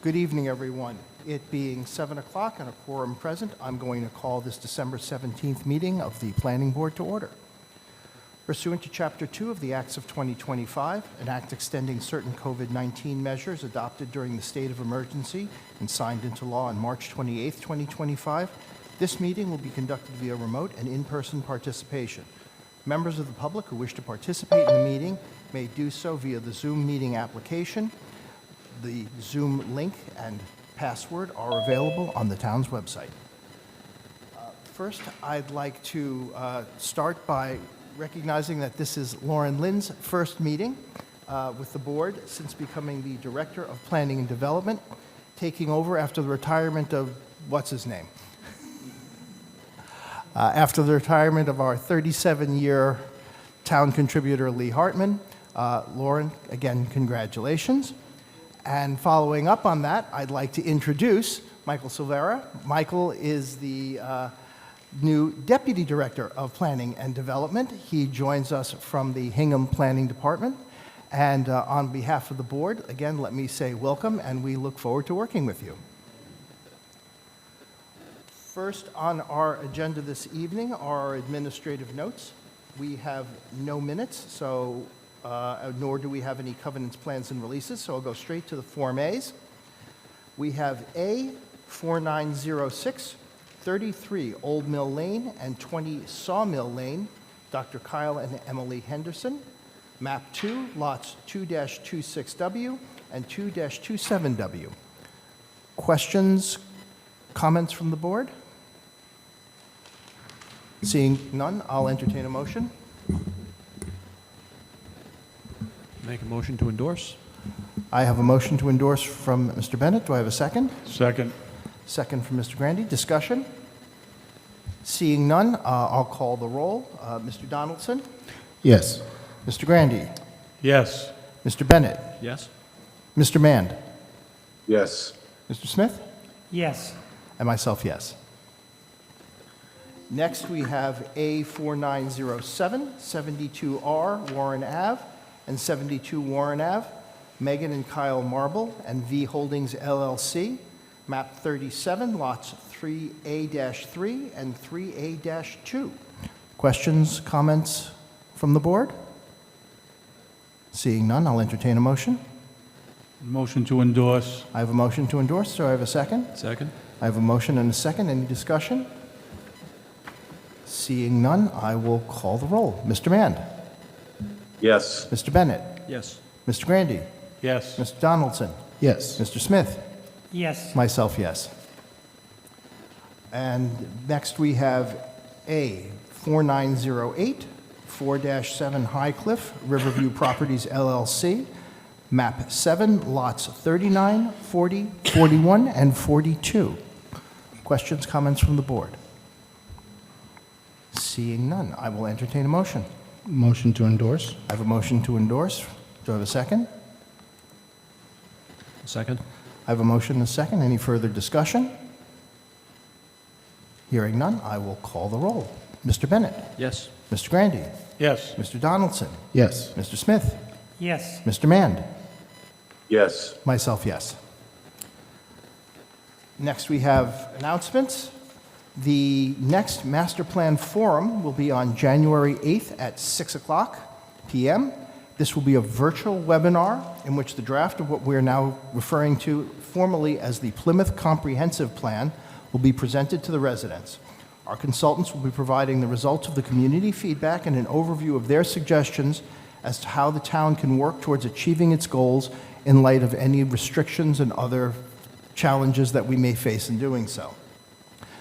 Good evening, everyone. It being 7 o'clock and a quorum present, I'm going to call this December 17th meeting of the Planning Board to order. Pursuant to Chapter 2 of the Acts of 2025, an act extending certain COVID-19 measures adopted during the state of emergency and signed into law on March 28, 2025, this meeting will be conducted via remote and in-person participation. Members of the public who wish to participate in the meeting may do so via the Zoom meeting application. The Zoom link and password are available on the town's website. First, I'd like to start by recognizing that this is Lauren Lynn's first meeting with the board since becoming the Director of Planning and Development, taking over after the retirement of, what's his name? After the retirement of our 37-year town contributor, Lee Hartman. Lauren, again, congratulations. And following up on that, I'd like to introduce Michael Silvera. Michael is the new Deputy Director of Planning and Development. He joins us from the Hingham Planning Department. And on behalf of the board, again, let me say welcome, and we look forward to working with you. First on our agenda this evening are our administrative notes. We have no minutes, so nor do we have any covenants, plans, and releases, so I'll go straight to the Form As. We have A 4906, 33 Old Mill Lane and 20 Sawmill Lane, Dr. Kyle and Emily Henderson. Map 2, lots 2-26W and 2-27W. Questions, comments from the board? Seeing none, I'll entertain a motion. Make a motion to endorse. I have a motion to endorse from Mr. Bennett. Do I have a second? Second. Second from Mr. Grandy. Discussion? Seeing none, I'll call the roll. Mr. Donaldson? Yes. Mr. Grandy? Yes. Mr. Bennett? Yes. Mr. Mand? Yes. Mr. Smith? Yes. And myself, yes. Next, we have A4907, 72R Warren Ave and 72 Warren Ave, Megan and Kyle Marble and V Holdings LLC, map 37, lots 3A-3 and 3A-2. Questions, comments from the board? Seeing none, I'll entertain a motion. Motion to endorse. I have a motion to endorse. Do I have a second? Second. I have a motion and a second. Any discussion? Seeing none, I will call the roll. Mr. Mand? Yes. Mr. Bennett? Yes. Mr. Grandy? Yes. Mr. Donaldson? Yes. Mr. Smith? Yes. Myself, yes. And next we have A 4908, 4-7 High Cliff, Riverview Properties LLC, map 7, lots 39, 40, 41, and 42. Questions, comments from the board? Seeing none, I will entertain a motion. Motion to endorse. I have a motion to endorse. Do I have a second? Second. I have a motion and a second. Any further discussion? Hearing none, I will call the roll. Mr. Bennett? Yes. Mr. Grandy? Yes. Mr. Donaldson? Yes. Mr. Smith? Yes. Mr. Mand? Yes. Myself, yes. Next, we have announcements. The next Master Plan Forum will be on January 8th at 6 o'clock p.m. This will be a virtual webinar in which the draft of what we're now referring to formally as the Plymouth Comprehensive Plan will be presented to the residents. Our consultants will be providing the results of the community feedback and an overview of their suggestions as to how the town can work towards achieving its goals in light of any restrictions and other challenges that we may face in doing so.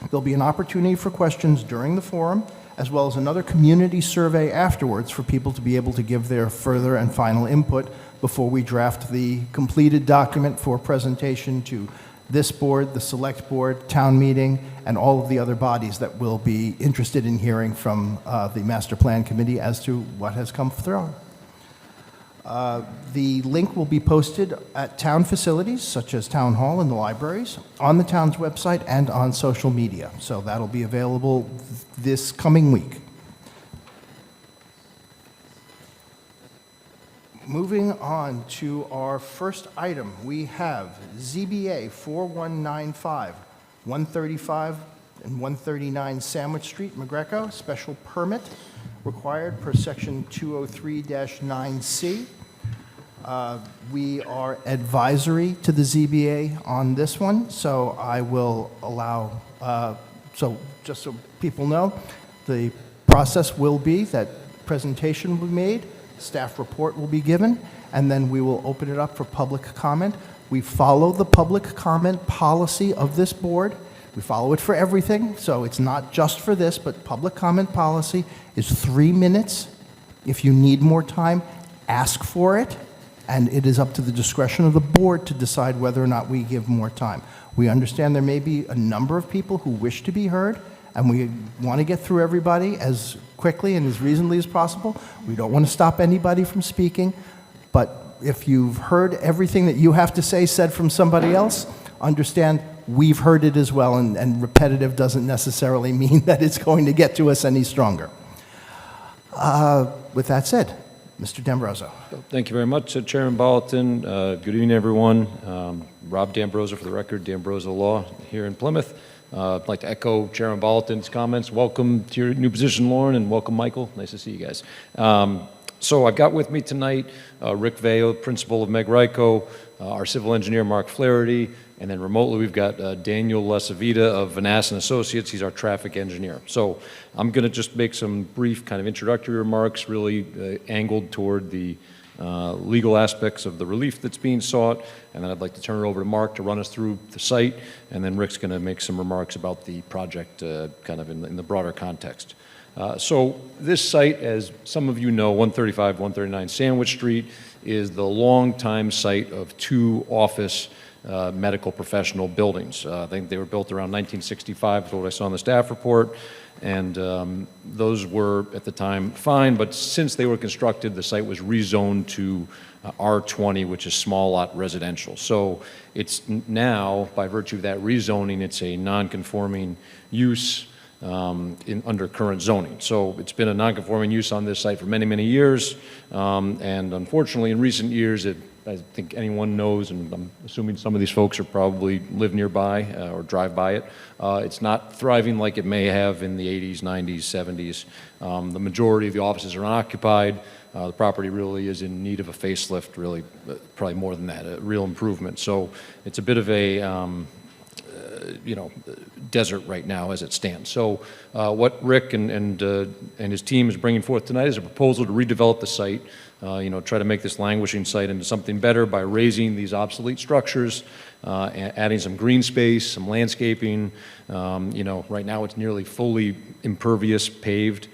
There'll be an opportunity for questions during the forum, as well as another community survey afterwards for people to be able to give their further and final input before we draft the completed document for presentation to this board, the select board, town meeting, and all of the other bodies that will be interested in hearing from the Master Plan Committee as to what has come through. The link will be posted at town facilities, such as Town Hall and the libraries, on the town's website and on social media. So that'll be available this coming week. moving on to our first item, we have ZBA 4195, 135 and 139 Sandwich Street, McGreco, special permit required per section 203-9C. We are advisory to the ZBA on this one, so I will allow, so just so people know, the process will be that presentation will be made, staff report will be given, and then we will open it up for public comment. We follow the public comment policy of this board. We follow it for everything, so it's not just for this, but public comment policy is 3 minutes. If you need more time, ask for it, and it is up to the discretion of the board to decide whether or not we give more time. We understand there may be a number of people who wish to be heard, and we want to get through everybody as quickly and as reasonably as possible. We don't want to stop anybody from speaking, but if you've heard everything that you have to say said from somebody else, understand we've heard it as well, and repetitive doesn't necessarily mean that it's going to get to us any stronger. With that said, Mr. D'Ambrosio. Thank you very much, Chairman Bolton. Good evening, everyone. Rob D'Ambrosio, for the record, D'Ambrosio Law here in Plymouth. I'd like to echo Chairman Bolton's comments. Welcome to your new position, Lauren, and welcome, Michael. Nice to see you guys. So I've got with me tonight Rick Veo, principal of McGreco, our civil engineer, Mark Flaherty, and then remotely we've got Daniel Lasavita of Vanass & Associates. He's our traffic engineer. So I'm going to just make some brief kind of introductory remarks, really angled toward the legal aspects of the relief that's being sought, and then I'd like to turn it over to Mark to run us through the site, and then Rick's going to make some remarks about the project kind of in the broader context. So this site, as some of you know, 135, 139 Sandwich Street, is the longtime site of 2 office medical professional buildings. I think they were built around 1965, is what I saw in the staff report, and those were at the time fine, but since they were constructed, the site was rezoned to R20, which is small lot residential. So it's now, by virtue of that rezoning, it's a non-conforming use under current zoning. So it's been a non-conforming use on this site for many, many years, and unfortunately in recent years, I think anyone knows, and I'm assuming some of these folks are probably live nearby or drive by it, it's not thriving like it may have in the 80s, 90s, 70s. The majority of the offices are unoccupied. The property really is in need of a facelift, really, probably more than that, a real improvement. So it's a bit of a desert right now as it stands. So what Rick and his team is bringing forth tonight is a proposal to redevelop the site, try to make this languishing site into something better by raising these obsolete structures, adding some green space, some landscaping. Right now it's nearly fully impervious, paved.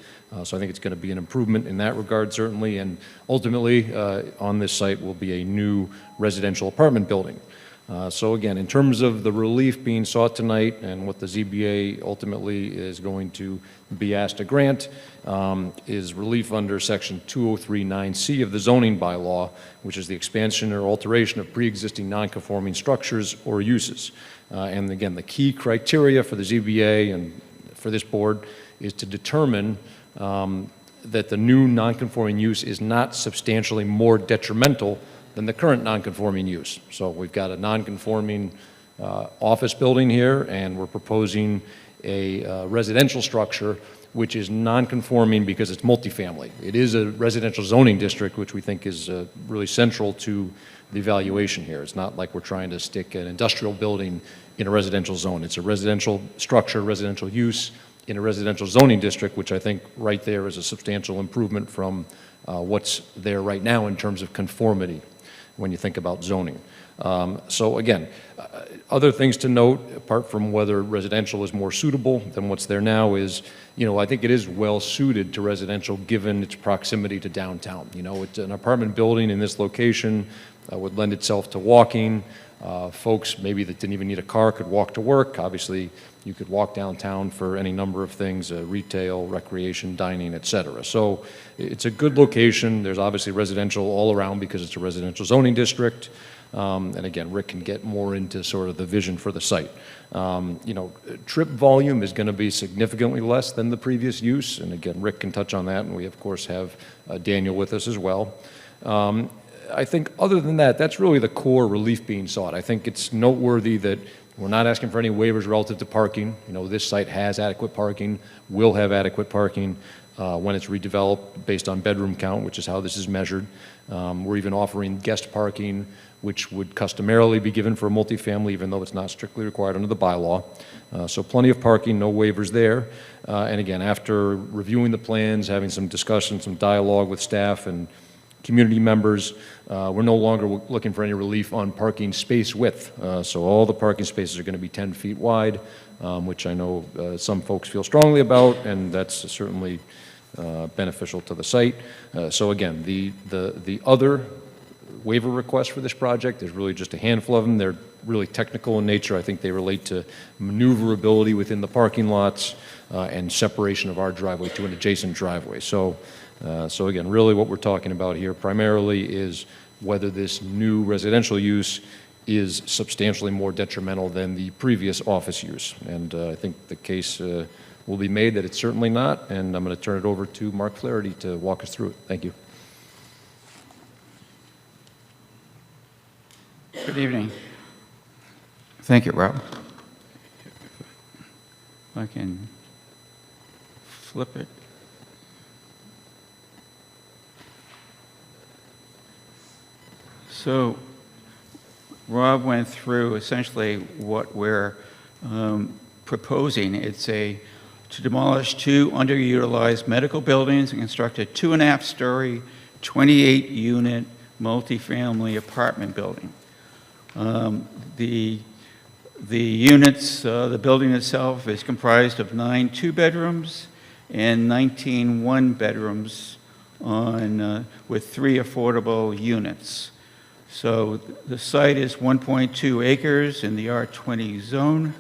So I think it's going to be an improvement in that regard, certainly. And ultimately, on this site will be a new residential apartment building. So again, in terms of the relief being sought tonight and what the ZBA ultimately is going to be asked to grant is relief under section 203-9C of the zoning bylaw, which is the expansion or alteration of pre-existing non-conforming structures or uses. And again, the key criteria for the ZBA and for this board is to determine that the new non-conforming use is not substantially more detrimental than the current non-conforming use. So we've got a non-conforming office building here, and we're proposing a residential structure which is non-conforming because it's multifamily. It is a residential zoning district, which we think is really central to the evaluation here. It's not like we're trying to stick an industrial building in a residential zone. It's a residential structure, residential use in a residential zoning district, which I think right there is a substantial improvement from what's there right now in terms of conformity when you think about zoning. So again, other things to note, apart from whether residential is more suitable than what's there now, is, I think it is well suited to residential given its proximity to downtown. It's an apartment building in this location would lend itself to walking. Folks maybe that didn't even need a car could walk to work. Obviously, you could walk downtown for any number of things, retail, recreation, dining, etc. So it's a good location. There's obviously residential all around because it's a residential zoning district. And again, Rick can get more into sort of the vision for the site. Trip volume is going to be significantly less than the previous use. And again, Rick can touch on that. And we, of course, have Daniel with us as well. I think other than that, that's really the core relief being sought. I think it's noteworthy that we're not asking for any waivers relative to parking. You know, this site has adequate parking, will have adequate parking when it's redeveloped based on bedroom count, which is how this is measured. We're even offering guest parking, which would customarily be given for a multifamily, even though it's not strictly required under the bylaw. So plenty of parking, no waivers there. And again, after reviewing the plans, having some discussion, some dialogue with staff and community members, we're no longer looking for any relief on parking space width. So all the parking spaces are going to be 10 feet wide, which I know some folks feel strongly about, and that's certainly beneficial to the site. So again, the other waiver requests for this project, there's really just a handful of them. They're really technical in nature. I think they relate to maneuverability within the parking lots and separation of our driveway to an adjacent driveway. So again, really what we're talking about here primarily is whether this new residential use is substantially more detrimental than the previous office use. And I think the case will be made that it's certainly not, and I'm going to turn it over to Mark Flaherty to walk us through it. Thank you. Good evening. Thank you, Rob. If I can flip it. So Rob went through essentially what we're proposing. It's to demolish 2 underutilized medical buildings and construct a 2.5-story, 28-unit multifamily apartment building. The units, the building itself is comprised of 9 2-bedrooms and 19 1-bedrooms with 3 affordable units. So the site is 1.2 acres in the R20 zone.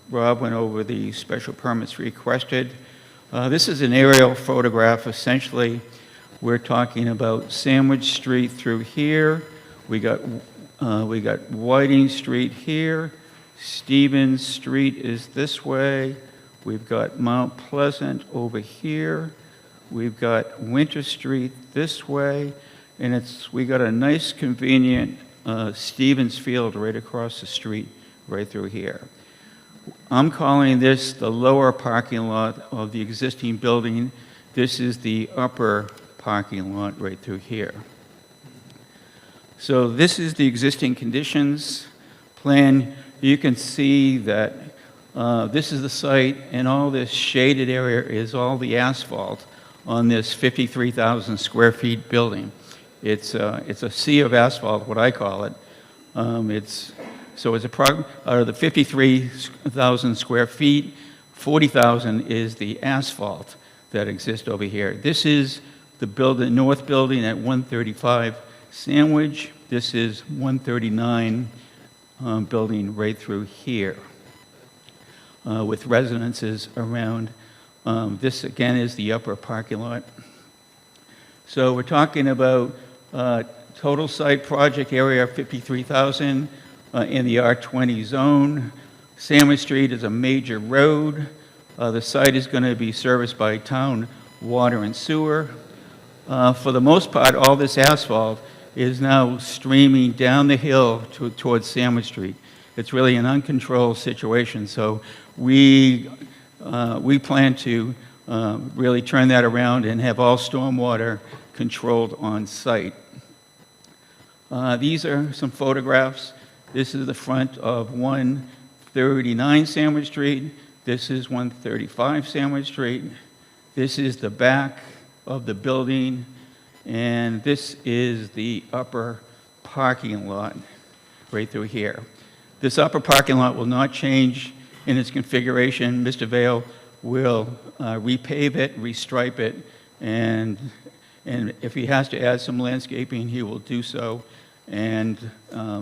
Rob went over the special permits requested. This is an aerial photograph. Essentially, we're talking about Sandwich Street through here. We got Whiting Street here. Stevens Street is this way. We've got Mount Pleasant over here. We've got Winter Street this way. And we got a nice, convenient Stevens Field right across the street, right through here. I'm calling this the lower parking lot of the existing building. This is the upper parking lot right through here. So this is the existing conditions plan. You can see that this is the site, and all this shaded area is all the asphalt on this 53,000 square feet building. It's a sea of asphalt, what I call it. Out of the 53,000 square feet, 40,000 is the asphalt that exists over here. This is the north building at 135 Sandwich. This is 139 building right through here with residences around. This again is the upper parking lot. So we're talking about total site project area 53,000 in the R20 zone. Sandwich Street is a major road. The site is going to be serviced by town water and sewer. For the most part, all this asphalt is now streaming down the hill towards Sandwich Street. It's really an uncontrolled situation, so we plan to really turn that around and have all stormwater controlled on site. These are some photographs. This is the front of 139 Sandwich Street. This is 135 Sandwich Street. This is the back of the building, and this is the upper parking lot right through here. This upper parking lot will not change in its configuration. Mr. Vail will repave it, restripe it, and if he has to add some landscaping, he will do so. And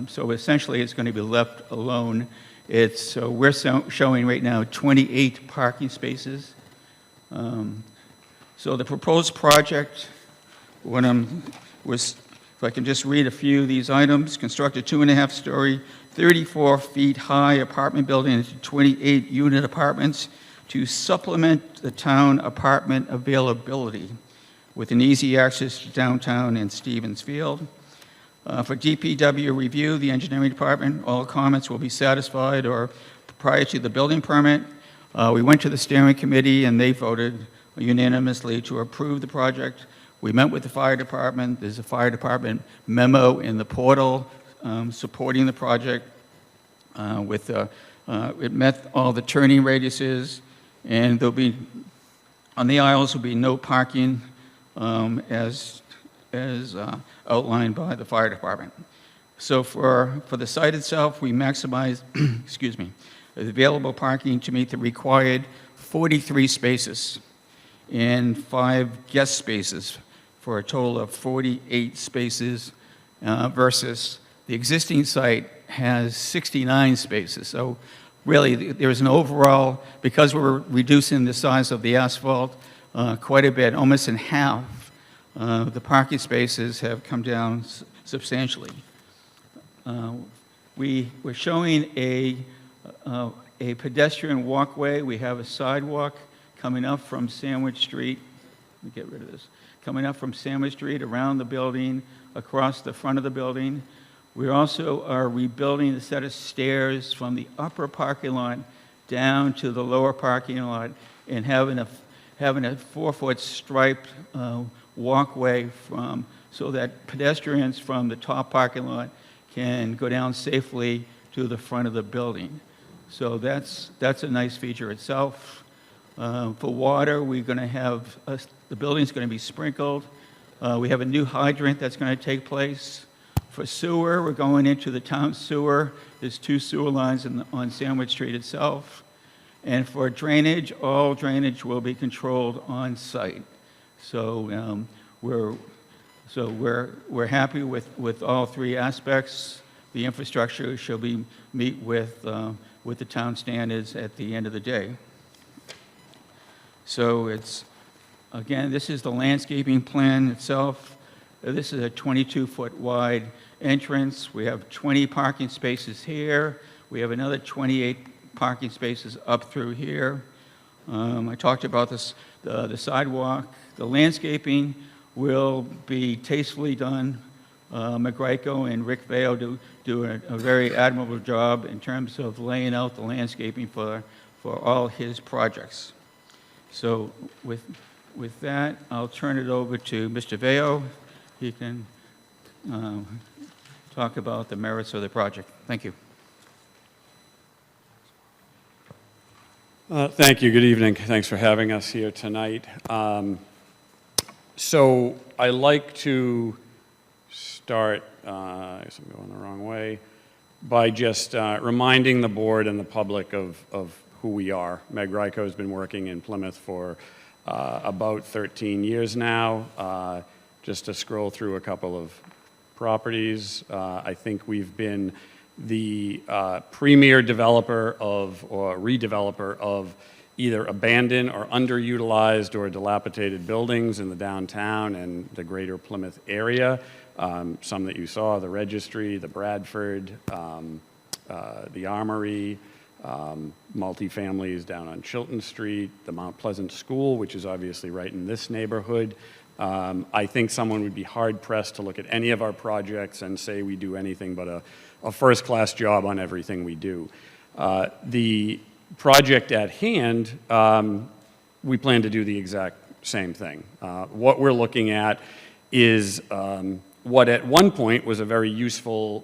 so essentially, it's going to be left alone. We're showing right now 28 parking spaces. So the proposed project, if I can just read a few of these items: construct a 2.5-story, 34 feet high apartment building into 28 unit apartments to supplement the town apartment availability. with an easy access to downtown and Stevens Field. For DPW review, the engineering department, all comments will be satisfied or prior to the building permit. We went to the steering committee and they voted unanimously to approve the project. We met with the fire department. There's a fire department memo in the portal supporting the project. It met all the turning radiuses, and there'll be, on the aisles will be no parking as outlined by the fire department. So for the site itself, we maximize, excuse me, the available parking to meet the required 43 spaces and 5 guest spaces for a total of 48 spaces versus the existing site has 69 spaces. So really, there's an overall, because we're reducing the size of the asphalt quite a bit, almost in half, the parking spaces have come down substantially. We're showing a pedestrian walkway. We have a sidewalk coming up from Sandwich Street. Let me get rid of this. Coming up from Sandwich Street, around the building, across the front of the building. We also are rebuilding a set of stairs from the upper parking lot down to the lower parking lot and having a 4-foot striped walkway so that pedestrians from the top parking lot can go down safely to the front of the building. So that's a nice feature itself. For water, we're going to have, the building's going to be sprinkled. We have a new hydrant that's going to take place. For sewer, we're going into the town sewer. There's 2 sewer lines on Sandwich Street itself. And for drainage, all drainage will be controlled on site. So we're happy with all 3 aspects. The infrastructure shall meet with the town standards at the end of the day. So again, this is the landscaping plan itself. This is a 22-foot wide entrance. We have 20 parking spaces here. We have another 28 parking spaces up through here. I talked about this, the sidewalk. The landscaping will be tastefully done. McGryko and Rick Veo do a very admirable job in terms of laying out the landscaping for all his projects. So with that, I'll turn it over to Mr. Veo. He can talk about the merits of the project. Thank you. Thank you. Good evening. Thanks for having us here tonight. So I like to start, I guess I'm going the wrong way, by just reminding the board and the public of who we are. Meg Ryko has been working in Plymouth for about 13 years now. Just to scroll through a couple of properties, I think we've been the premier developer of, or redeveloper of, either abandoned or underutilized or dilapidated buildings in the downtown and the greater Plymouth area. Some that you saw, the Registry, the Bradford, the Armory, multifamilies down on Chilton Street, the Mount Pleasant School, which is obviously right in this neighborhood. I think someone would be hard-pressed to look at any of our projects and say we do anything but a first-class job on everything we do. The project at hand, we plan to do the exact same thing. What we're looking at is what at one point was a very useful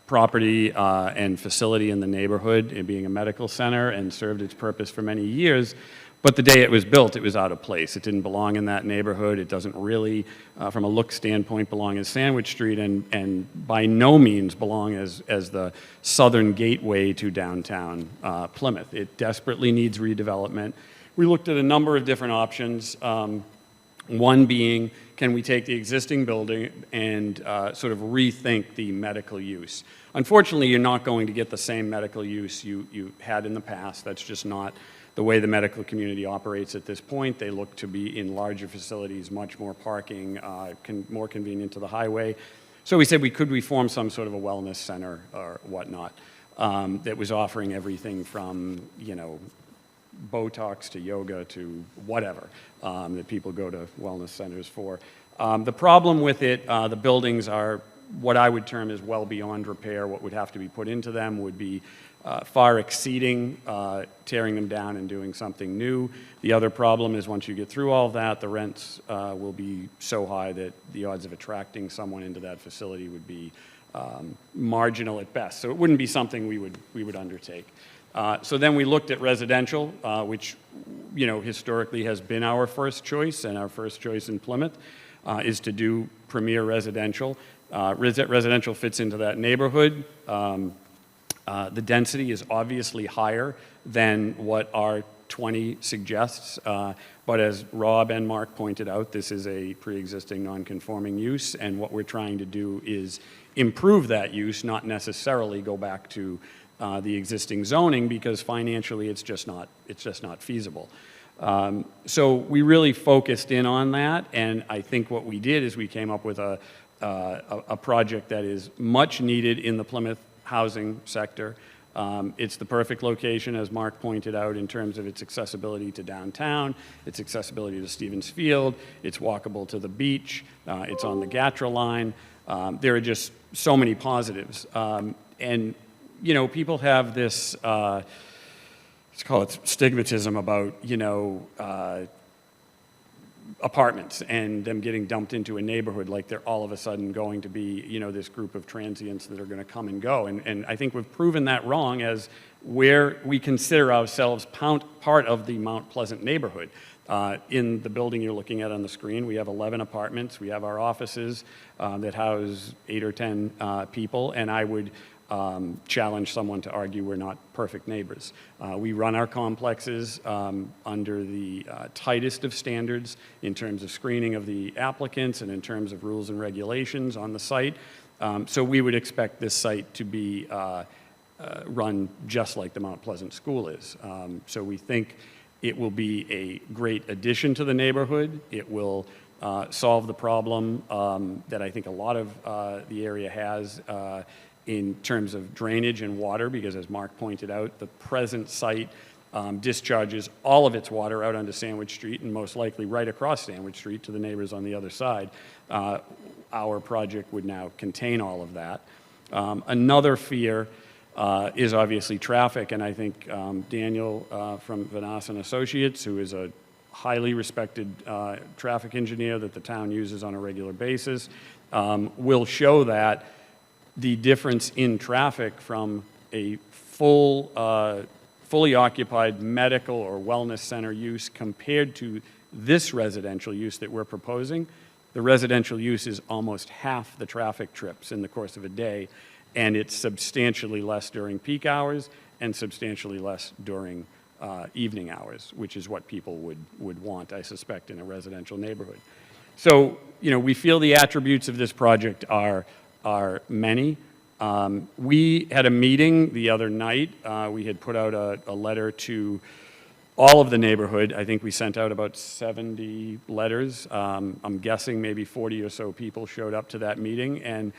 property and facility in the neighborhood, it being a medical center, and served its purpose for many years. But the day it was built, it was out of place. It didn't belong in that neighborhood. It doesn't really, from a look standpoint, belong as Sandwich Street, and by no means belong as the southern gateway to downtown Plymouth. It desperately needs redevelopment. We looked at a number of different options. One being, can we take the existing building and sort of rethink the medical use? Unfortunately, you're not going to get the same medical use you had in the past. That's just not the way the medical community operates at this point. They look to be in larger facilities, much more parking, more convenient to the highway. So we said, could we form some sort of a wellness center or whatnot that was offering everything from, Botox to yoga to whatever that people go to wellness centers for. The problem with it, the buildings are what I would term as well beyond repair. What would have to be put into them would be far exceeding tearing them down and doing something new. The other problem is once you get through all that, the rents will be so high that the odds of attracting someone into that facility would be marginal at best. So it wouldn't be something we would undertake. So then we looked at residential, which historically has been our first choice, and our first choice in Plymouth is to do premier residential. Residential fits into that neighborhood. The density is obviously higher than what our 20 suggests, but as Rob and Mark pointed out, this is a pre-existing non-conforming use, and what we're trying to do is improve that use, not necessarily go back to the existing zoning, because financially it's just not feasible. So we really focused in on that, and I think what we did is we came up with a project that is much needed in the Plymouth housing sector. It's the perfect location, as Mark pointed out, in terms of its accessibility to downtown, its accessibility to Stevens Field, it's walkable to the beach, it's on the Gatra line. There are just so many positives. And, people have this, let's call it stigmatism about, apartments and them getting dumped into a neighborhood like they're all of a sudden going to be, this group of transients that are going to come and go. And I think we've proven that wrong, as where we consider ourselves part of the Mount Pleasant neighborhood. In the building you're looking at on the screen, we have 11 apartments. We have our offices that house 8 or 10 people, and I would challenge someone to argue we're not perfect neighbors. We run our complexes under the tightest of standards in terms of screening of the applicants and in terms of rules and regulations on the site. So we would expect this site to be run just like the Mount Pleasant School is. So we think it will be a great addition to the neighborhood. It will solve the problem that I think a lot of the area has in terms of drainage and water, because as Mark pointed out, the present site discharges all of its water out onto Sandwich Street and most likely right across Sandwich Street to the neighbors on the other side. Our project would now contain all of that. Another fear is obviously traffic, and I think Daniel from Vanas and Associates, who is a highly respected traffic engineer that the town uses on a regular basis, will show that the difference in traffic from a fully occupied medical or wellness center use compared to this residential use that we're proposing, the residential use is almost half the traffic trips in the course of a day, and it's substantially less during peak hours and substantially less during evening hours, which is what people would want, I suspect, in a residential neighborhood. So, we feel the attributes of this project are many. We had a meeting the other night. We had put out a letter to all of the neighborhood. I think we sent out about 70 letters. I'm guessing maybe 40 or so people showed up to that meeting, and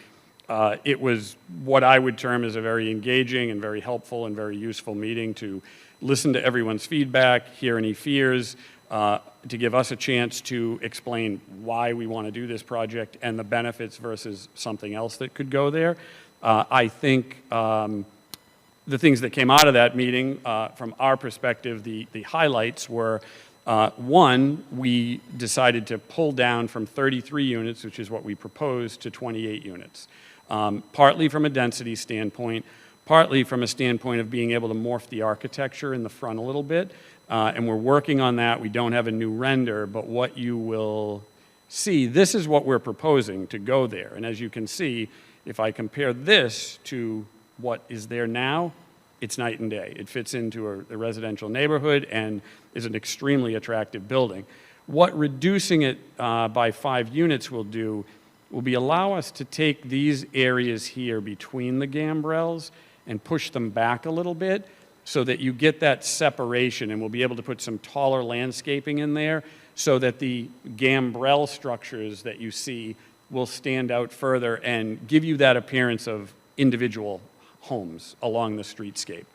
it was what I would term as a very engaging and very helpful and very useful meeting to listen to everyone's feedback, hear any fears, to give us a chance to explain why we want to do this project and the benefits versus something else that could go there. I think the things that came out of that meeting, from our perspective, the highlights were, one, we decided to pull down from 33 units, which is what we proposed, to 28 units. Partly from a density standpoint, partly from a standpoint of being able to morph the architecture in the front a little bit. And we're working on that. We don't have a new render, but what you will see, this is what we're proposing to go there. And as you can see, if I compare this to what is there now, it's night and day. It fits into a residential neighborhood and is an extremely attractive building. What reducing it by 5 units will do will be allow us to take these areas here between the gambrels and push them back a little bit so that you get that separation, and we'll be able to put some taller landscaping in there so that the gambrel structures that you see will stand out further and give you that appearance of individual homes along the streetscape.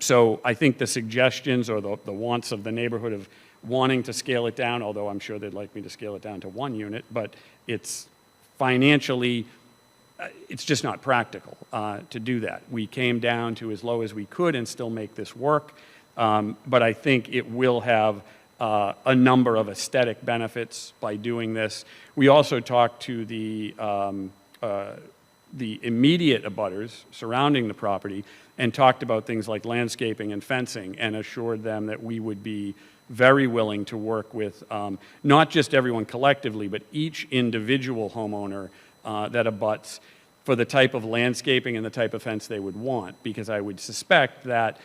So I think the suggestions or the wants of the neighborhood of wanting to scale it down, although I'm sure they'd like me to scale it down to 1 unit, but it's financially, it's just not practical to do that. We came down to as low as we could and still make this work, but I think it will have a number of aesthetic benefits by doing this. We also talked to the immediate abutters surrounding the property and talked about things like landscaping and fencing and assured them that we would be very willing to work with not just everyone collectively, but each individual homeowner that abuts for the type of landscaping and the type of fence they would want, because I would suspect that,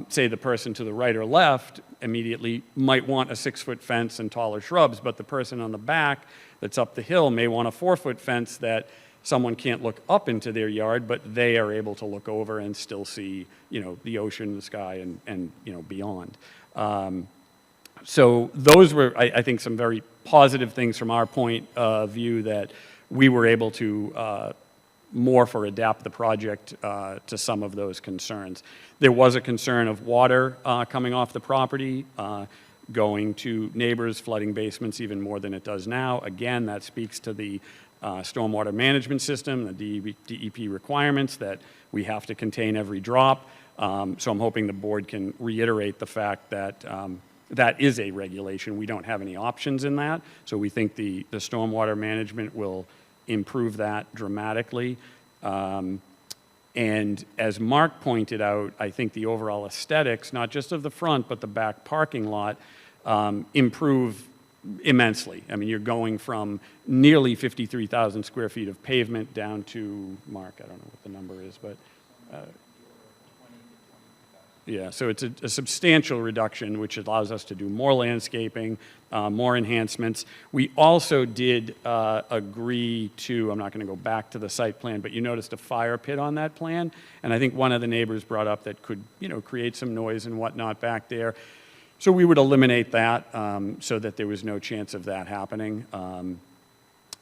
say, the person to the right or left immediately might want a 6-foot fence and taller shrubs, but the person on the back that's up the hill may want a 4-foot fence that someone can't look up into their yard, but they are able to look over and still see, you know, the ocean, the sky, and you know, beyond. So those were, I think, some very positive things from our point of view that we were able to morph or adapt the project to some of those concerns. There was a concern of water coming off the property, going to neighbors, flooding basements even more than it does now. Again, that speaks to the stormwater management system, the DEP requirements that we have to contain every drop. So I'm hoping the board can reiterate the fact that that is a regulation. We don't have any options in that. So we think the stormwater management will improve that dramatically. And as Mark pointed out, I think the overall aesthetics, not just of the front, but the back parking lot, improve immensely. I mean, you're going from nearly 53,000 square feet of pavement down to, Mark, I don't know what the number is, but yeah, so it's a substantial reduction, which allows us to do more landscaping, more enhancements. We also did agree to, I'm not going to go back to the site plan, but you noticed a fire pit on that plan, and I think one of the neighbors brought up that could, you know, create some noise and whatnot back there. So we would eliminate that so that there was no chance of that happening.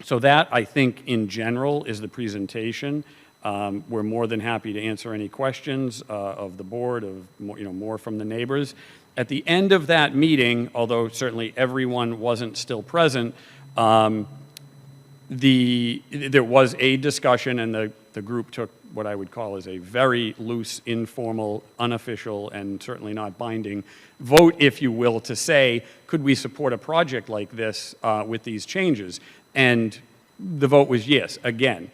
So that, I think, in general, is the presentation. We're more than happy to answer any questions of the board, of more from the neighbors. At the end of that meeting, although certainly everyone wasn't still present, there was a discussion, and the group took what I would call as a very loose, informal, unofficial, and certainly not binding vote, if you will, to say, could we support a project like this with these changes? And the vote was yes. Again,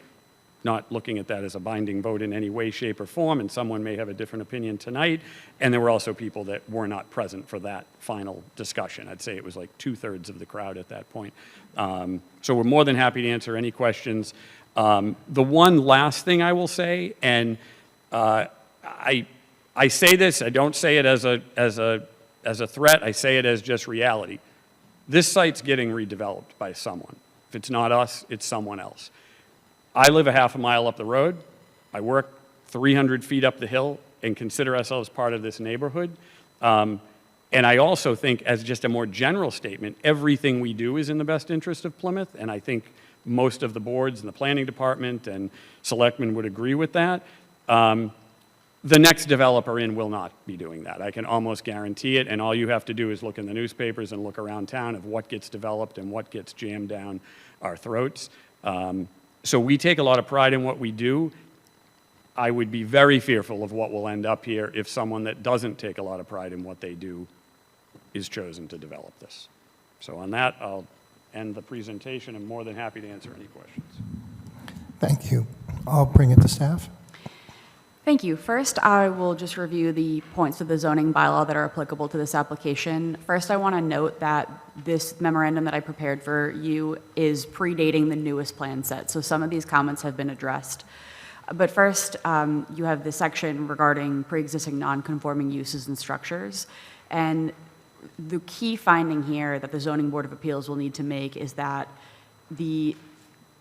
not looking at that as a binding vote in any way, shape, or form, and someone may have a different opinion tonight. And there were also people that were not present for that final discussion. I'd say it was like 2/3 of the crowd at that point. So we're more than happy to answer any questions. The one last thing I will say, and I say this, I don't say it as a threat, I say it as just reality. This site's getting redeveloped by someone. If it's not us, it's someone else. I live a half a mile up the road. I work 300 feet up the hill and consider ourselves part of this neighborhood. And I also think, as just a more general statement, everything we do is in the best interest of Plymouth, and I think most of the boards and the planning department and selectmen would agree with that. The next developer in will not be doing that. I can almost guarantee it, and all you have to do is look in the newspapers and look around town of what gets developed and what gets jammed down our throats. So we take a lot of pride in what we do. I would be very fearful of what will end up here if someone that doesn't take a lot of pride in what they do is chosen to develop this. So on that, I'll end the presentation. I'm more than happy to answer any questions. Thank you. I'll bring it to staff. Thank you. First, I will just review the points of the zoning bylaw that are applicable to this application. First, I want to note that this memorandum that I prepared for you is predating the newest plan set, so some of these comments have been addressed. But first, you have the section regarding pre-existing non-conforming uses and structures, and the key finding here that the Zoning Board of Appeals will need to make is that the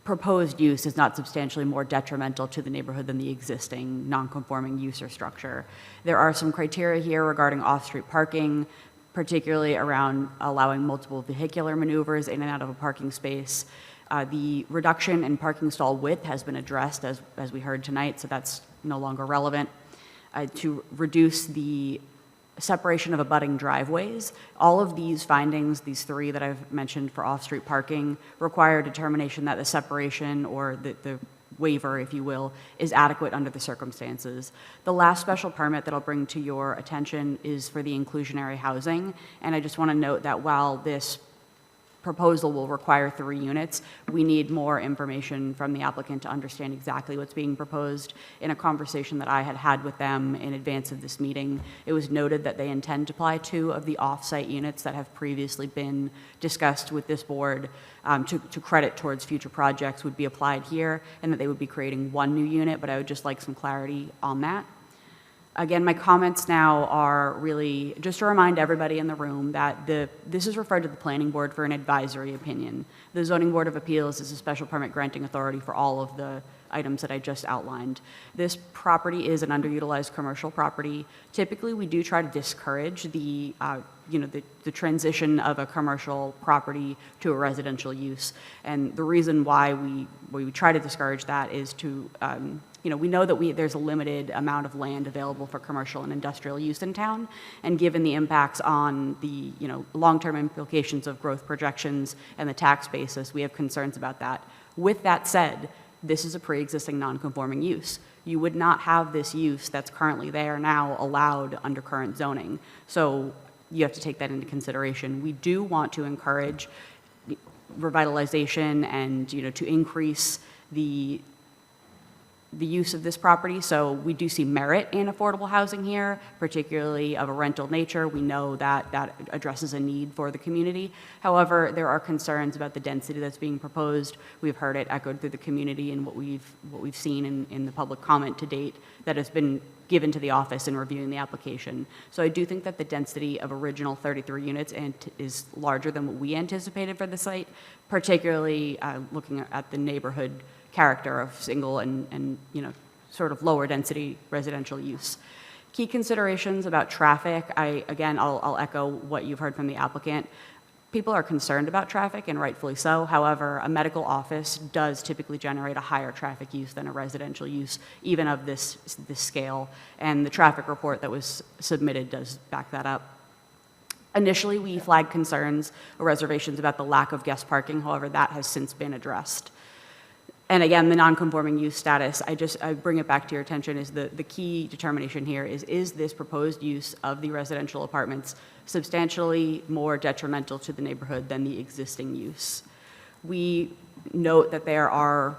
proposed use is not substantially more detrimental to the neighborhood than the existing non-conforming use or structure. There are some criteria here regarding off-street parking, particularly around allowing multiple vehicular maneuvers in and out of a parking space. The reduction in parking stall width has been addressed, as we heard tonight, so that's no longer relevant. to reduce the separation of abutting driveways. All of these findings, these three that I've mentioned for off-street parking, require determination that the separation or the waiver, if you will, is adequate under the circumstances. The last special permit that I'll bring to your attention is for the inclusionary housing, and I just want to note that while this proposal will require 3 units, we need more information from the applicant to understand exactly what's being proposed. In a conversation that I had with them in advance of this meeting, it was noted that they intend to apply 2 of the off-site units that have previously been discussed with this board to credit towards future projects would be applied here, and that they would be creating 1 new unit, but I would just like some clarity on that. Again, my comments now are really just to remind everybody in the room that this is referred to the planning board for an advisory opinion. The zoning board of appeals is a special permit granting authority for all of the items that I just outlined. This property is an underutilized commercial property. Typically, we do try to discourage the transition of a commercial property to a residential use. And the reason why we try to discourage that is to we know that there's a limited amount of land available for commercial and industrial use in town, and given the impacts on the long-term implications of growth projections and the tax basis, we have concerns about that. With that said, this is a pre-existing non-conforming use. You would not have this use that's currently there now allowed under current zoning. So you have to take that into consideration. We do want to encourage revitalization and to increase the use of this property, so we do see merit in affordable housing here, particularly of a rental nature. We know that that addresses a need for the community. However, there are concerns about the density that's being proposed. We've heard it echoed through the community and what we've seen in the public comment to date that has been given to the office in reviewing the application. So I do think that the density of original 33 units is larger than what we anticipated for the site, particularly looking at the neighborhood character of single and sort of lower density residential use. Key considerations about traffic, I'll echo what you've heard from the applicant. People are concerned about traffic, and rightfully so. However, a medical office does typically generate a higher traffic use than a residential use, even of this scale, and the traffic report that was submitted does back that up. Initially, we flagged concerns or reservations about the lack of guest parking. However, that has since been addressed. And again, the non-conforming use status, I bring it back to your attention, is the key determination here is this proposed use of the residential apartments substantially more detrimental to the neighborhood than the existing use? We note that there are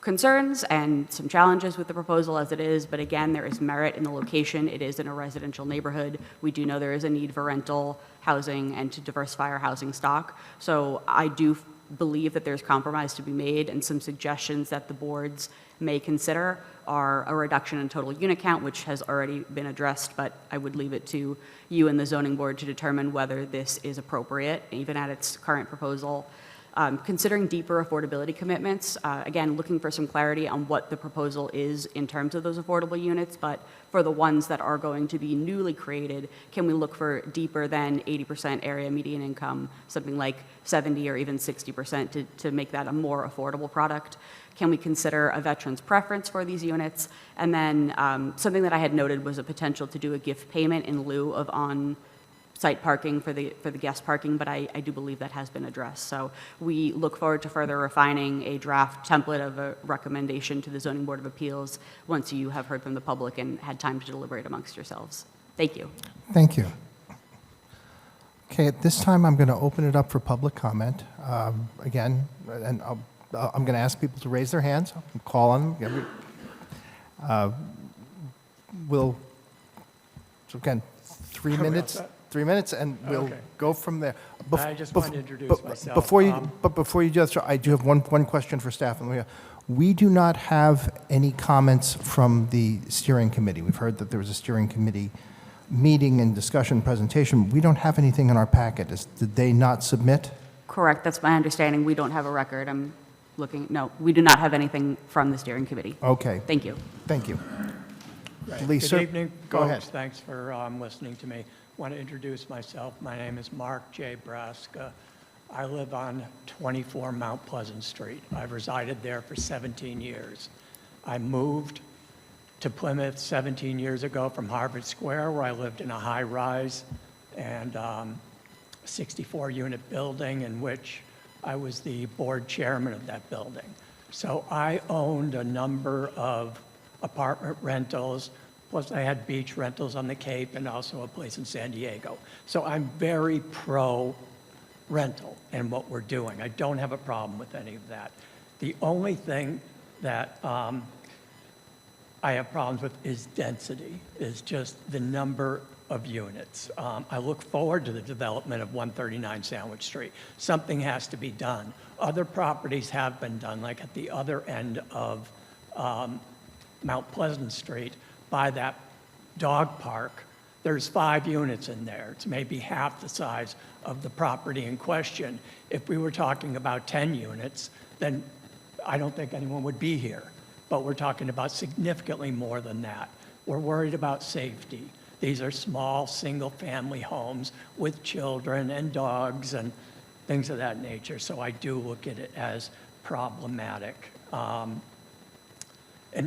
concerns and some challenges with the proposal as it is, but again, there is merit in the location. It is in a residential neighborhood. We do know there is a need for rental housing and to diversify our housing stock. So I do believe that there's compromise to be made, and some suggestions that the boards may consider are a reduction in total unit count, which has already been addressed, but I would leave it to you and the zoning board to determine whether this is appropriate, even at its current proposal. Considering deeper affordability commitments, again, looking for some clarity on what the proposal is in terms of those affordable units, but for the ones that are going to be newly created, can we look for deeper than 80% area median income, something like 70 or even 60% to make that a more affordable product? Can we consider a veteran's preference for these units? And then something that I had noted was a potential to do a gift payment in lieu of on-site parking for the guest parking, but I do believe that has been addressed. So we look forward to further refining a draft template of a recommendation to the Zoning Board of Appeals once you have heard from the public and had time to deliberate amongst yourselves. Thank you. Thank you. Okay, at this time, I'm going to open it up for public comment. Again, and I'm going to ask people to raise their hands, call on them. So again, 3 minutes. 3 minutes, and we'll Okay. go from there. I just wanted to introduce myself. Before you do that, sir, I do have one question for staff. We do not have any comments from the steering committee. We've heard that there was a steering committee meeting and discussion presentation. We don't have anything in our packet. Did they not submit? Correct, that's my understanding. We don't have a record. No, we do not have anything from the steering committee. Okay, Thank you. thank you. Right. Lisa, Good evening, go folks. ahead. Thanks for listening to me. I want to introduce myself. My name is Mark J. Braska. I live on 24 Mount Pleasant Street. I've resided there for 17 years. I moved to Plymouth 17 years ago from Harvard Square, where I lived in a high-rise and 64-unit building in which I was the board chairman of that building. So I owned a number of apartment rentals, plus I had beach rentals on the Cape and also a place in San Diego. So I'm very pro-rental in what we're doing. I don't have a problem with any of that. The only thing that I have problems with is density, is just the number of units. I look forward to the development of 139 Sandwich Street. Something has to be done. Other properties have been done, like at the other end of Mount Pleasant Street by that dog park. There's 5 units in there. It's maybe half the size of the property in question. If we were talking about 10 units, then I don't think anyone would be here. But we're talking about significantly more than that. We're worried about safety. These are small, single-family homes with children and dogs and things of that nature. So I do look at it as problematic. And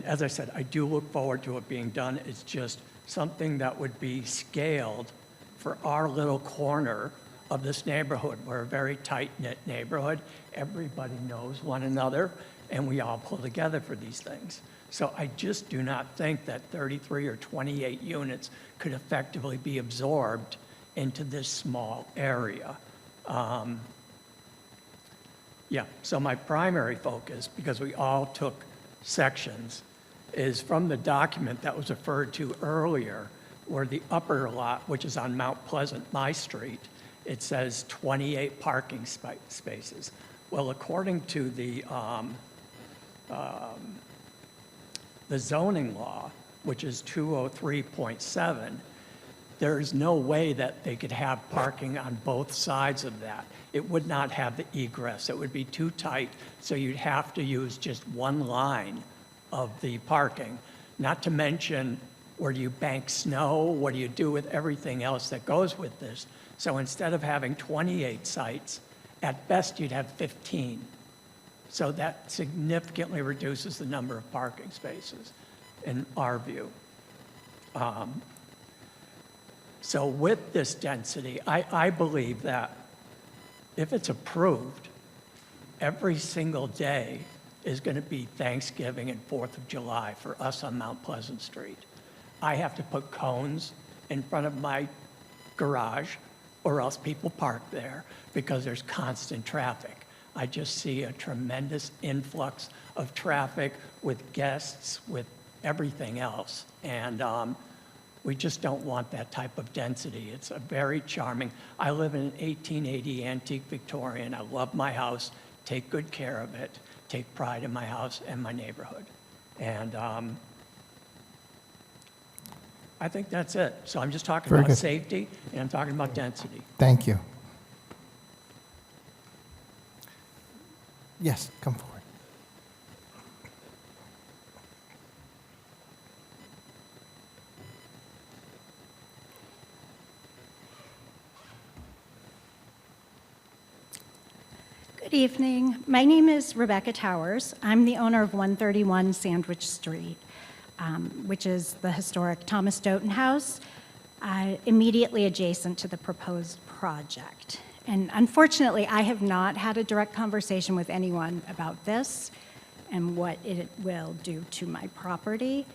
as I said, I do look forward to it being done. It's just something that would be scaled for our little corner of this neighborhood. We're a very tight-knit neighborhood. Everybody knows one another, and we all pull together for these things. So I just do not think that 33 or 28 units could effectively be absorbed into this small area. Yeah, so my primary focus, because we all took sections, is from the document that was referred to earlier, where the upper lot, which is on Mount Pleasant, my street, it says 28 parking spaces. Well, according to the zoning law, which is 203.7, there is no way that they could have parking on both sides of that. It would not have the egress. It would be too tight, so you'd have to use just one line of the parking. Not to mention, where do you bank snow? What do you do with everything else that goes with this? So instead of having 28 sites, at best you'd have 15. So that significantly reduces the number of parking spaces, in our view. So with this density, I believe that if it's approved, every single day is going to be Thanksgiving and 4th of July for us on Mount Pleasant Street. I have to put cones in front of my garage, or else people park there because there's constant traffic. I just see a tremendous influx of traffic with guests, with everything else. And we just don't want that type of density. It's a very charming, I live in an 1880 antique Victorian. I love my house, take good care of it, take pride in my house and my neighborhood. And I think that's it. So I'm just talking Very about good. safety, and I'm talking about density. Thank you. Yes, come forward. Good evening. My name is Rebecca Towers. I'm the owner of 131 Sandwich Street, which is the historic Thomas Doughton House, immediately adjacent to the proposed project. And unfortunately, I have not had a direct conversation with anyone about this and what it will do to my property.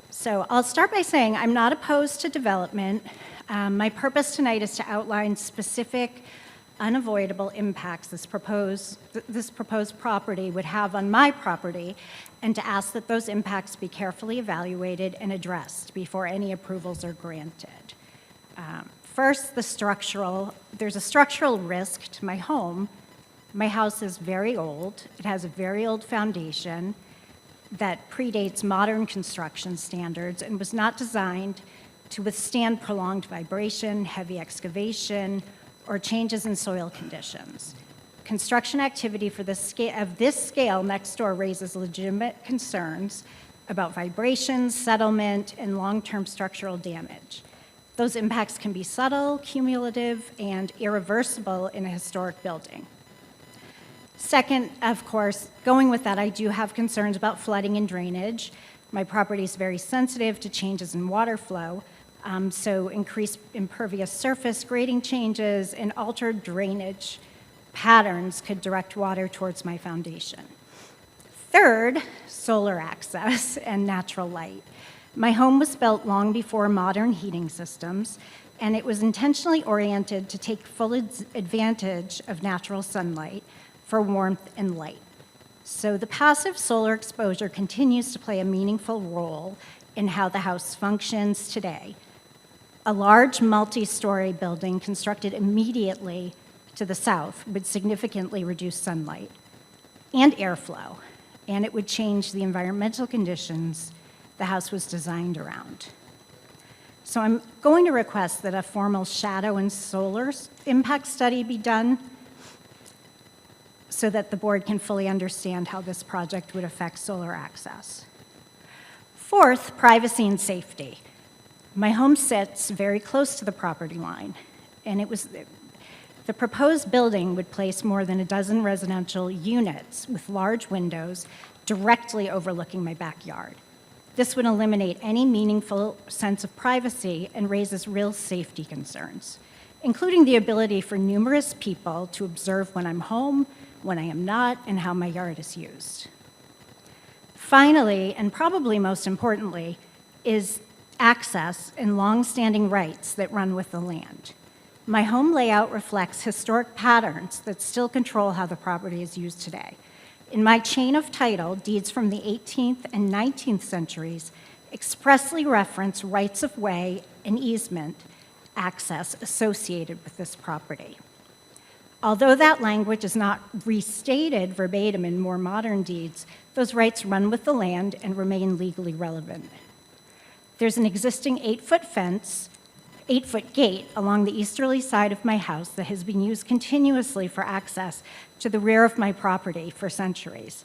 So I'll start by saying I'm not opposed to development. My purpose tonight is to outline specific unavoidable impacts this proposed property would have on my property, and to ask that those impacts be carefully evaluated and addressed before any approvals are granted. First, there's a structural risk to my home. My house is very old. It has a very old foundation that predates modern construction standards and was not designed to withstand prolonged vibration, heavy excavation, or changes in soil conditions. Construction activity of this scale next door raises legitimate concerns about vibrations, settlement, and long-term structural damage. Those impacts can be subtle, cumulative, and irreversible in a historic building. Second, of course, going with that, I do have concerns about flooding and drainage. My property is very sensitive to changes in water flow, so increased impervious surface, grading changes, and altered drainage patterns could direct water towards my foundation. Third, solar access and natural light. My home was built long before modern heating systems, and it was intentionally oriented to take full advantage of natural sunlight for warmth and light. So the passive solar exposure continues to play a meaningful role in how the house functions today. A large multi-story building constructed immediately to the south would significantly reduce sunlight and airflow, and it would change the environmental conditions the house was designed around. So I'm going to request that a formal shadow and solar impact study be done so that the board can fully understand how this project would affect solar access. Fourth, privacy and safety. My home sits very close to the property line, and the proposed building would place more than a dozen residential units with large windows directly overlooking my backyard. This would eliminate any meaningful sense of privacy and raises real safety concerns, including the ability for numerous people to observe when I'm home, when I am not, and how my yard is used. Finally, and probably most importantly, is access and long-standing rights that run with the land. My home layout reflects historic patterns that still control how the property is used today. In my chain of title, deeds from the 18th and 19th centuries expressly reference rights of way and easement access associated with this property. Although that language is not restated verbatim in more modern deeds, those rights run with the land and remain legally relevant. There's an existing 8-foot fence, 8-foot gate along the easterly side of my house that has been used continuously for access to the rear of my property for centuries.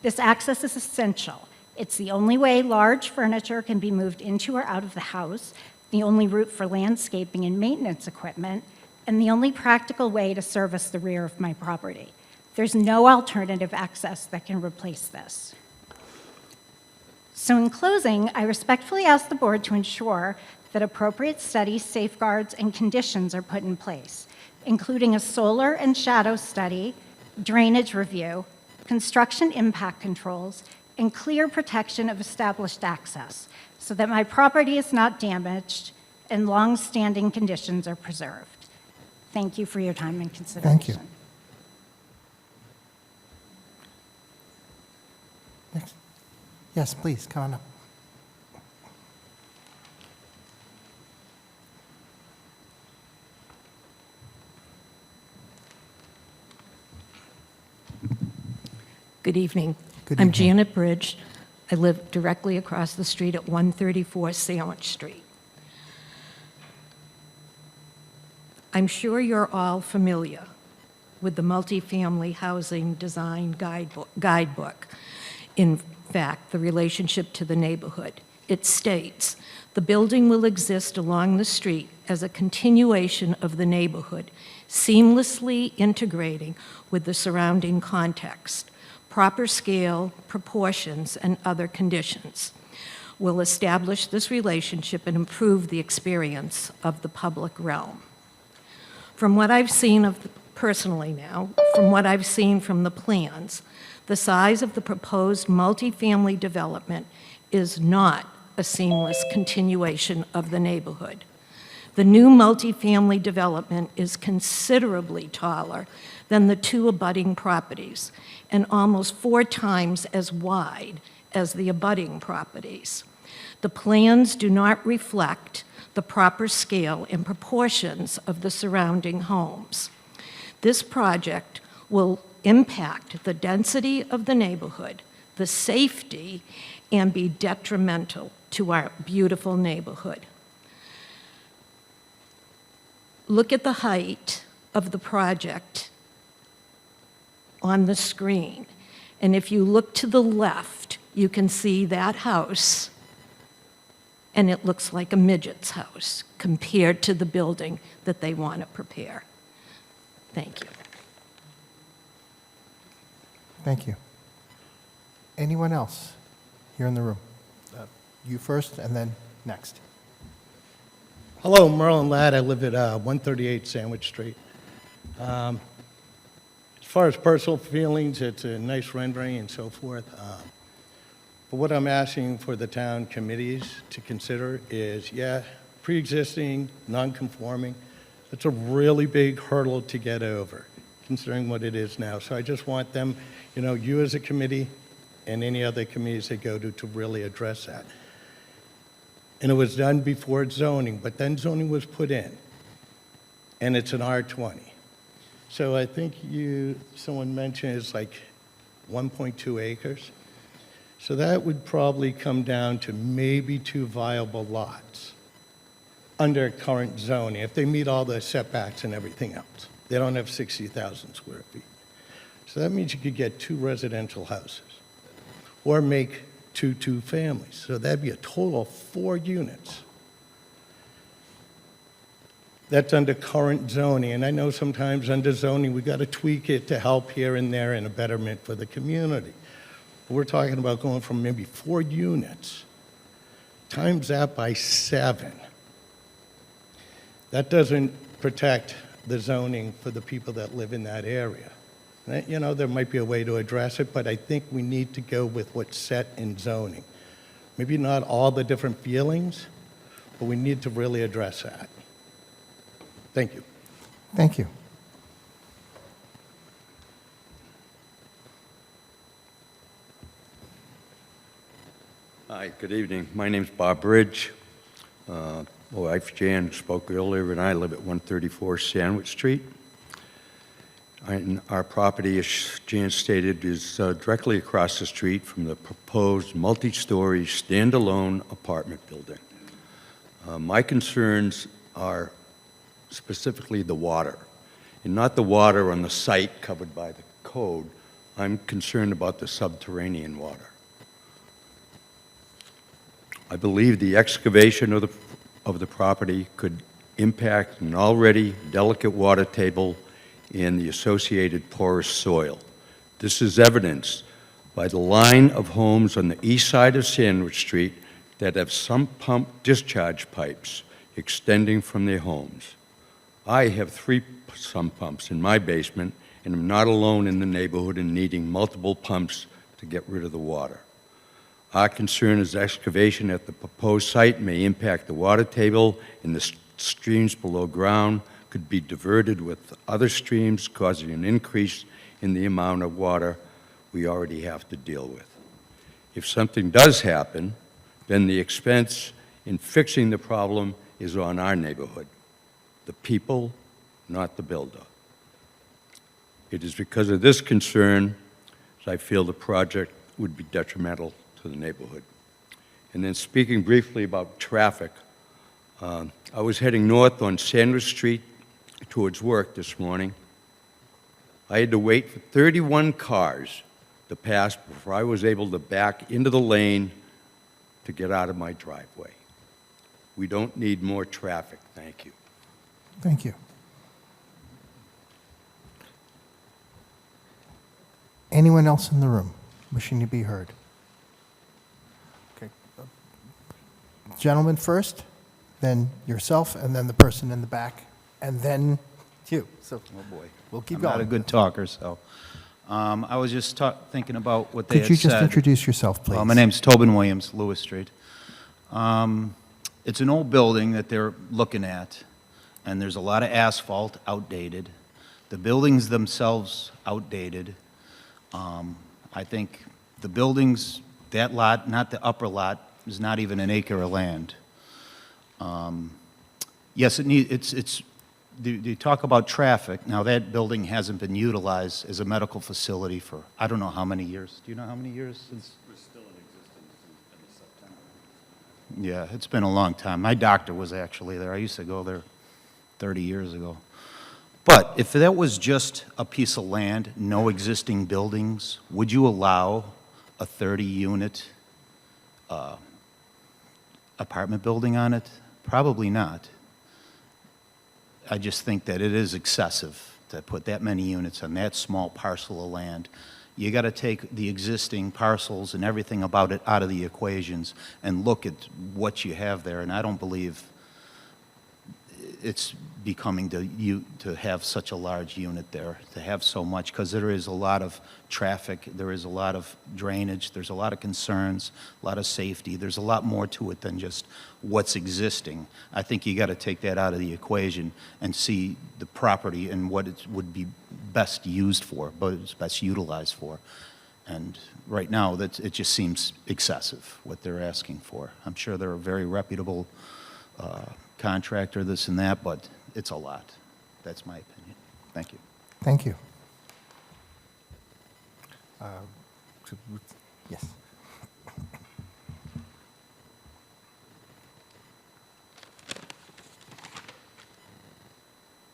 This access is essential. It's the only way large furniture can be moved into or out of the house, the only route for landscaping and maintenance equipment, and the only practical way to service the rear of my property. There's no alternative access that can replace this. So in closing, I respectfully ask the board to ensure that appropriate studies, safeguards, and conditions are put in place, including a solar and shadow study, drainage review, construction impact controls, and clear protection of established access so that my property is not damaged and long-standing conditions are preserved. Thank you for your time and consideration. Thank you. Next. Yes, please, come on up. Good evening. Good I'm evening. Janet Bridge. I live directly across the street at 134 Sandwich Street. I'm sure you're all familiar with the multifamily housing design guidebook. In fact, the relationship to the neighborhood. It states, the building will exist along the street as a continuation of the neighborhood, seamlessly integrating with the surrounding context. Proper scale, proportions, and other conditions will establish this relationship and improve the experience of the public realm. From what I've seen personally now, from what I've seen from the plans, the size of the proposed multifamily development is not a seamless continuation of the neighborhood. The new multifamily development is considerably taller than the two abutting properties and almost 4 times as wide as the abutting properties. The plans do not reflect the proper scale and proportions of the surrounding homes. This project will impact the density of the neighborhood, the safety, and be detrimental to our beautiful neighborhood. Look at the height of the project on the screen. And if you look to the left, you can see that house, and it looks like a midget's house compared to the building that they want to prepare. Thank you. Thank you. Anyone else here in the room? you first, and then next. Hello, Merlin Ladd. I live at 138 Sandwich Street. As far as personal feelings, it's a nice rendering and so forth. But what I'm asking for the town committees to consider is, yeah, pre-existing, non-conforming, it's a really big hurdle to get over, considering what it is now. So I just want them, you as a committee and any other committees they go to really address that. And it was done before zoning, but then zoning was put in, and it's an R20. So I think someone mentioned it's like 1.2 acres. So that would probably come down to maybe 2 viable lots under current zoning, if they meet all the setbacks and everything else. They don't have 60,000 square feet. So that means you could get 2 residential houses, or make 2 two-families. So that'd be a total of 4 units. That's under current zoning, and I know sometimes under zoning, we got to tweak it to help here and there and a betterment for the community. But we're talking about going from maybe 4 units, times that by 7. That doesn't protect the zoning for the people that live in that area. There might be a way to address it, but I think we need to go with what's set in zoning. Maybe not all the different feelings, but we need to really address that. Thank you. Thank you. Hi, good evening. My name's Bob Bridge. My wife Jan spoke earlier, and I live at 134 Sandwich Street. And our property, as Jan stated, is directly across the street from the proposed multi-story standalone apartment building. My concerns are specifically the water, and not the water on the site covered by the code. I'm concerned about the subterranean water. I believe the excavation of the property could impact an already delicate water table and the associated porous soil. This is evidenced by the line of homes on the east side of Sandwich Street that have sump pump discharge pipes extending from their homes. I have 3 sump pumps in my basement, and am not alone in the neighborhood in needing multiple pumps to get rid of the water. Our concern is excavation at the proposed site may impact the water table, and the streams below ground could be diverted with other streams, causing an increase in the amount of water we already have to deal with. If something does happen, then the expense in fixing the problem is on our neighborhood, the people, not the builder. It is because of this concern that I feel the project would be detrimental to the neighborhood. And then speaking briefly about traffic, I was heading north on Sandwich Street towards work this morning. I had to wait for 31 cars to pass before I was able to back into the lane to get out of my driveway. We don't need more traffic, thank you. Thank you. Anyone else in the room wishing to be heard? Okay. Gentleman first, then yourself, and then the person in the back, and then you. So Oh, boy. we'll keep I'm going. not a good talker, so. I was just thinking about what they Could had you said. just introduce yourself, please? My name's Tobin Williams, Lewis Street. It's an old building that they're looking at, and there's a lot of asphalt, outdated. The buildings themselves, outdated. I think the buildings, that lot, not the upper lot, is not even an acre of land. Yes, you talk about traffic. Now, that building hasn't been utilized as a medical facility for, I don't know how many years. Do you know how many years since? It was still in existence in September. Yeah, it's been a long time. My doctor was actually there. I used to go there 30 years ago. But if that was just a piece of land, no existing buildings, would you allow a 30-unit apartment building on it? Probably not. I just think that it is excessive to put that many units on that small parcel of land. You got to take the existing parcels and everything about it out of the equations and look at what you have there, and I don't believe it's becoming to have such a large unit there, to have so much, because there is a lot of traffic, there is a lot of drainage, there's a lot of concerns, a lot of safety. There's a lot more to it than just what's existing. I think you got to take that out of the equation and see the property and what it would be best used for, but it's best utilized for. And right now, it just seems excessive, what they're asking for. I'm sure they're a very reputable contractor, this and that, but it's a lot. That's my opinion. Thank you. Thank you. Yes.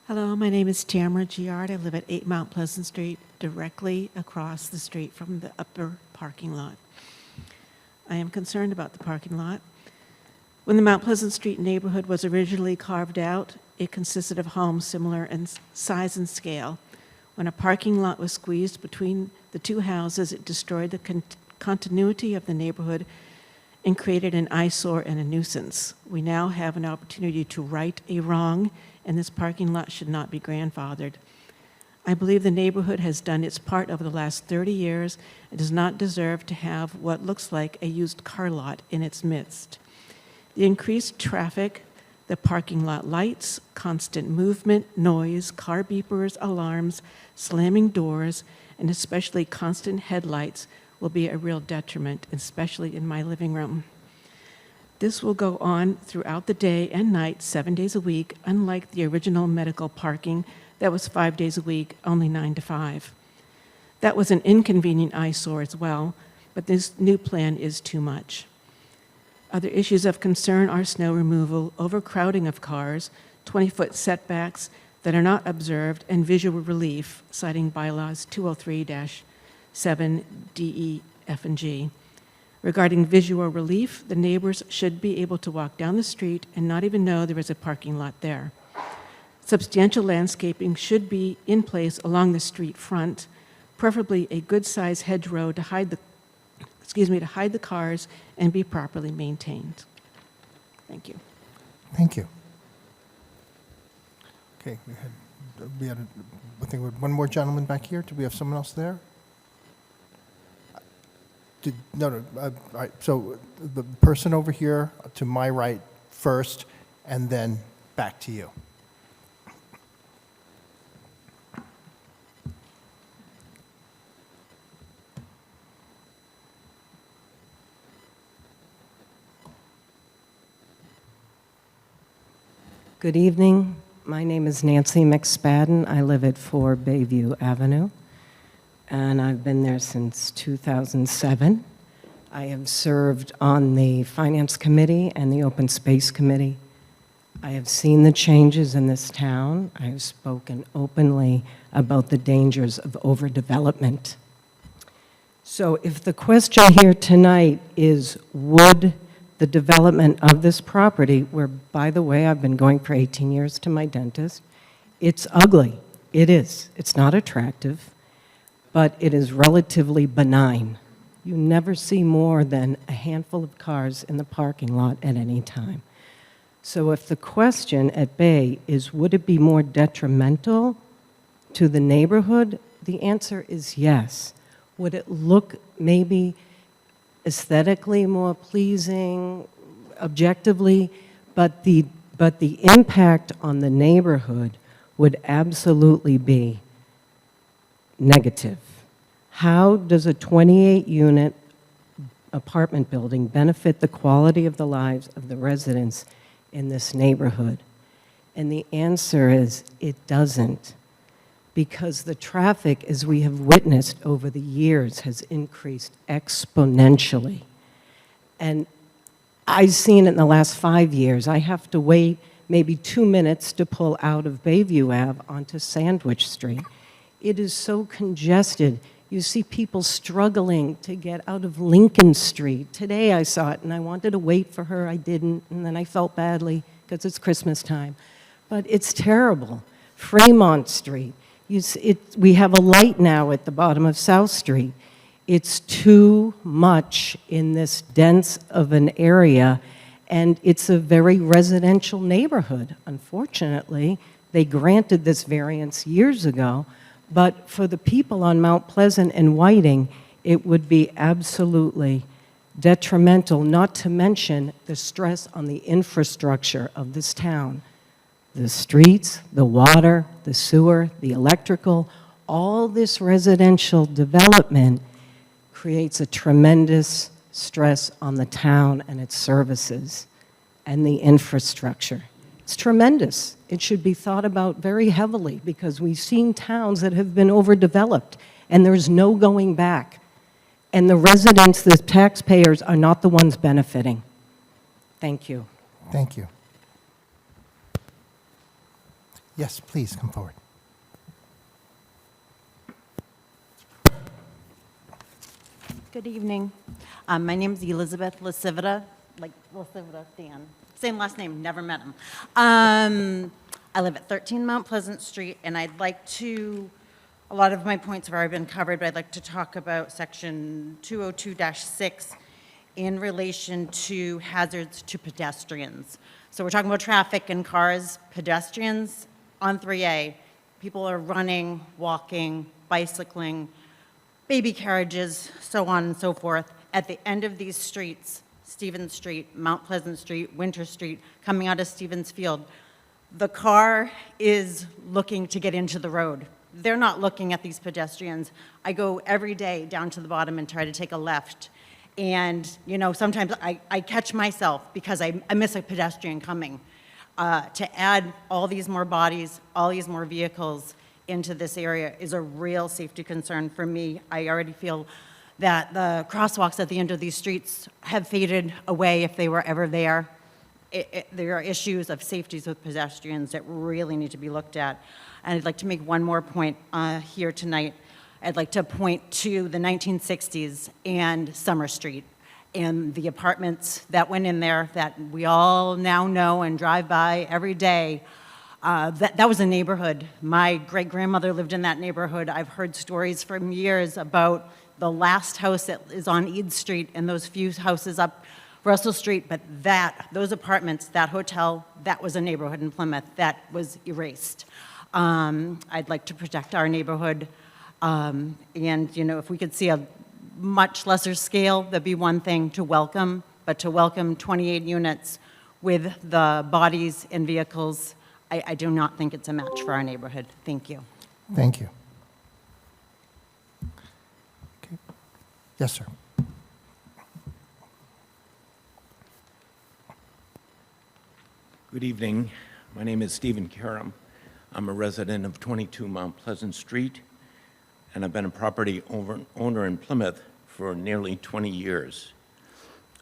Hello, my name is Tamara Giard. I live at 8 Mount Pleasant Street, directly across the street from the upper parking lot. I am concerned about the parking lot. When the Mount Pleasant Street neighborhood was originally carved out, it consisted of homes similar in size and scale. When a parking lot was squeezed between the two houses, it destroyed the continuity of the neighborhood and created an eyesore and a nuisance. We now have an opportunity to right a wrong, and this parking lot should not be grandfathered. I believe the neighborhood has done its part over the last 30 years and does not deserve to have what looks like a used car lot in its midst. The increased traffic, the parking lot lights, constant movement, noise, car beepers, alarms, slamming doors, and especially constant headlights will be a real detriment, especially in my living room. This will go on throughout the day and night, 7 days a week, unlike the original medical parking that was 5 days a week, only 9 to 5. That was an inconvenient eyesore as well, but this new plan is too much. Other issues of concern are snow removal, overcrowding of cars, 20-foot setbacks that are not observed, and visual relief, citing bylaws 203-7 DE, F, and G. Regarding visual relief, the neighbors should be able to walk down the street and not even know there is a parking lot there. Substantial landscaping should be in place along the street front, preferably a good-sized hedgerow to hide the cars and be properly maintained. Thank you. Thank you. Okay, we had I think we had one more gentleman back here. Do we have someone else there? No. All right, so the person over here to my right first, and then back to you. Good evening. My name is Nancy McSpadden. I live at 4 Bayview Avenue, and I've been there since 2007. I have served on the Finance Committee and the Open Space Committee. I have seen the changes in this town. I have spoken openly about the dangers of overdevelopment. So if the question here tonight is, would the development of this property, where, by the way, I've been going for 18 years to my dentist, it's ugly. It is. It's not attractive, but it is relatively benign. You never see more than a handful of cars in the parking lot at any time. So if the question at bay is, would it be more detrimental to the neighborhood, the answer is yes. Would it look maybe aesthetically more pleasing, objectively, but the impact on the neighborhood would absolutely be negative. How does a 28-unit apartment building benefit the quality of the lives of the residents in this neighborhood? And the answer is, it doesn't. Because the traffic, as we have witnessed over the years, has increased exponentially. And I've seen it in the last 5 years. I have to wait maybe 2 minutes to pull out of Bayview Ave onto Sandwich Street. It is so congested. You see people struggling to get out of Lincoln Street. Today I saw it, and I wanted to wait for her. I didn't, and then I felt badly because it's Christmas time. But it's terrible. Fremont Street. We have a light now at the bottom of South Street. It's too much in this dense of an area, and it's a very residential neighborhood. Unfortunately, they granted this variance years ago, but for the people on Mount Pleasant and Whiting, it would be absolutely detrimental, not to mention the stress on the infrastructure of this town. The streets, the water, the sewer, the electrical, all this residential development creates a tremendous stress on the town and its services and the infrastructure. It's tremendous. It should be thought about very heavily because we've seen towns that have been overdeveloped and there's no going back. And the residents, the taxpayers, are not the ones benefiting. Thank you. Thank you. Yes, please come forward. Good evening. My name is Elizabeth Lasivita, like Lasivita Dan. Same last name, never met him. I live at 13 Mount Pleasant Street, and I'd like to, a lot of my points have already been covered, but I'd like to talk about section 202-6 in relation to hazards to pedestrians. So we're talking about traffic and cars, pedestrians on 3A. People are running, walking, bicycling, baby carriages, so on and so forth. At the end of these streets, Stevens Street, Mount Pleasant Street, Winter Street, coming out of Stevens Field, the car is looking to get into the road. They're not looking at these pedestrians. I go every day down to the bottom and try to take a left. And, you know, sometimes I catch myself because I miss a pedestrian coming. To add all these more bodies, all these more vehicles into this area is a real safety concern for me. I already feel that the crosswalks at the end of these streets have faded away if they were ever there. There are issues of safeties with pedestrians that really need to be looked at. And I'd like to make one more point here tonight. I'd like to point to the 1960s and Summer Street and the apartments that went in there that we all now know and drive by every day. That was a neighborhood. My great-grandmother lived in that neighborhood. I've heard stories from years about the last house that is on Eid Street and those few houses up Russell Street, but those apartments, that hotel, that was a neighborhood in Plymouth that was erased. I'd like to protect our neighborhood, and you know, if we could see a much lesser scale, that'd be one thing to welcome, but to welcome 28 units with the bodies and vehicles, I do not think it's a match for our neighborhood. Thank you. Thank you. Okay. Yes, sir. Good evening. My name is Stephen Karam. I'm a resident of 22 Mount Pleasant Street, and I've been a property owner in Plymouth for nearly 20 years.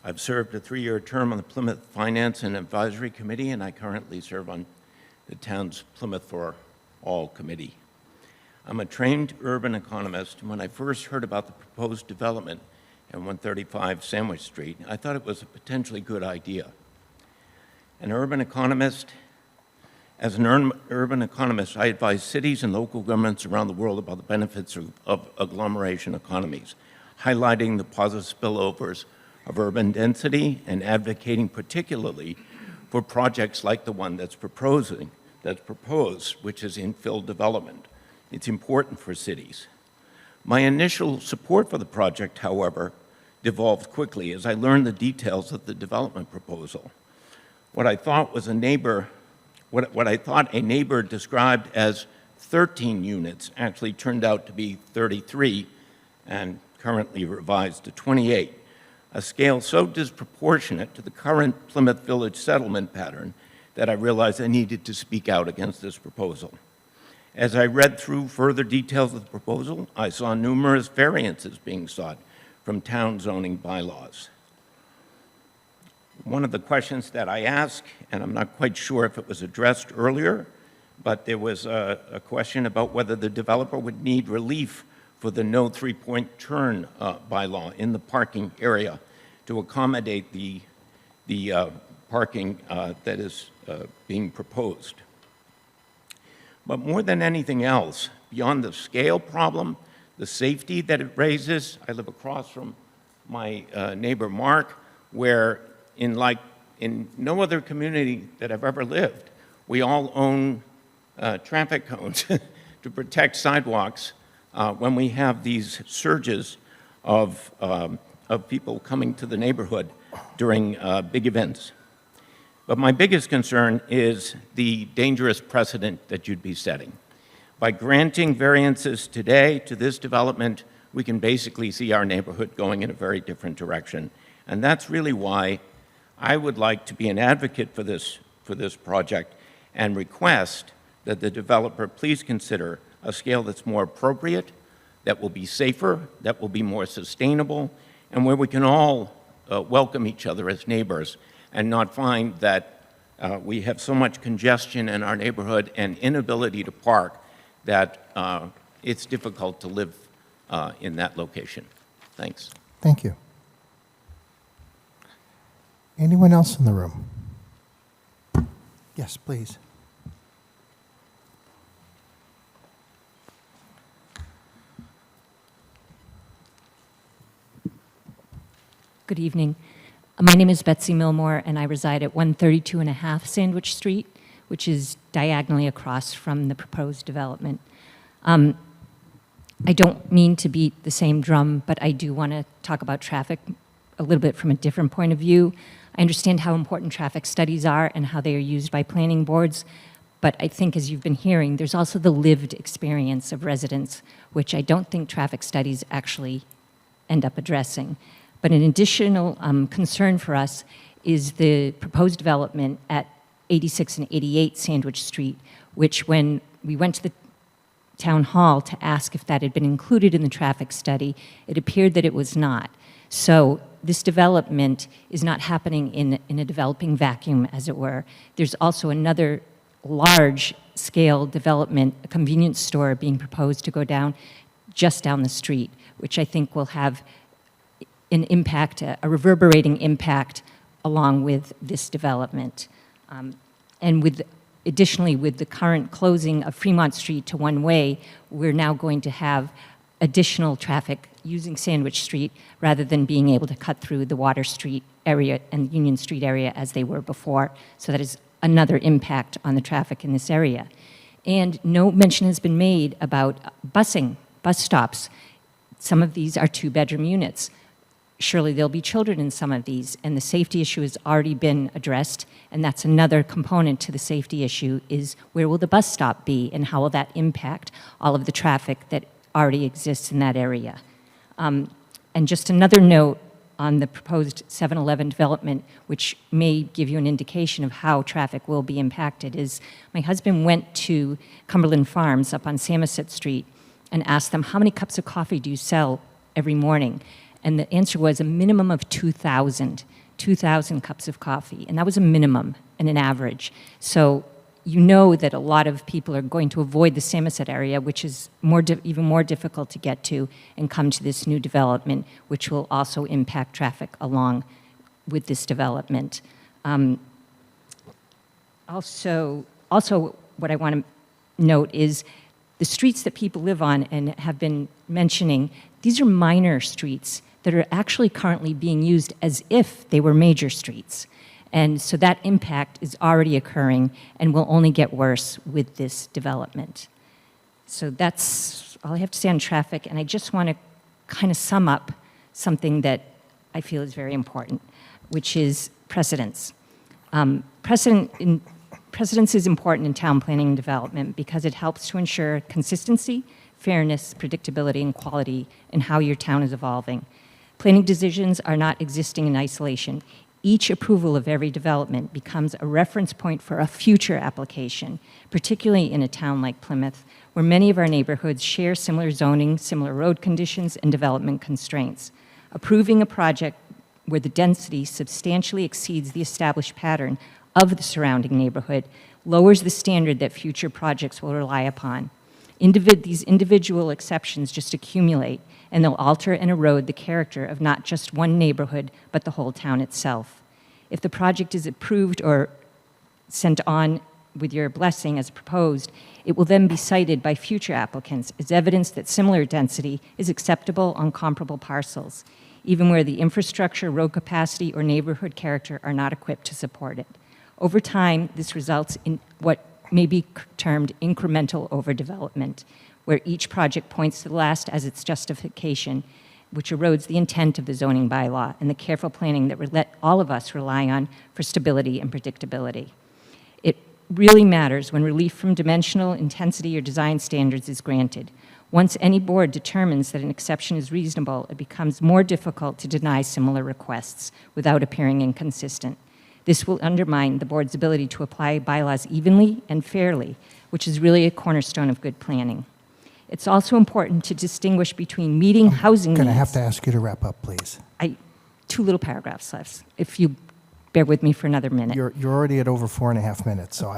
I've served a 3-year term on the Plymouth Finance and Advisory Committee, and I currently serve on the town's Plymouth for All Committee. I'm a trained urban economist, and when I first heard about the proposed development at 135 Sandwich Street, I thought it was a potentially good idea. As an urban economist, I advise cities and local governments around the world about the benefits of agglomeration economies, highlighting the positive spillovers of urban density and advocating particularly for projects like the one that's proposed, which is infill development. It's important for cities. My initial support for the project, however, devolved quickly as I learned the details of the development proposal. What I thought a neighbor described as 13 units actually turned out to be 33 and currently revised to 28, a scale so disproportionate to the current Plymouth Village settlement pattern that I realized I needed to speak out against this proposal. As I read through further details of the proposal, I saw numerous variances being sought from town zoning bylaws. One of the questions that I asked, and I'm not quite sure if it was addressed earlier, but there was a question about whether the developer would need relief for the no three-point turn bylaw in the parking area to accommodate the parking that is being proposed. But more than anything else, beyond the scale problem, the safety that it raises. I live across from my neighbor Mark, where in no other community that I've ever lived, we all own traffic cones to protect sidewalks when we have these surges of people coming to the neighborhood during big events. But my biggest concern is the dangerous precedent that you'd be setting. By granting variances today to this development, we can basically see our neighborhood going in a very different direction. And that's really why I would like to be an advocate for this project and request that the developer please consider a scale that's more appropriate, that will be safer, that will be more sustainable, and where we can all welcome each other as neighbors and not find that we have so much congestion in our neighborhood and inability to park that it's difficult to live in that location. Thanks. Thank you. Anyone else in the room? Yes, please. Good evening. My name is Betsy Milmore, and I reside at 132.5 Sandwich Street, which is diagonally across from the proposed development. I don't mean to beat the same drum, but I do want to talk about traffic a little bit from a different point of view. I understand how important traffic studies are and how they are used by planning boards, but I think, as you've been hearing, there's also the lived experience of residents, which I don't think traffic studies actually end up addressing. But an additional concern for us is the proposed development at 86 and 88 Sandwich Street, which when we went to the town hall to ask if that had been included in the traffic study, it appeared that it was not. So this development is not happening in a developing vacuum, as it were. There's also another large-scale development, a convenience store being proposed to go down just down the street, which I think will have an impact, a reverberating impact along with this development. And additionally, with the current closing of Fremont Street to one-way, we're now going to have additional traffic using Sandwich Street rather than being able to cut through the Water Street area and Union Street area as they were before. So that is another impact on the traffic in this area. And no mention has been made about busing, bus stops. Some of these are two-bedroom units. Surely there'll be children in some of these, and the safety issue has already been addressed, and that's another component to the safety issue, is where will the bus stop be, and how will that impact all of the traffic that already exists in that area. And just another note on the proposed 7-Eleven development, which may give you an indication of how traffic will be impacted, is my husband went to Cumberland Farms up on Samoset Street and asked them, how many cups of coffee do you sell every morning? And the answer was a minimum of 2,000 cups of coffee. And that was a minimum and an average. So you know that a lot of people are going to avoid the Samoset area, which is even more difficult to get to, and come to this new development, which will also impact traffic along with this development. Also, what I want to note is the streets that people live on and have been mentioning, these are minor streets that are actually currently being used as if they were major streets. And so that impact is already occurring and will only get worse with this development. So that's all I have to say on traffic, and I just want to kind of sum up something that I feel is very important, which is precedence. Precedence is important in town planning and development because it helps to ensure consistency, fairness, predictability, and quality in how your town is evolving. Planning decisions are not existing in isolation. Each approval of every development becomes a reference point for a future application, particularly in a town like Plymouth, where many of our neighborhoods share similar zoning, similar road conditions, and development constraints. Approving a project where the density substantially exceeds the established pattern of the surrounding neighborhood lowers the standard that future projects will rely upon. These individual exceptions just accumulate, and they'll alter and erode the character of not just one neighborhood, but the whole town itself. If the project is approved or sent on with your blessing as proposed, it will then be cited by future applicants as evidence that similar density is acceptable on comparable parcels, even where the infrastructure, road capacity, or neighborhood character are not equipped to support it. Over time, this results in what may be termed incremental overdevelopment, where each project points to the last as its justification, which erodes the intent of the zoning bylaw and the careful planning that all of us rely on for stability and predictability. It really matters when relief from dimensional, intensity, or design standards is granted. Once any board determines that an exception is reasonable, it becomes more difficult to deny similar requests without appearing inconsistent. This will undermine the board's ability to apply bylaws evenly and fairly, which is really a cornerstone of good planning. It's also important to distinguish between meeting housing needs. Going to have to ask you to wrap up, please. 2 little paragraphs left, if you bear with me for another minute. You're already at over 4.5 minutes, so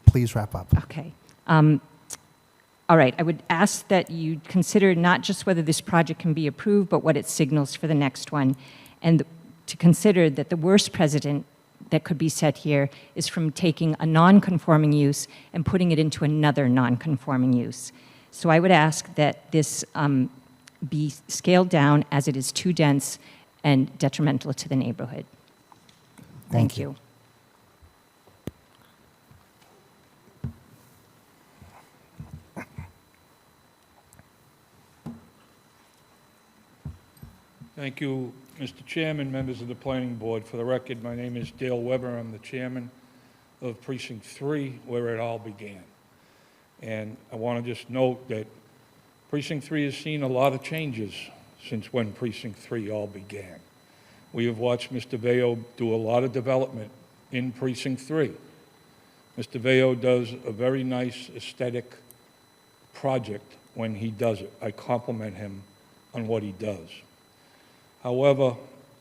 please wrap up. Okay. All right, I would ask that you consider not just whether this project can be approved, but what it signals for the next one, and to consider that the worst precedent that could be set here is from taking a non-conforming use and putting it into another non-conforming use. So I would ask that this be scaled down as it is too dense and detrimental to the neighborhood. Thank you. Thank you, Mr. Chairman, members of the Planning Board. For the record, my name is Dale Weber. I'm the chairman of Precinct 3, where it all began. And I want to just note that Precinct 3 has seen a lot of changes since when Precinct 3 all began. We have watched Mr. Veo do a lot of development in Precinct 3. Mr. Veo does a very nice aesthetic project when he does it. I compliment him on what he does. However,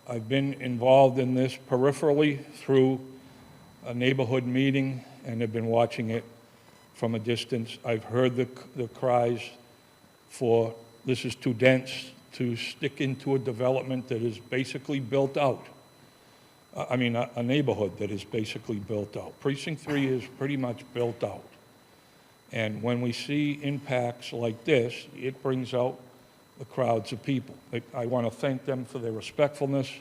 I've been involved in this peripherally through a neighborhood meeting and have been watching it from a distance. I've heard the cries for this is too dense to stick into a development that is basically built out. A neighborhood that is basically built out. Precinct 3 is pretty much built out. And when we see impacts like this, it brings out the crowds of people. I want to thank them for their respectfulness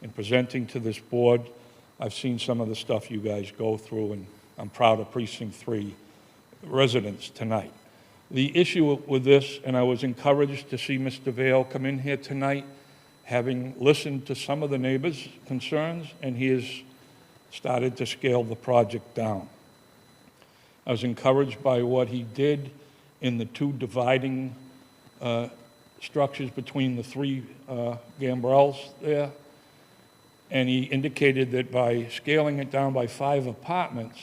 in presenting to this board. I've seen some of the stuff you guys go through, and I'm proud of Precinct 3 residents tonight. The issue with this, and I was encouraged to see Mr. Vale come in here tonight, having listened to some of the neighbors' concerns, and he has started to scale the project down. I was encouraged by what he did in the 2 dividing structures between the 3 gambrels there, and he indicated that by scaling it down by 5 apartments,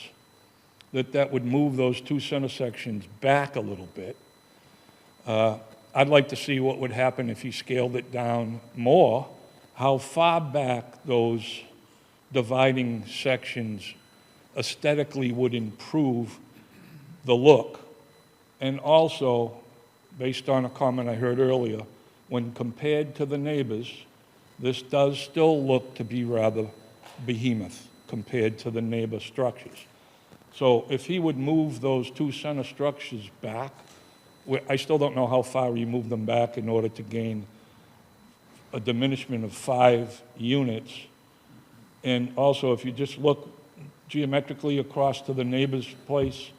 that would move those 2 center sections back a little bit. I'd like to see what would happen if you scaled it down more, how far back those dividing sections aesthetically would improve the look. And also, based on a comment I heard earlier, when compared to the neighbors, this does still look to be rather behemoth compared to the neighbor structures. So if he would move those 2 center structures back, I still don't know how far he moved them back in order to gain a diminishment of 5 units. And also, if you just look geometrically across to the neighbor's place,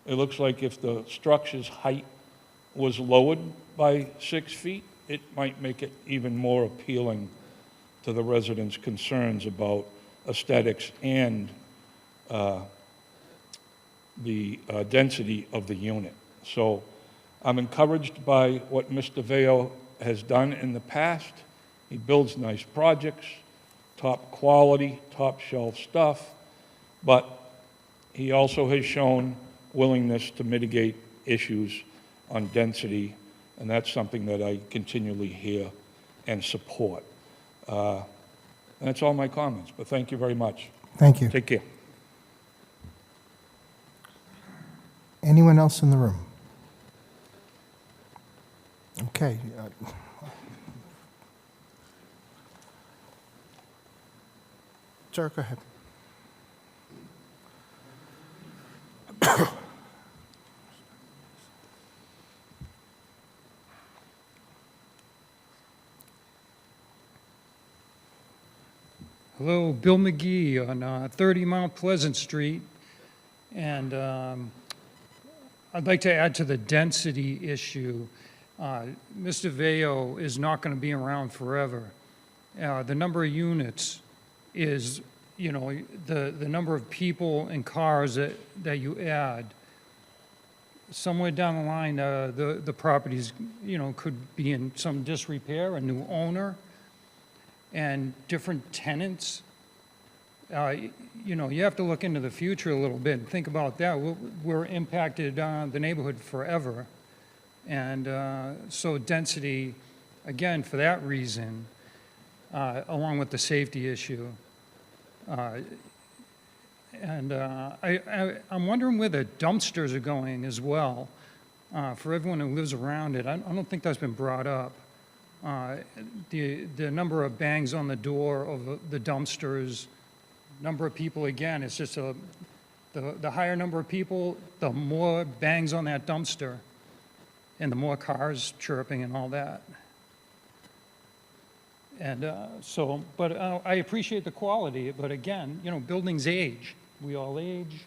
it looks like if the structure's height was lowered by 6 feet, it might make it even more appealing to the residents' concerns about aesthetics and the density of the unit. So I'm encouraged by what Mr. Veo has done in the past. He builds nice projects, top quality, top shelf stuff, but he also has shown willingness to mitigate issues on density, and that's something that I continually hear and support. And that's all my comments, but thank you very much. Thank you. Take care. Anyone else in the room? Okay. Sir, go ahead. Hello, Bill McGee on 30 Mount Pleasant Street. And I'd like to add to the density issue. Mr. Veo is not going to be around forever. The number of units is, you know, the number of people and cars that you add. Somewhere down the line, the properties, you know, could be in some disrepair, a new owner, and different tenants. You know, you have to look into the future a little bit and think about that. We're impacted the neighborhood forever. And so density, again, for that reason, along with the safety issue. And I'm wondering where the dumpsters are going as well. For everyone who lives around it, I don't think that's been brought up. The number of bangs on the door of the dumpsters, number of people, again, it's just the higher number of people, the more bangs on that dumpster, and the more cars chirping and all that. And but I appreciate the quality, but again, you know, buildings age. We all age,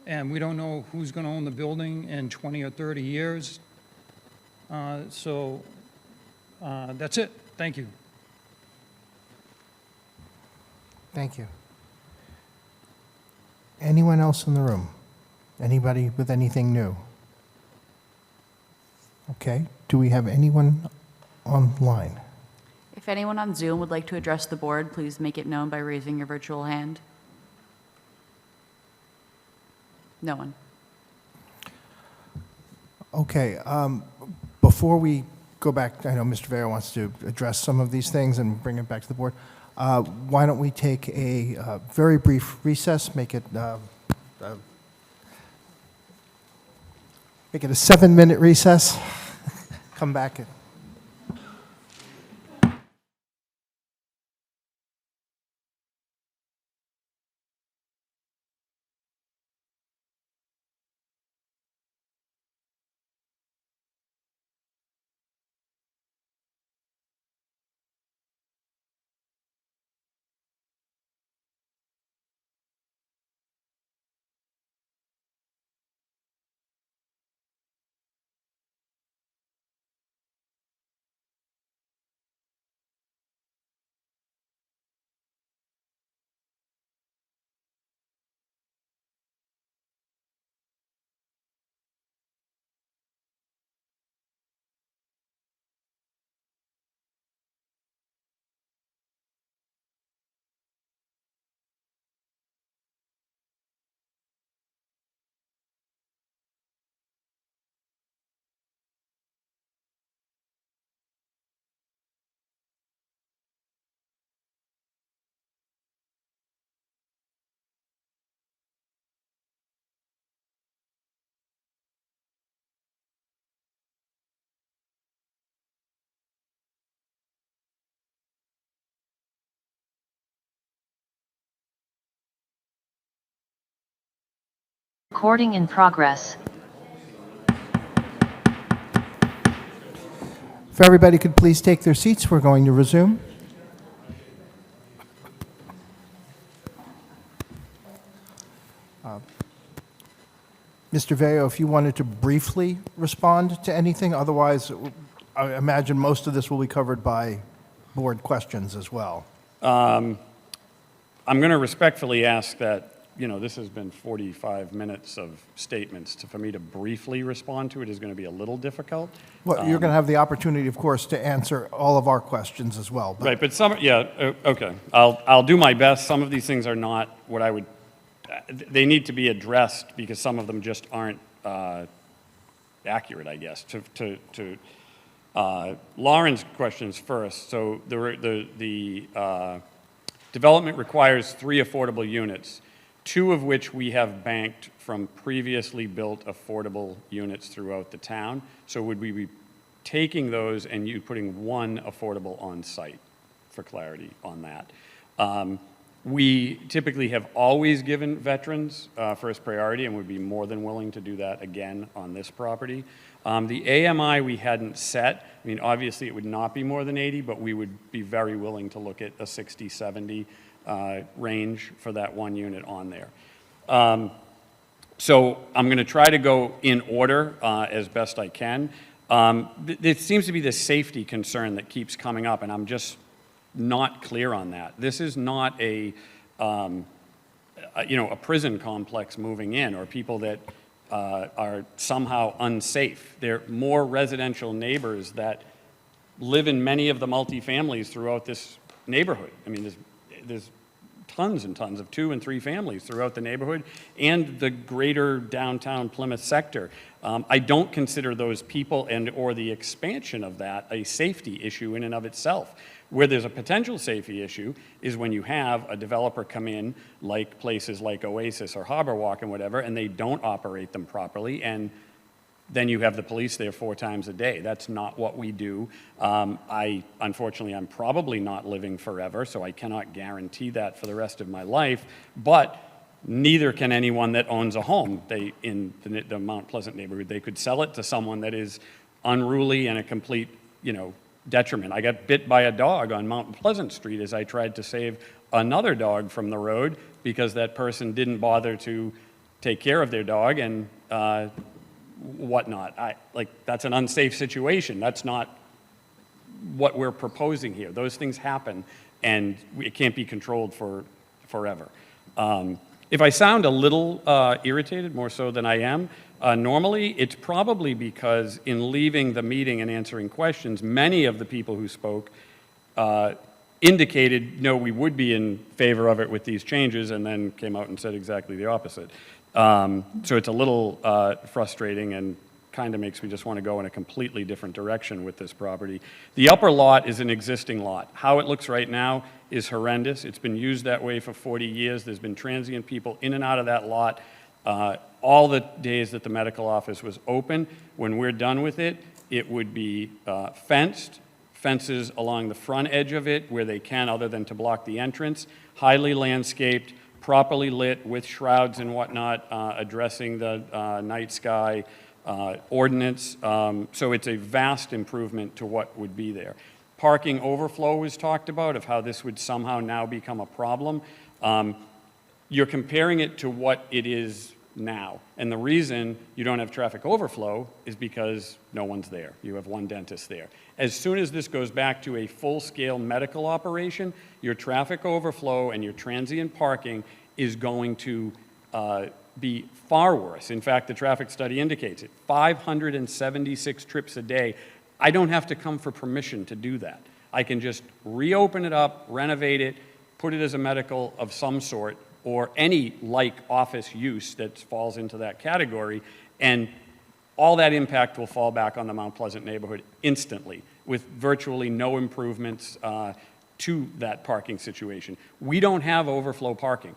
and we don't know who's going to own the building in 20 or 30 years. That's it. Thank you. Thank you. Anyone else in the room? Anybody with anything new? Okay. Do we have anyone online? If anyone on Zoom would like to address the board, please make it known by raising your virtual hand. No one. Okay. Before we go back, I know Mr. Vero wants to address some of these things and bring it back to the board. Why don't we take a very brief recess, make it a 7-minute recess, come back at Recording in progress. If everybody could please take their seats, we're going to resume. Mr. Veo, if you wanted to briefly respond to anything, otherwise I imagine most of this will be covered by board questions as well. I'm going to respectfully ask that, you know, this has been 45 minutes of statements. For me to briefly respond to it is going to be a little difficult. Well, you're going to have the opportunity, of course, to answer all of our questions as well. Right, but some, yeah, okay. I'll do my best. Some of these things are not what I would, they need to be addressed because some of them just aren't accurate, I guess. Lauren's questions first. So the development requires 3 affordable units, 2 of which we have banked from previously built affordable units throughout the town. So would we be taking those and you putting 1 affordable on site, for clarity on that? We typically have always given veterans first priority and would be more than willing to do that again on this property. The AMI we hadn't set. I mean, obviously it would not be more than 80, but we would be very willing to look at a 60, 70. range for that one unit on there. So I'm going to try to go in order as best I can. There seems to be this safety concern that keeps coming up, and I'm just not clear on that. This is not a prison complex moving in, or people that are somehow unsafe. There are more residential neighbors that live in many of the multifamilies throughout this neighborhood. I mean, there's tons and tons of 2 and 3 families throughout the neighborhood and the greater downtown Plymouth sector. I don't consider those people or the expansion of that a safety issue in and of itself. Where there's a potential safety issue is when you have a developer come in, like places like Oasis or Harbor Walk and whatever, and they don't operate them properly, and then you have the police there 4 times a day. That's not what we do. Unfortunately, I'm probably not living forever, so I cannot guarantee that for the rest of my life, but neither can anyone that owns a home. In the Mount Pleasant neighborhood, they could sell it to someone that is unruly and a complete, detriment. I got bit by a dog on Mount Pleasant Street as I tried to save another dog from the road because that person didn't bother to take care of their dog and whatnot. That's an unsafe situation. That's not what we're proposing here. Those things happen, and it can't be controlled for forever. If I sound a little irritated, more so than I am, normally, it's probably because in leaving the meeting and answering questions, many of the people who spoke indicated, no, we would be in favor of it with these changes, and then came out and said exactly the opposite. So it's a little frustrating and kind of makes me just want to go in a completely different direction with this property. The upper lot is an existing lot. How it looks right now is horrendous. It's been used that way for 40 years. There's been transient people in and out of that lot all the days that the medical office was open. When we're done with it, it would be fenced, fences along the front edge of it where they can, other than to block the entrance, highly landscaped, properly lit with shrouds and whatnot, addressing the night sky ordinance. So it's a vast improvement to what would be there. Parking overflow was talked about, of how this would somehow now become a problem. You're comparing it to what it is now. And the reason you don't have traffic overflow is because no one's there. You have one dentist there. As soon as this goes back to a full-scale medical operation, your traffic overflow and your transient parking is going to be far worse. In fact, the traffic study indicates it. 576 trips a day. I don't have to come for permission to do that. I can just reopen it up, renovate it, put it as a medical of some sort, or any like office use that falls into that category, and all that impact will fall back on the Mount Pleasant neighborhood instantly, with virtually no improvements to that parking situation. We don't have overflow parking.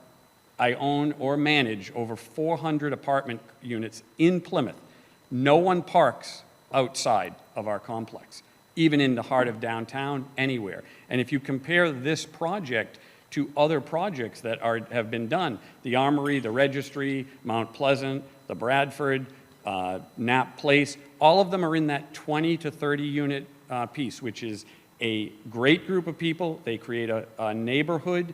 I own or manage over 400 apartment units in Plymouth. No one parks outside of our complex, even in the heart of downtown, anywhere. And if you compare this project to other projects that have been done, the Armory, the Registry, Mount Pleasant, the Bradford, Knapp Place, all of them are in that 20 to 30 unit piece, which is a great group of people. They create a neighborhood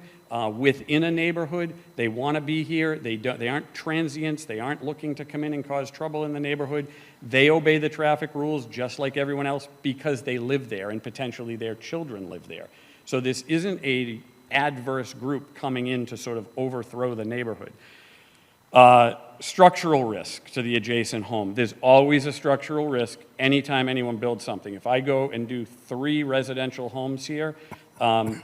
within a neighborhood. They want to be here. They aren't transients. They aren't looking to come in and cause trouble in the neighborhood. They obey the traffic rules just like everyone else because they live there and potentially their children live there. So this isn't a adverse group coming in to sort of overthrow the neighborhood. Structural risk to the adjacent home. There's always a structural risk anytime anyone builds something. If I go and do 3 residential homes here,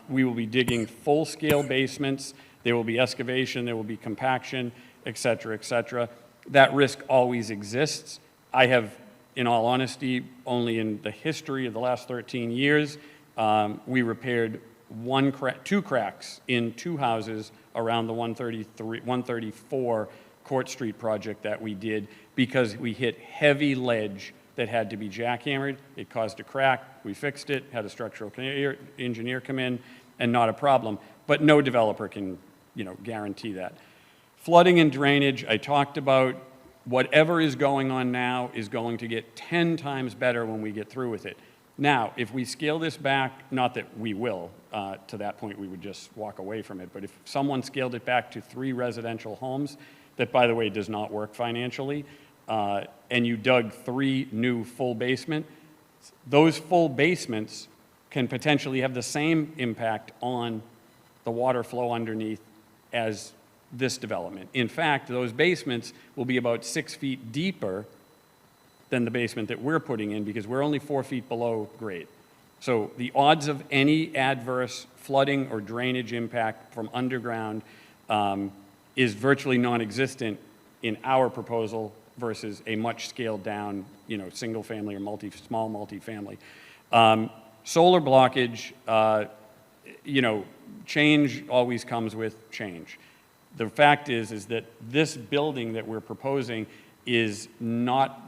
we will be digging full-scale basements. There will be excavation, there will be compaction, et cetera, et cetera. That risk always exists. I have, in all honesty, only in the history of the last 13 years, we repaired 2 cracks in 2 houses around the 134 Court Street project that we did because we hit heavy ledge that had to be jackhammered. It caused a crack. We fixed it, had a structural engineer come in, and not a problem. But no developer can, guarantee that. Flooding and drainage, I talked about. Whatever is going on now is going to get 10 times better when we get through with it. Now, if we scale this back, not that we will, to that point, we would just walk away from it, but if someone scaled it back to 3 residential homes, that, by the way, does not work financially, and you dug 3 new full basement, those full basements can potentially have the same impact on the water flow underneath as this development. In fact, those basements will be about 6 feet deeper than the basement that we're putting in because we're only 4 feet below grade. So the odds of any adverse flooding or drainage impact from underground is virtually non-existent in our proposal versus a much scaled down, single family or small multifamily. Solar blockage, change always comes with change. The fact is that this building that we're proposing is not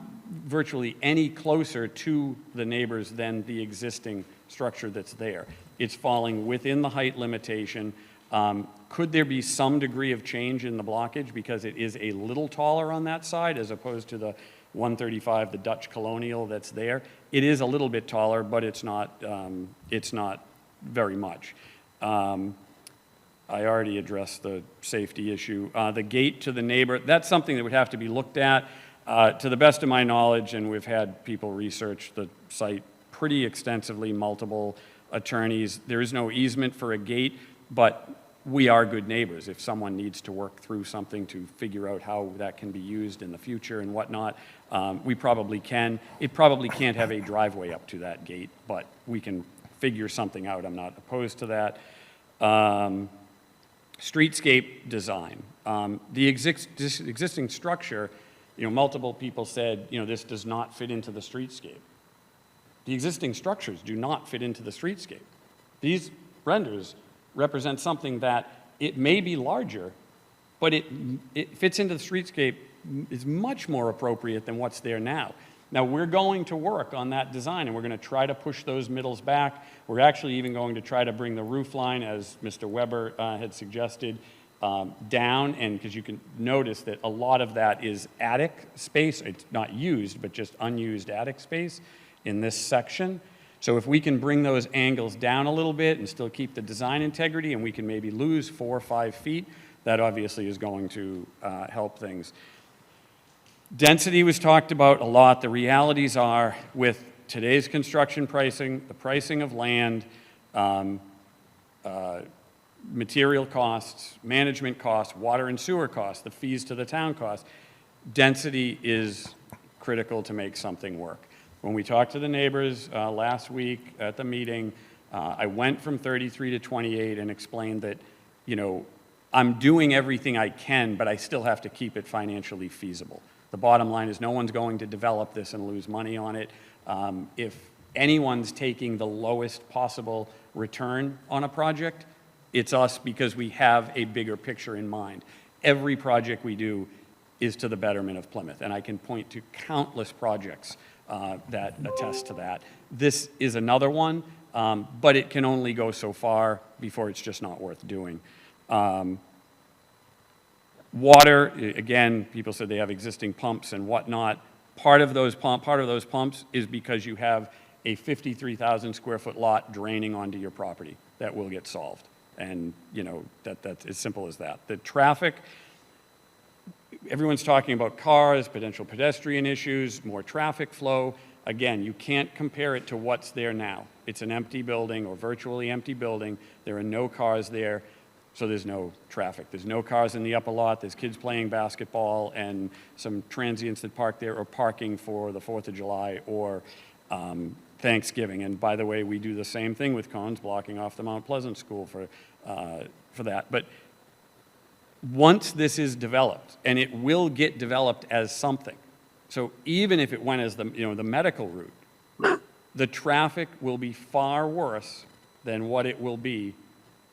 virtually any closer to the neighbors than the existing structure that's there. It's falling within the height limitation. Could there be some degree of change in the blockage because it is a little taller on that side as opposed to the 135, the Dutch colonial that's there? It is a little bit taller, but it's not very much. I already addressed the safety issue. The gate to the neighbor, that's something that would have to be looked at. To the best of my knowledge, and we've had people research the site pretty extensively, multiple attorneys, there is no easement for a gate, but we are good neighbors. If someone needs to work through something to figure out how that can be used in the future and whatnot, we probably can. It probably can't have a driveway up to that gate, but we can figure something out. I'm not opposed to that. Streetscape design. The existing structure, multiple people said, this does not fit into the streetscape. The existing structures do not fit into the streetscape. These renders represent something that it may be larger, but it fits into the streetscape, is much more appropriate than what's there now. Now, we're going to work on that design, and we're going to try to push those middles back. We're actually even going to try to bring the roof line, as Mr. Weber had suggested, down, and because you can notice that a lot of that is attic space. It's not used, but just unused attic space in this section. So if we can bring those angles down a little bit and still keep the design integrity, and we can maybe lose 4 or 5 feet, that obviously is going to help things. Density was talked about a lot. The realities are, with today's construction pricing, the pricing of land, material costs, management costs, water and sewer costs, the fees to the town costs, density is critical to make something work. When we talked to the neighbors last week at the meeting, I went from 33 to 28 and explained that, I'm doing everything I can, but I still have to keep it financially feasible. The bottom line is no one's going to develop this and lose money on it. If anyone's taking the lowest possible return on a project, it's us, because we have a bigger picture in mind. Every project we do is to the betterment of Plymouth, and I can point to countless projects that attest to that. This is another one, but it can only go so far before it's just not worth doing. Water, again, people said they have existing pumps and whatnot. Part of those pumps is because you have a 53,000 square foot lot draining onto your property. That will get solved. And, that's as simple as that. The traffic, everyone's talking about cars, potential pedestrian issues, more traffic flow. Again, you can't compare it to what's there now. It's an empty building or virtually empty building. There are no cars there. So there's no traffic. There's no cars in the upper lot. There's kids playing basketball and some transients that park there or parking for the 4th of July or Thanksgiving. And by the way, we do the same thing with cones, blocking off the Mount Pleasant School for that. But once this is developed, and it will get developed as something, so even if it went as the medical route, the traffic will be far worse than what it will be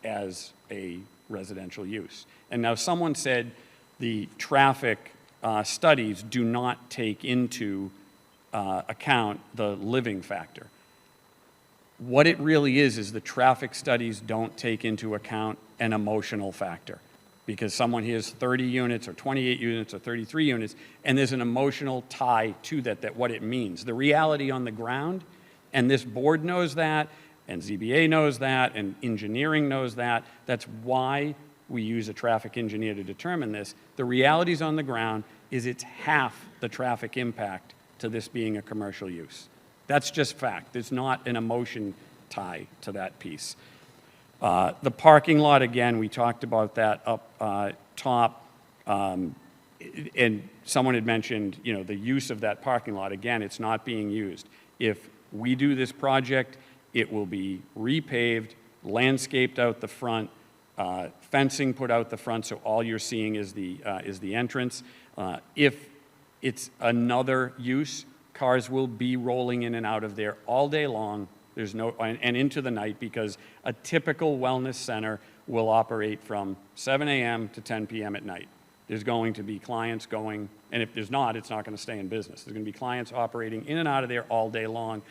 as a residential use. And now someone said the traffic studies do not take into account the living factor. What it really is the traffic studies don't take into account an emotional factor, because someone hears 30 units or 28 units or 33 units, and there's an emotional tie to that what it means. The reality on the ground And this board knows that, and ZBA knows that, and engineering knows that. That's why we use a traffic engineer to determine this. The realities on the ground is it's half the traffic impact to this being a commercial use. That's just fact. There's not an emotion tie to that piece. The parking lot, again, we talked about that up top. And someone had mentioned, the use of that parking lot. Again, it's not being used. If we do this project, it will be repaved, landscaped out the front, fencing put out the front, so all you're seeing is the entrance. If it's another use, cars will be rolling in and out of there all day long. There's no, and into the night, because a typical wellness center will operate from 7 a.m. to 10 p.m. at night. There's going to be clients going, and if there's not, it's not going to stay in business. There's going to be clients operating in and out of there all day long,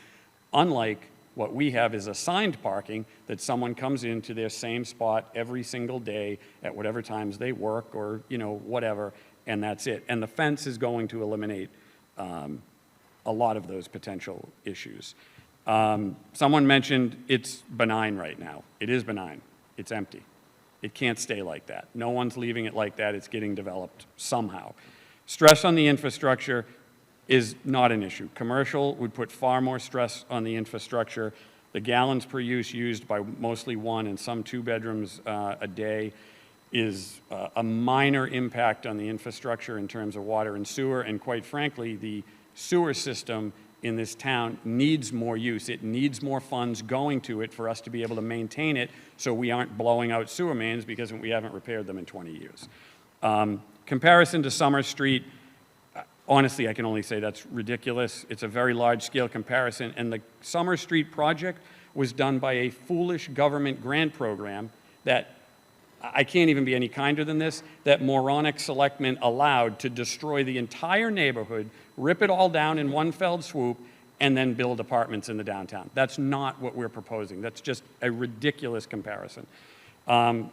unlike what we have is assigned parking that someone comes into their same spot every single day at whatever times they work or, whatever, and that's it. And the fence is going to eliminate a lot of those potential issues. Someone mentioned it's benign right now. It is benign. It's empty. It can't stay like that. No one's leaving it like that. It's getting developed somehow. Stress on the infrastructure is not an issue. Commercial would put far more stress on the infrastructure. The gallons per use used by mostly one and some 2 bedrooms a day is a minor impact on the infrastructure in terms of water and sewer, and quite frankly, the sewer system in this town needs more use. It needs more funds going to it for us to be able to maintain it so we aren't blowing out sewer mains because we haven't repaired them in 20 years. Comparison to Summer Street, honestly, I can only say that's ridiculous. It's a very large-scale comparison, and the Summer Street project was done by a foolish government grant program that, I can't even be any kinder than this, that moronic selectmen allowed to destroy the entire neighborhood, rip it all down in one fell swoop, and then build apartments in the downtown. That's not what we're proposing. That's just a ridiculous comparison.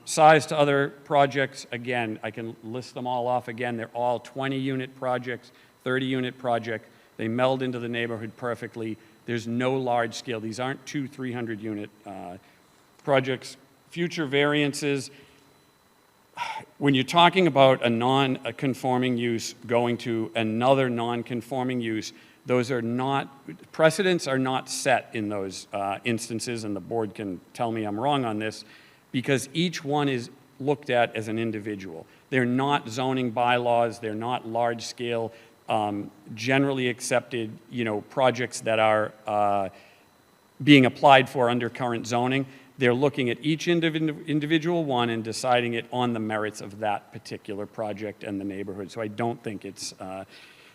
Size to other projects, again, I can list them all off again. They're all 20-unit projects, 30-unit projects. They meld into the neighborhood perfectly. There's no large scale. These aren't 300-unit projects. Future variances, when you're talking about a non-conforming use going to another non-conforming use, those are not, precedents are not set in those instances, and the board can tell me I'm wrong on this, because each one is looked at as an individual. They're not zoning bylaws, they're not large-scale, generally accepted, projects that are being applied for under current zoning. They're looking at each individual one and deciding it on the merits of that particular project and the neighborhood. So I don't think it's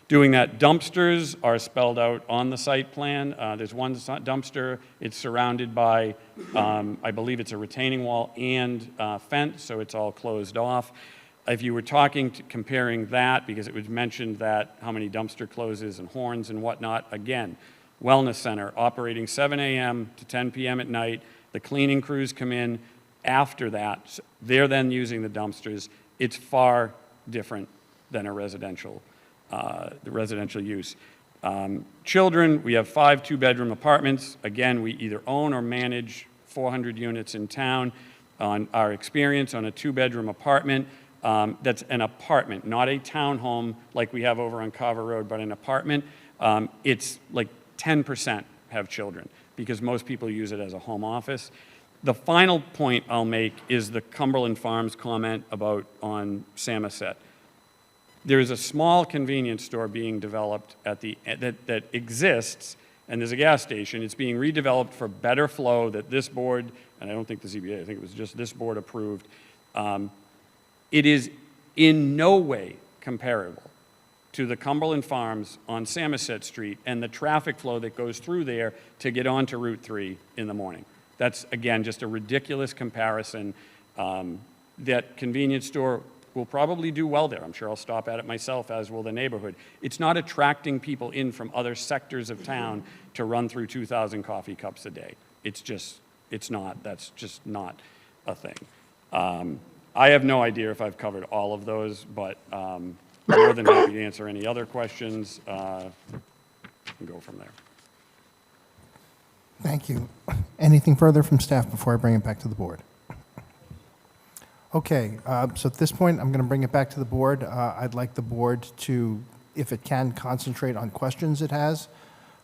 doing that. Dumpsters are spelled out on the site plan. There's one dumpster. It's surrounded by, I believe it's a retaining wall and fence, so it's all closed off. If you were comparing that, because it was mentioned that how many dumpster closes and horns and whatnot, again, wellness center operating 7 a.m. to 10 p.m. at night. The cleaning crews come in after that. So they're then using the dumpsters. It's far different than a residential, the residential use. Children, we have 5 2-bedroom apartments. Again, we either own or manage 400 units in town. On our experience on a 2-bedroom apartment, that's an apartment, not a townhome like we have over on Carver Road, but an apartment. It's like 10% have children, because most people use it as a home office. The final point I'll make is the Cumberland Farms comment about on Samoset. There is a small convenience store being developed at that exists, and there's a gas station. It's being redeveloped for better flow that this board, and I don't think the ZBA, I think it was just this board approved. It is in no way comparable to the Cumberland Farms on Samoset Street and the traffic flow that goes through there to get onto Route 3 in the morning. That's, again, just a ridiculous comparison. That convenience store will probably do well there. I'm sure I'll stop at it myself, as will the neighborhood. It's not attracting people in from other sectors of town to run through 2,000 coffee cups a day. It's not. That's just not a thing. I have no idea if I've covered all of those, but more than happy to answer any other questions and go from there. Thank you. Anything further from staff before I bring it back to the board? Okay, so at this point, I'm going to bring it back to the board. I'd like the board to, if it can, concentrate on questions it has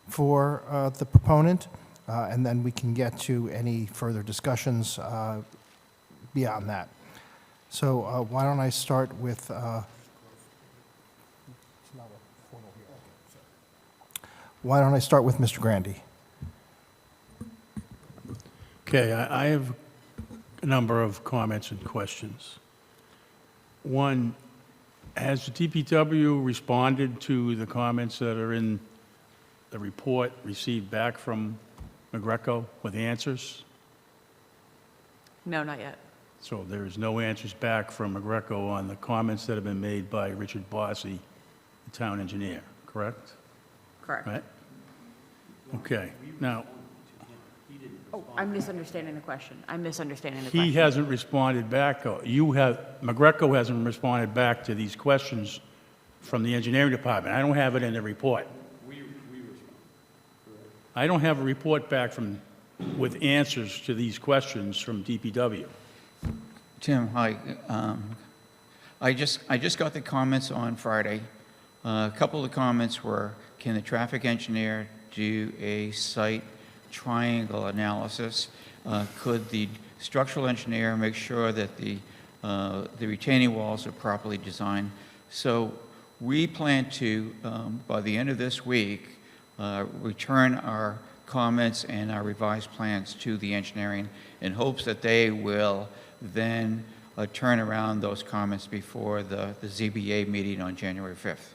for the proponent, and then we can get to any further discussions beyond that. So why don't I start with... Why don't I start with Mr. Grandy? Okay, I have a number of comments and questions. One, has the DPW responded to the comments that are in the report received back from McGreco with answers? No, not yet. So there is no answers back from McGreco on the comments that have been made by Richard Bossy, the town engineer, correct? Correct. Right? Okay, now, Oh, I'm misunderstanding the question. he hasn't responded back, McGreco hasn't responded back to these questions from the engineering department. I don't have it in the report. I don't have a report back with answers to these questions from DPW. Tim, hi. I just got the comments on Friday. A couple of the comments were, can the traffic engineer do a site triangle analysis? Could the structural engineer make sure that the retaining walls are properly designed? So we plan to, by the end of this week, return our comments and our revised plans to the engineering in hopes that they will then turn around those comments before the ZBA meeting on January 5th.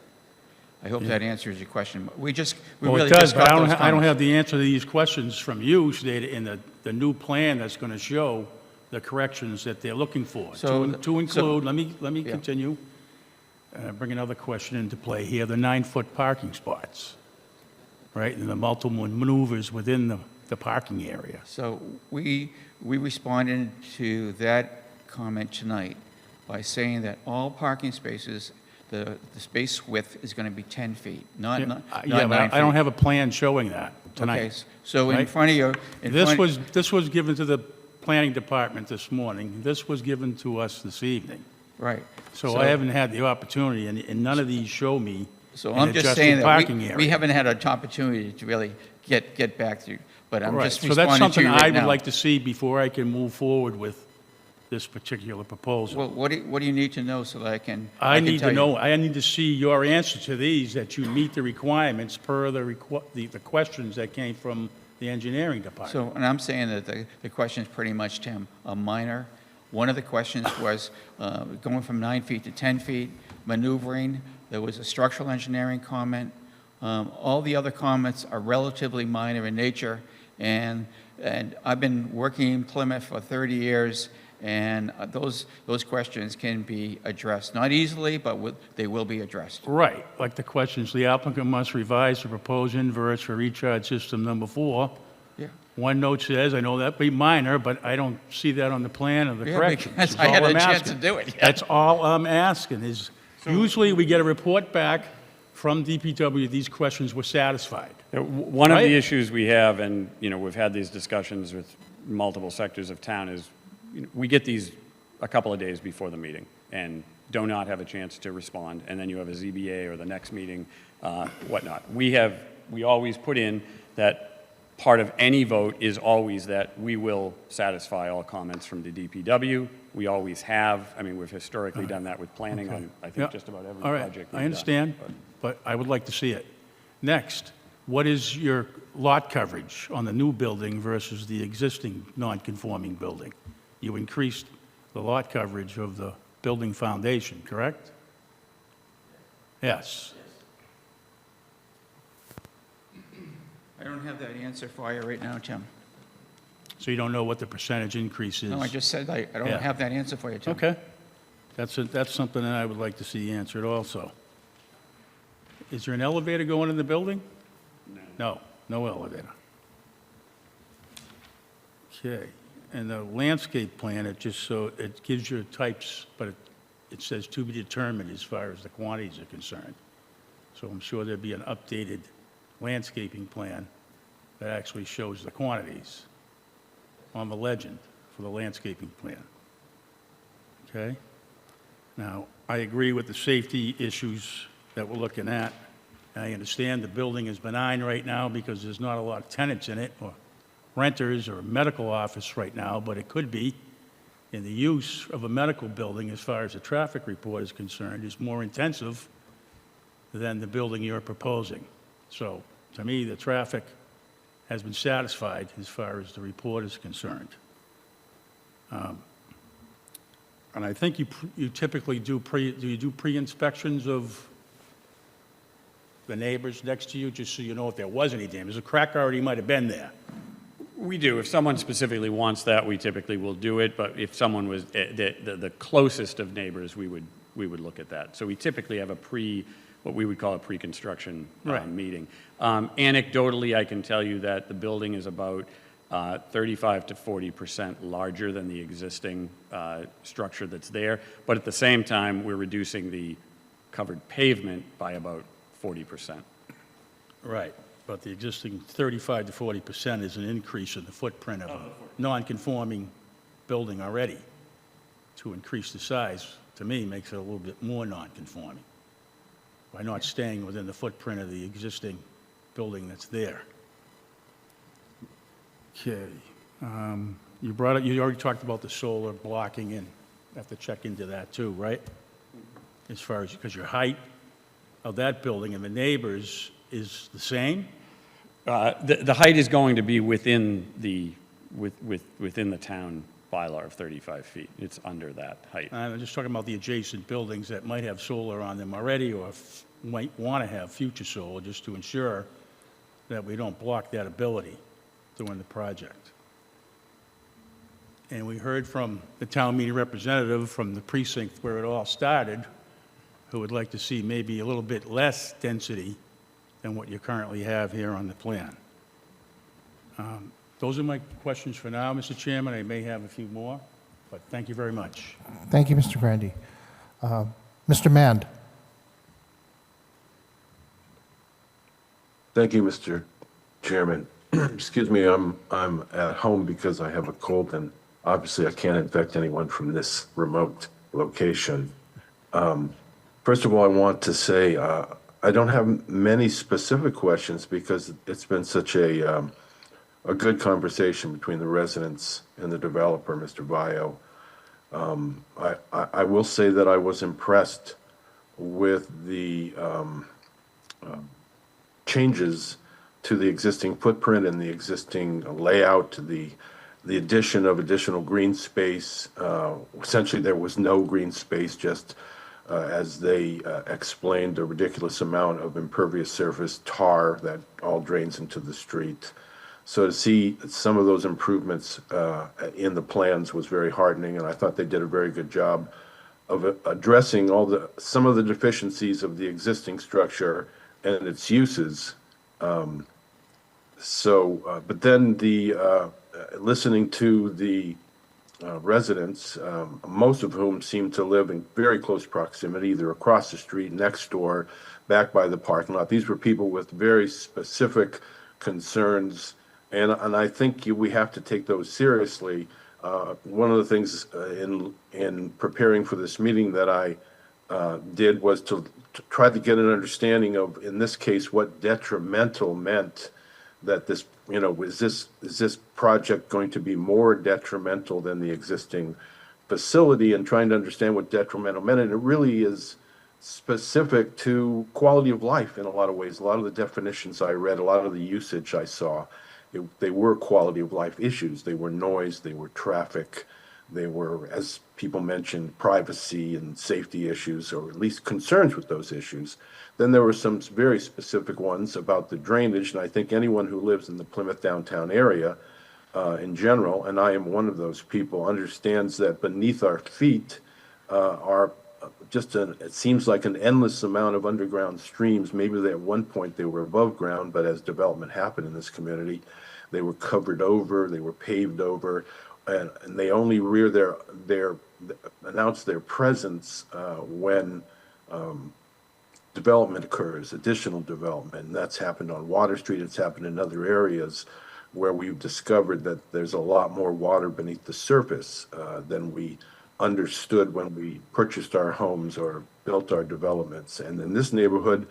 I hope that answers your question. We Well, really it does, just but got I those don't comments. have the answer to these questions from you stated in the new plan that's going to show the corrections that they're looking for. So To include, let me Yeah. continue, bring another question into play here, the 9-foot parking spots, right, and the multiple maneuvers within the parking area. So we responded to that comment tonight by saying that all parking spaces, the space width is going to be 10 feet, not 9 Yeah, but feet. I don't have a plan showing that Okay, tonight. so in right? front of you, This was given to the planning department this morning. This was given to us this evening. right. So I haven't had the opportunity, and none of these show me So an I'm just adjusted saying that parking we area. haven't had an opportunity to really get back to you, but I'm Right, just so that's responding to something you I right would now. like to see before I can move forward with this particular proposal. Well, what do you need to know so that I can I need tell to you? know, I need to see your answer to these, that you meet the requirements per the questions that came from the engineering department. So, and I'm saying that the questions pretty much, Tim, are minor. One of the questions was going from 9 feet to 10 feet, maneuvering. There was a structural engineering comment. All the other comments are relatively minor in nature, and I've been working in Plymouth for 30 years, and those questions can be addressed. Not easily, but they will be addressed. Right, like the questions, the applicant must revise the proposed inverts for recharge system number 4. Yeah. One note says, I know that'd be minor, but I don't see that on the plan of the Yeah, corrections. because That's I had all a I'm chance asking. to do it, yeah. That's all I'm asking is, usually we get a report back from DPW, these questions were satisfied. One of Right? the issues we have, and, we've had these discussions with multiple sectors of town, is we get these a couple of days before the meeting and do not have a chance to respond, and then you have a ZBA or the next meeting, whatnot. We always put in that part of any vote is always that we will satisfy all comments from the DPW. We always have. I mean, we've historically done that with planning on, I think, Yeah. just about every All right, project we've I done. understand, but I would like to see it. Next, what is your lot coverage on the new building versus the existing non-conforming building? You increased the lot coverage of the building foundation, correct? Yes. I don't have that answer for you right now, Tim. So you don't know what the percentage increase is? No, I just said I don't Yeah. have that answer for you, Tim. Okay. That's something that I would like to see answered also. Is there an elevator going in the building? No, no elevator. Okay, and the landscape plan, it gives you types, but it says to be determined as far as the quantities are concerned. So I'm sure there'd be an updated landscaping plan that actually shows the quantities on the legend for the landscaping plan. Okay? Now, I agree with the safety issues that we're looking at. I understand the building is benign right now because there's not a lot of tenants in it, or renters, or a medical office right now, but it could be. And the use of a medical building, as far as the traffic report is concerned, is more intensive than the building you're proposing. So, to me, the traffic has been satisfied as far as the report is concerned. And I think you typically do pre-inspections of the neighbors next to you, just so you know if there was any damage? A crack already might have been there. We do. If someone specifically wants that, we typically will do it, but if someone was the closest of neighbors, we would look at that. So we typically have what we would call a pre-construction meeting. Anecdotally, I can tell you that the building is about 35 to 40% larger than the existing structure that's there, but at the same time, we're reducing the covered pavement by about 40%. Right, but the existing 35 to 40% is an increase in the footprint of a non-conforming building already. To increase the size, to me, makes it a little bit more non-conforming by not staying within the footprint of the existing building that's there. Okay, you already talked about the solar blocking in. Have to check into that too, right? As far as, because your height of that building and the neighbors is the same? The height is going to be within the town bylaw of 35 feet. It's under that height. I'm just talking about the adjacent buildings that might have solar on them already, or might want to have future solar, just to ensure that we don't block that ability during the project. And we heard from the town meeting representative from the precinct where it all started, who would like to see maybe a little bit less density than what you currently have here on the plan. Those are my questions for now, Mr. Chairman. I may have a few more, but thank you very much. Thank you, Mr. Grandy. Mr. Mand. Thank you, Mr. Chairman. Excuse me, I'm at home because I have a cold, and obviously I can't infect anyone from this remote location. First of all, I want to say I don't have many specific questions because it's been such a good conversation between the residents and the developer, Mr. Vio. I will say that I was impressed with the changes to the existing footprint and the existing layout, to the addition of additional green space. Essentially, there was no green space, just as they explained, a ridiculous amount of impervious surface tar that all drains into the street. So to see some of those improvements in the plans was very heartening, and I thought they did a very good job of addressing some of the deficiencies of the existing structure and its uses. But then listening to the residents, most of whom seem to live in very close proximity, either across the street, next door, back by the parking lot. These were people with very specific concerns, and I think we have to take those seriously. One of the things in preparing for this meeting that I did was to try to get an understanding of, in this case, what detrimental meant. That this, is this project going to be more detrimental than the existing facility, and trying to understand what detrimental meant. And it really is specific to quality of life in a lot of ways. A lot of the definitions I read, a lot of the usage I saw, they were quality of life issues. They were noise, they were traffic, they were, as people mentioned, privacy and safety issues, or at least concerns with those issues. Then there were some very specific ones about the drainage, and I think anyone who lives in the Plymouth downtown area in general, and I am one of those people, understands that beneath our feet are just it seems like an endless amount of underground streams. Maybe at one point they were above ground, but as development happened in this community, they were covered over, they were paved over, and they only announce their presence when development occurs, additional development, and that's happened on Water Street, it's happened in other areas where we've discovered that there's a lot more water beneath the surface than we understood when we purchased our homes or built our developments. And in this neighborhood,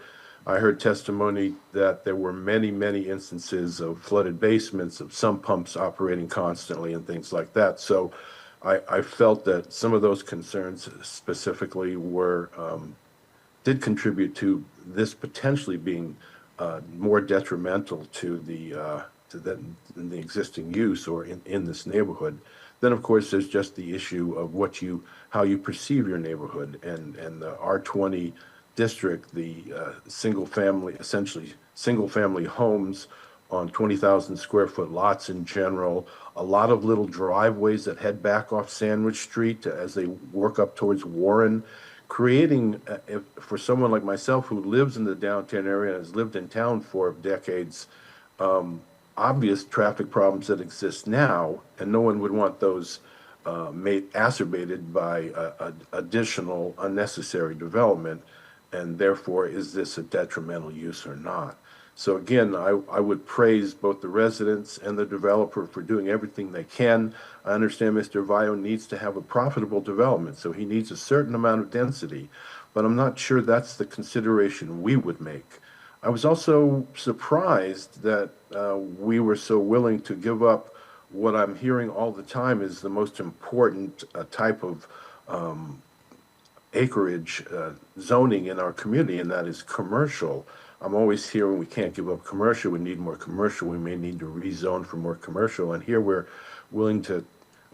I heard testimony that there were many, many instances of flooded basements, of sump pumps operating constantly and things like that. So I felt that some of those concerns specifically did contribute to this potentially being more detrimental to the existing use or in this neighborhood. Then, of course, there's just the issue of how you perceive your neighborhood, and the R20 district, the essentially single family homes on 20,000 square foot lots in general, a lot of little driveways that head back off Sandwich Street as they work up towards Warren, creating, for someone like myself who lives in the downtown area and has lived in town for decades, obvious traffic problems that exist now, and no one would want those made acerbated by additional unnecessary development, and therefore, is this a detrimental use or not? So again, I would praise both the residents and the developer for doing everything they can. I understand Mr. Vio needs to have a profitable development, so he needs a certain amount of density, but I'm not sure that's the consideration we would make. I was also surprised that we were so willing to give up what I'm hearing all the time is the most important type of acreage zoning in our community, and that is commercial. I'm always hearing we can't give up commercial, we need more commercial, we may need to rezone for more commercial, and here we're willing to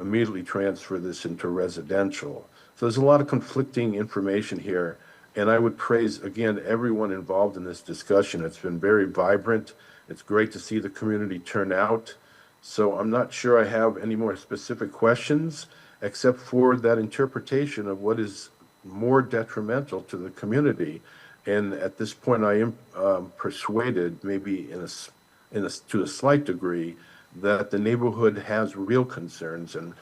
immediately transfer this into residential. So there's a lot of conflicting information here, and I would praise, again, everyone involved in this discussion. It's been very vibrant. It's great to see the community turn out. So I'm not sure I have any more specific questions, except for that interpretation of what is more detrimental to the community. And at this point, I am persuaded, maybe to a slight degree, that the neighborhood has real concerns and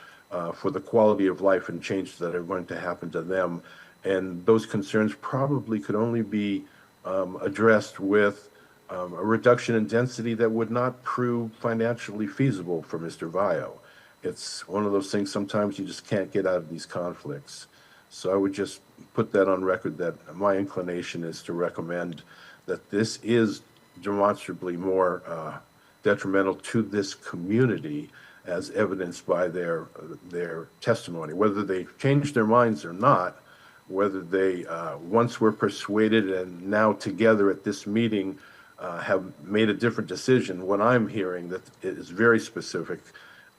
for the quality of life and changes that are going to happen to them. And those concerns probably could only be addressed with a reduction in density that would not prove financially feasible for Mr. Vio. It's one of those things sometimes you just can't get out of these conflicts. So I would just put that on record that my inclination is to recommend that this is demonstrably more detrimental to this community as evidenced by their testimony. Whether they changed their minds or not, whether they once were persuaded and now together at this meeting have made a different decision, what I'm hearing that it is very specific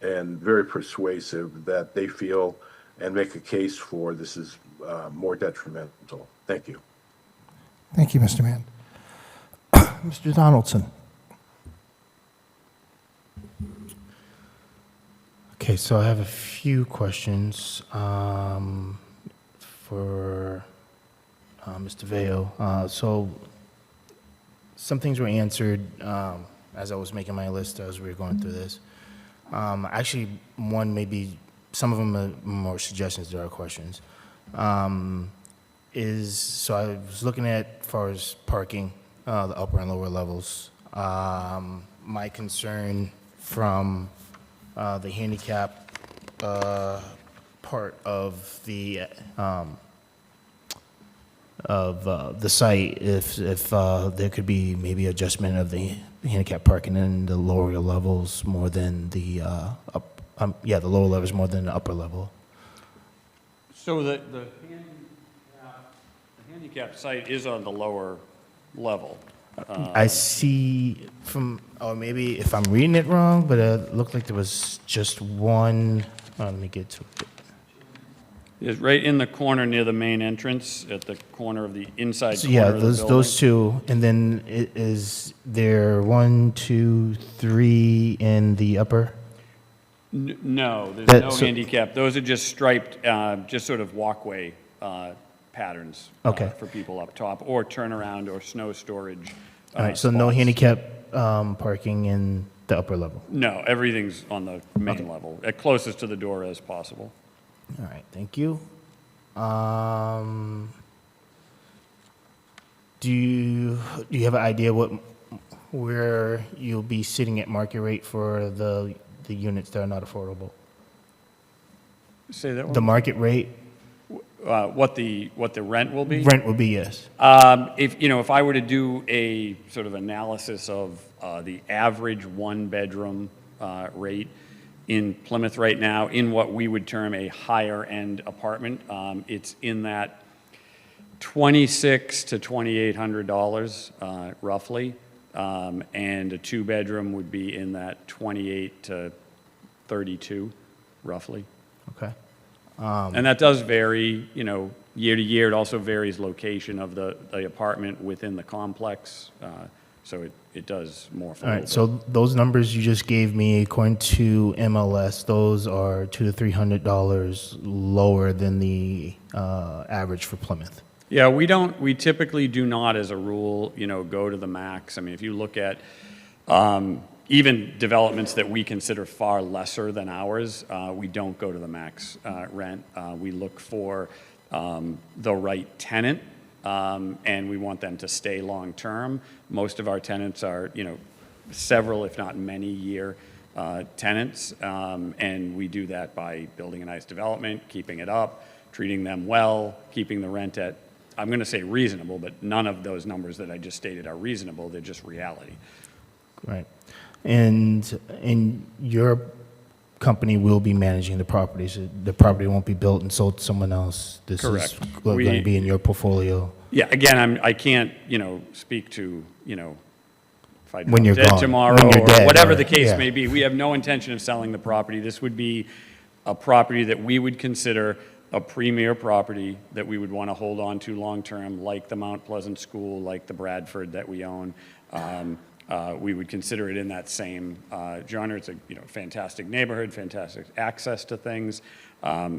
and very persuasive that they feel and make a case for this is more detrimental. Thank you. Thank you, Mr. Mann. Mr. Donaldson. Okay, so I have a few questions for Mr. Veo. So some things were answered as I was making my list as we were going through this. Actually, one maybe, some of them are more suggestions, there are questions. So I was looking at, as far as parking, the upper and lower levels. My concern from the handicap part of the site, if there could be maybe adjustment of the handicap parking in the lower levels more than the the lower levels more than the upper level. So the handicap site is on the lower level. I see from, or maybe if I'm reading it wrong, but it looked like there was just one. Let me get to it. It's right in the corner near the main entrance, at the corner of the inside So, corner yeah, of the building. those two, and then is there 1, 2, 3 in the upper? No, there's That- no so- handicap. Those are just striped, just sort of walkway patterns Okay. for people up top, or turnaround or snow storage. All right, so no spots. handicap parking in the upper level. No, everything's on the main level, as closest to the door as possible. All right, thank you. Do you have an idea where you'll be sitting at market rate for the units that are not affordable? Say that The one. market rate What the rent will be? rent would be, yes. If I were to do a sort of analysis of the average one-bedroom rate in Plymouth right now, in what we would term a higher-end apartment, it's in that $2,600 to $2,800 roughly, and a two-bedroom would be in that 28 to 32 roughly. Okay. And that does vary, year to year. It also varies location of the apartment within the complex. So it does morph a All little right, bit. so those numbers you just gave me, according to MLS, those are $200 to $300 lower than the average for Plymouth. Yeah, we typically do not, as a rule, go to the max. I mean, if you look at even developments that we consider far lesser than ours, we don't go to the max rent. We look for the right tenant, and we want them to stay long-term. Most of our tenants are, several, if not many-year tenants, and we do that by building a nice development, keeping it up, treating them well, keeping the rent at, I'm going to say reasonable, but none of those numbers that I just stated are reasonable. They're just reality. Right. And your company will be managing the properties. The property won't be built and sold to someone else. This Correct. is going to be in your portfolio. Yeah, again, I can't, speak to, if I When drop you're dead gone. tomorrow When you're or dead, whatever right, the case yeah. may be. We have no intention of selling the property. This would be a property that we would consider a premier property that we would want to hold on to long-term, like the Mount Pleasant School, like the Bradford that we own. We would consider it in that same genre. It's a fantastic neighborhood, fantastic access to things.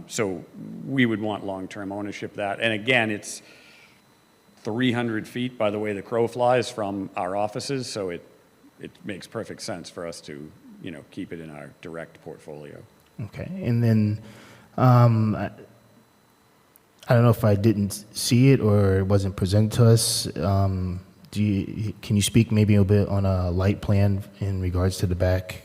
So we would want long-term ownership of that. And again, it's 300 feet by the way the crow flies from our offices, so it makes perfect sense for us to keep it in our direct portfolio. Okay. And then I don't know if I didn't see it or it wasn't presented to us. Can you speak maybe a bit on a light plan in regards to the back?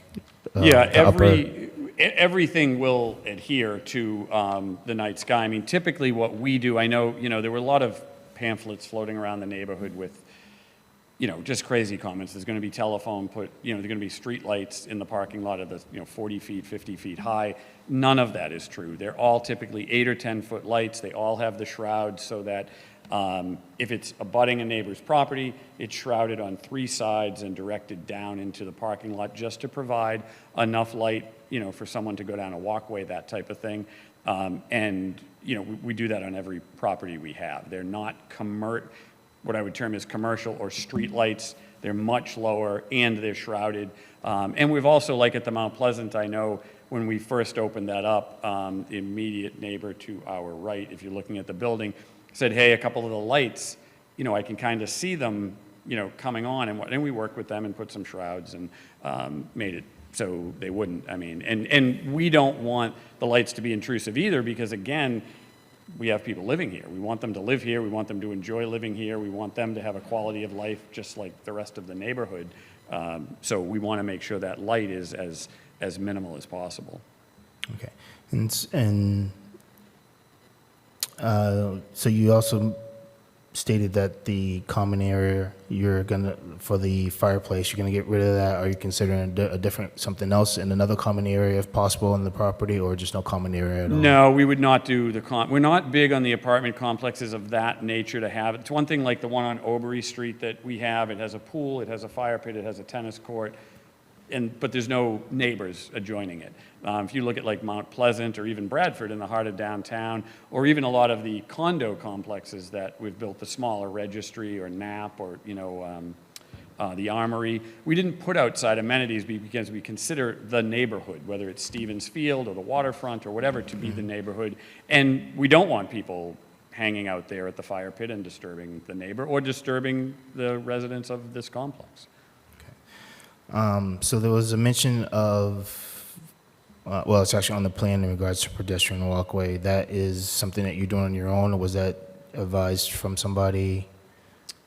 Yeah, the upper- everything will adhere to the night sky. I mean, typically what we do, I know, there were a lot of pamphlets floating around the neighborhood with, just crazy comments. There's going to be telephone put, there's going to be street lights in the parking lot of the, 40 feet, 50 feet high. None of that is true. They're all typically 8 or 10 foot lights. They all have the shrouds so that if it's abutting a neighbor's property, it's shrouded on 3 sides and directed down into the parking lot just to provide enough light, for someone to go down a walkway, that type of thing. And, we do that on every property we have. They're not what I would term as commercial or street lights. They're much lower and they're shrouded. And we've also, like at the Mount Pleasant, I know when we first opened that up, the immediate neighbor to our right, if you're looking at the building, said, hey, a couple of the lights, I can kind of see them, coming on. And we worked with them and put some shrouds and made it so they wouldn't. I mean, and we don't want the lights to be intrusive either because, again, we have people living here. We want them to live here. We want them to enjoy living here. We want them to have a quality of life just like the rest of the neighborhood. So we want to make sure that light is as minimal as possible. Okay. So you also stated that the common area for the fireplace, you're gonna get rid of that. Are you considering a different, something else in another common area if possible in the property, or just no common area at all? No, we would not do we're not big on the apartment complexes of that nature to have. It's one thing like the one on Obery Street that we have. It has a pool, it has a fire pit, it has a tennis court, but there's no neighbors adjoining it. If you look at like Mount Pleasant or even Bradford in the heart of downtown, or even a lot of the condo complexes that we've built, the smaller Registry or Knapp or the Armory, we didn't put outside amenities because we consider the neighborhood, whether it's Stevens Field or the waterfront or whatever, to be the neighborhood. And we don't want people hanging out there at the fire pit and disturbing the neighbor or disturbing the residents of this complex. So there was a mention of, well, it's actually on the plan in regards to pedestrian walkway. That is something that you're doing on your own, or was that advised from somebody?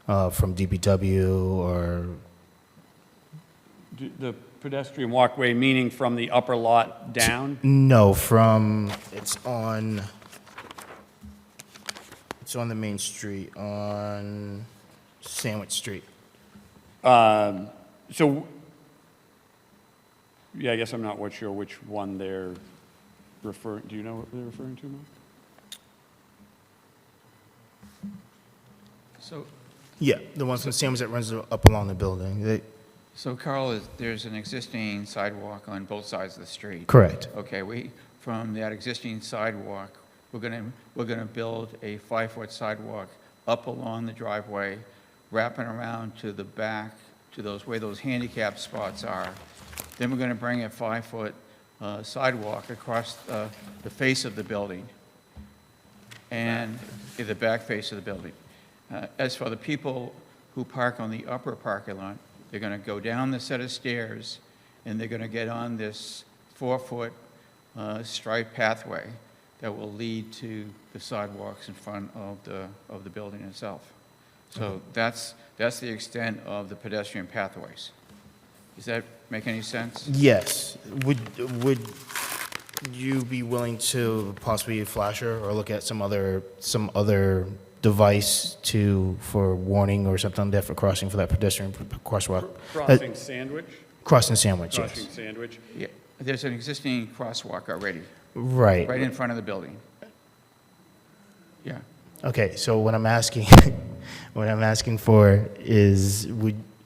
from DPW or, The pedestrian walkway, meaning from the upper lot down? no, from, it's on the main street, on Sandwich Street. So, yeah, I guess I'm not sure which one they're referring, do you know what they're referring to, Mark? So, Yeah, the one from Sandwich that runs up along the building. so Carl, there's an existing sidewalk on both sides of the street. Correct. Okay, from that existing sidewalk, we're gonna build a 5-foot sidewalk up along the driveway, wrapping around to the back, to where those handicap spots are. Then we're gonna bring a 5-foot sidewalk across the face of the building, and the back face of the building. As for the people who park on the upper parking lot, they're gonna go down the set of stairs, and they're gonna get on this 4-foot striped pathway that will lead to the sidewalks in front of the building itself. So that's the extent of the pedestrian pathways. Does that make any sense? Yes. Would you be willing to possibly a flasher or look at some other device for warning or something like that for crossing for that pedestrian crosswalk? Crossing Sandwich? Crossing Sandwich, yes. Crossing Sandwich? Yeah, there's an existing crosswalk already, Right. right in front of the building. Yeah. Okay, so what I'm asking, what I'm asking for is,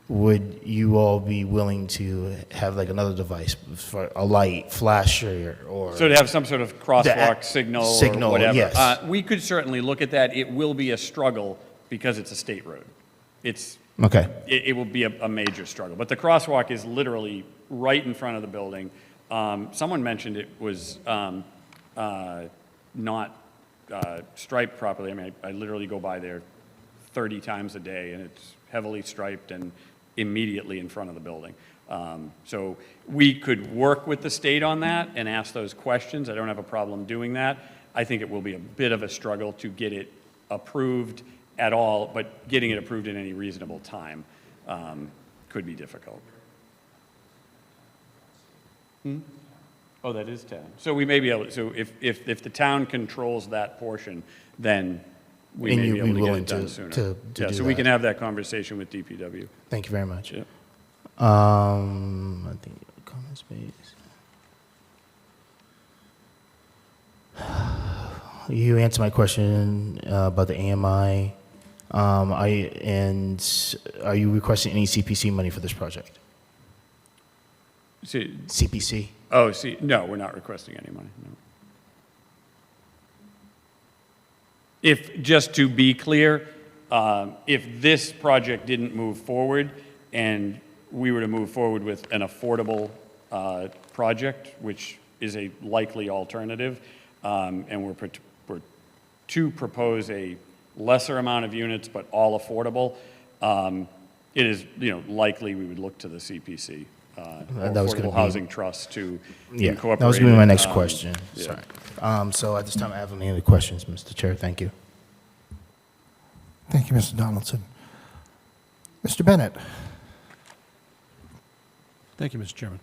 would you all be willing to have like another device for a light, flasher, or? So to have some sort of crosswalk The- signal signal, or whatever. yes. We could certainly look at that. It will be a struggle because it's a state road. Okay, It will be a major struggle. But the crosswalk is literally right in front of the building. Someone mentioned it was not striped properly. I mean, I literally go by there 30 times a day, and it's heavily striped and immediately in front of the building. So we could work with the state on that and ask those questions. I don't have a problem doing that. I think it will be a bit of a struggle to get it approved at all, but getting it approved in any reasonable time could be difficult. Oh, that is town. So we may be able to, so if the town controls that portion, then we And may you'd be be able to get willing it done to sooner. do Yeah, so we that. can have that conversation with DPW. thank you very much. Yeah. I think common space. You answered my question about the AMI. And are you requesting any CPC money for this project? See, CPC? oh, see, no, we're not requesting any money, no. If, just to be clear, if this project didn't move forward and we were to move forward with an affordable project, which is a likely alternative, and we're to propose a lesser amount of units but all affordable, it is, likely we would look to the CPC, or That was gonna Affordable be- Housing Trust to Yeah, incorporate. that was going to be my next it, question. yeah. Sorry. So at this time, I have any other questions, Mr. Chair. Thank you. Thank you, Mr. Donaldson. Mr. Bennett? Thank you, Mr. Chairman.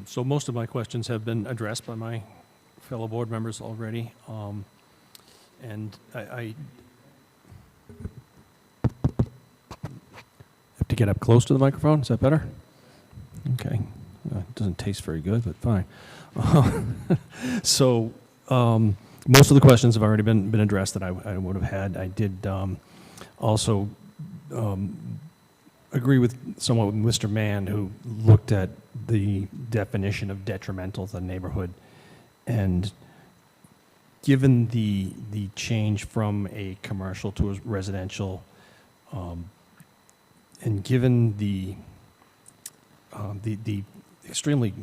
So most of my questions have been addressed by my fellow board members already. And I have to get up close to the microphone. Is that better? Okay. It doesn't taste very good, but fine. So most of the questions have already been addressed that I would have had. I did also agree with somewhat with Mr. Mann, who looked at the definition of detrimental to the neighborhood. And given the change from a commercial to a residential, and given the extremely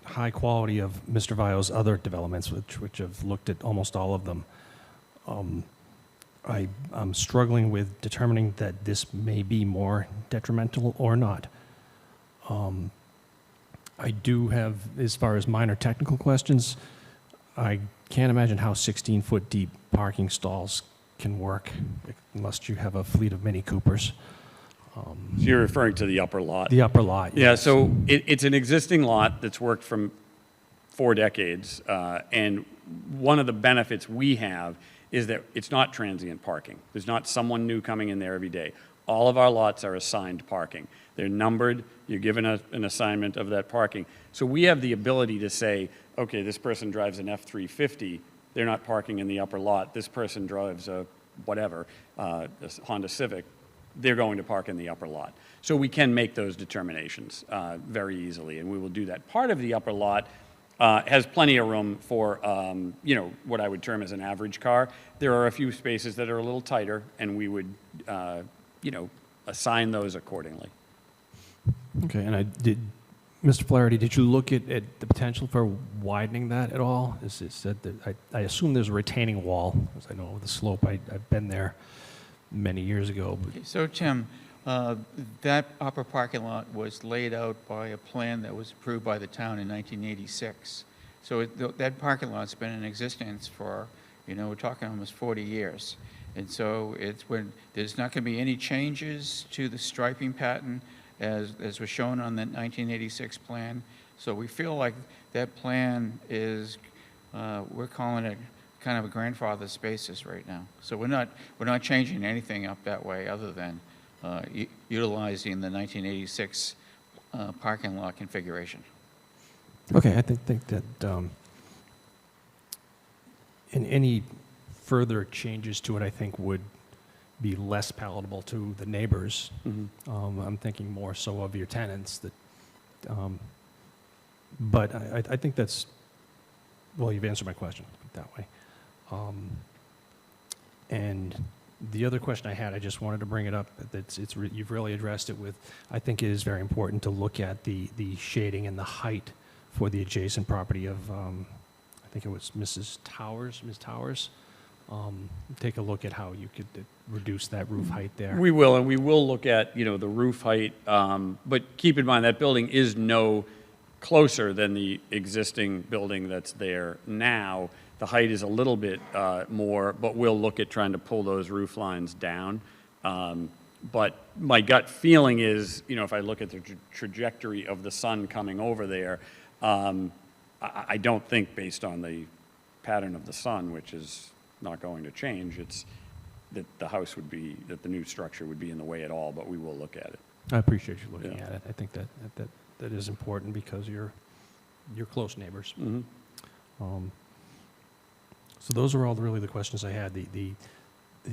high quality of Mr. Vio's other developments, which have looked at almost all of them, I'm struggling with determining that this may be more detrimental or not. I do have, as far as minor technical questions, I can't imagine how 16-foot deep parking stalls can work unless you have a fleet of Mini Coopers. So you're referring to the upper lot? The upper lot, Yeah, yes. so it's an existing lot that's worked from 4 decades, and one of the benefits we have is that it's not transient parking. There's not someone new coming in there every day. All of our lots are assigned parking. They're numbered, you're given an assignment of that parking. So we have the ability to say, okay, this person drives an F-350, they're not parking in the upper lot. This person drives a whatever, a Honda Civic, they're going to park in the upper lot. So we can make those determinations very easily, and we will do that. Part of the upper lot has plenty of room for, you know, what I would term as an average car. There are a few spaces that are a little tighter, and we would, you know, assign those accordingly. Okay, and Mr. Flaherty, did you look at the potential for widening that at all? Is it said that, I assume there's a retaining wall, as I know the slope, I've been there many years ago. But So, Tim, that upper parking lot was laid out by a plan that was approved by the town in 1986. So that parking lot's been in existence for, you know, we're talking almost 40 years. And so there's not going to be any changes to the striping pattern as was shown on the 1986 plan. So we feel like that plan is, we're calling it kind of a grandfather spaces right now. So we're not changing anything up that way other than utilizing the 1986 parking lot configuration. okay, I think that in any further changes to it, I think would be less palatable to the neighbors. I'm thinking more so of your tenants. That, but I think that's, well, you've answered my question that way. And the other question I had, I just wanted to bring it up. You've really addressed it with. I think it is very important to look at the shading and the height for the adjacent property of. I think it was Ms. Towers. Take a look at how you could reduce that roof height there. We will, and we will look at, you know, the roof height, but keep in mind that building is no closer than the existing building that's there now. The height is a little bit more, but we'll look at trying to pull those roof lines down. But my gut feeling is, you know, if I look at the trajectory of the sun coming over there, I don't think based on the pattern of the sun, which is not going to change, it's that the house would be, that the new structure would be in the way at all, but we will look at it. I appreciate you looking at it. I think that is important because you're close neighbors. So those are all really the questions I had.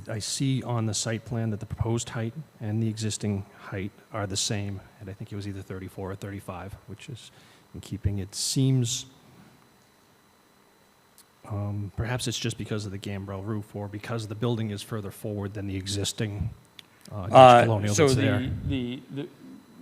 I see on the site plan that the proposed height and the existing height are the same, and I think it was either 34 or 35, which is in keeping. It seems, perhaps it's just because of the gambrel roof or because the building is further forward than the existing colonial So that's there.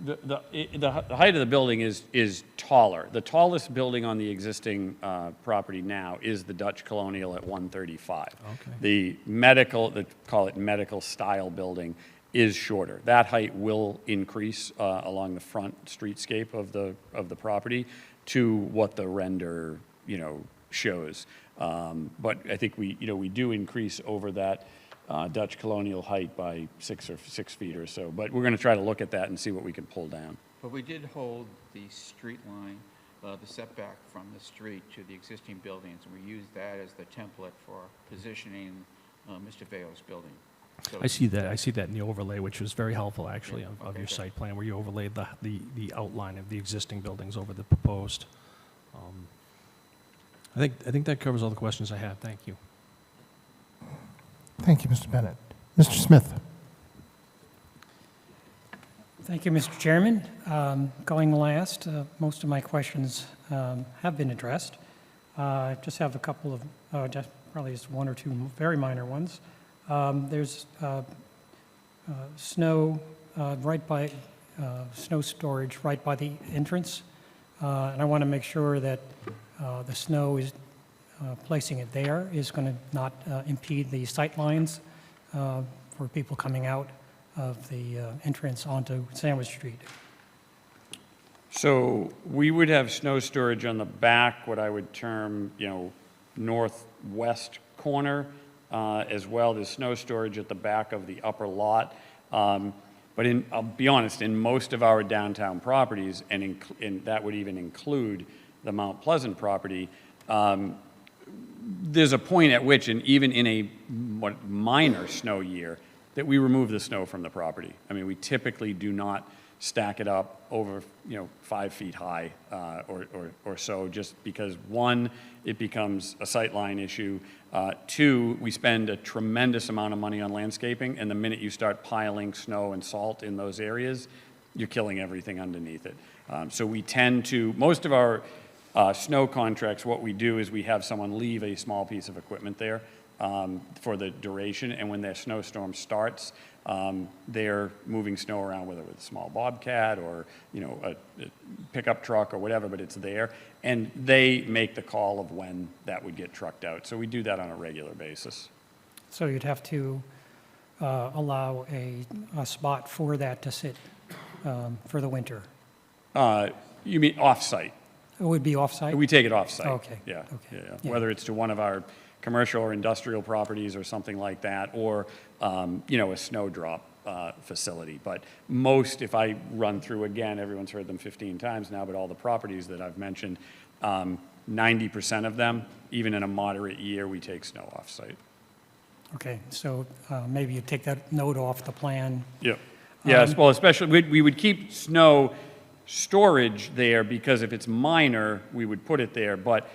the height of the building is taller. The tallest building on the existing property now is the Dutch Colonial at 135. Okay. The medical, call it medical style building, is shorter. That height will increase along the front streetscape of the property to what the render, you know, shows. But I think we do increase over that Dutch Colonial height by 6 feet or so. But we're going to try to look at that and see what we can pull down. But we did hold the street line, the setback from the street to the existing buildings, and we used that as the template for positioning Mr. Vail's building. So I see that in the overlay, which was very helpful, actually, Yeah, of okay, your good. site plan, where you overlaid the outline of the existing buildings over the proposed. I think that covers all the questions I have. Thank you. Thank you, Mr. Bennett. Mr. Smith. Thank you, Mr. Chairman. Going last, most of my questions have been addressed. I just have a couple of, probably just one or two very minor ones. There's snow right by, snow storage right by the entrance, and I want to make sure that the snow is, placing it there is going to not impede the sight lines for people coming out of the entrance onto Sandwich Street. So we would have snow storage on the back, what I would term, you know, northwest corner, as well. There's snow storage at the back of the upper lot. But I'll be honest, in most of our downtown properties, and that would even include the Mount Pleasant property, there's a point at which, and even in a minor snow year, that we remove the snow from the property. I mean, we typically do not stack it up over, 5 feet high or so, just because, one, it becomes a sightline issue. Two, we spend a tremendous amount of money on landscaping, and the minute you start piling snow and salt in those areas, you're killing everything underneath it. So we tend to, most of our snow contracts, what we do is we have someone leave a small piece of equipment there for the duration, and when their snowstorm starts, they're moving snow around, whether with a small bobcat or a pickup truck or whatever, but it's there, and they make the call of when that would get trucked out. So we do that on a regular basis. So you'd have to allow a spot for that to sit for the winter? You mean off-site? It would be off-site? We take it off-site. Okay. Yeah. Okay. Yeah. Whether it's to one of our commercial or industrial properties or something like that, or, a snowdrop facility. But most, if I run through again, everyone's heard them 15 times now, but all the properties that I've mentioned, 90% of them, even in a moderate year, we take snow off-site. Okay, so maybe you take that note off the plan. Yeah. Yes, well, especially, we would keep snow storage there, because if it's minor, we would put it there, but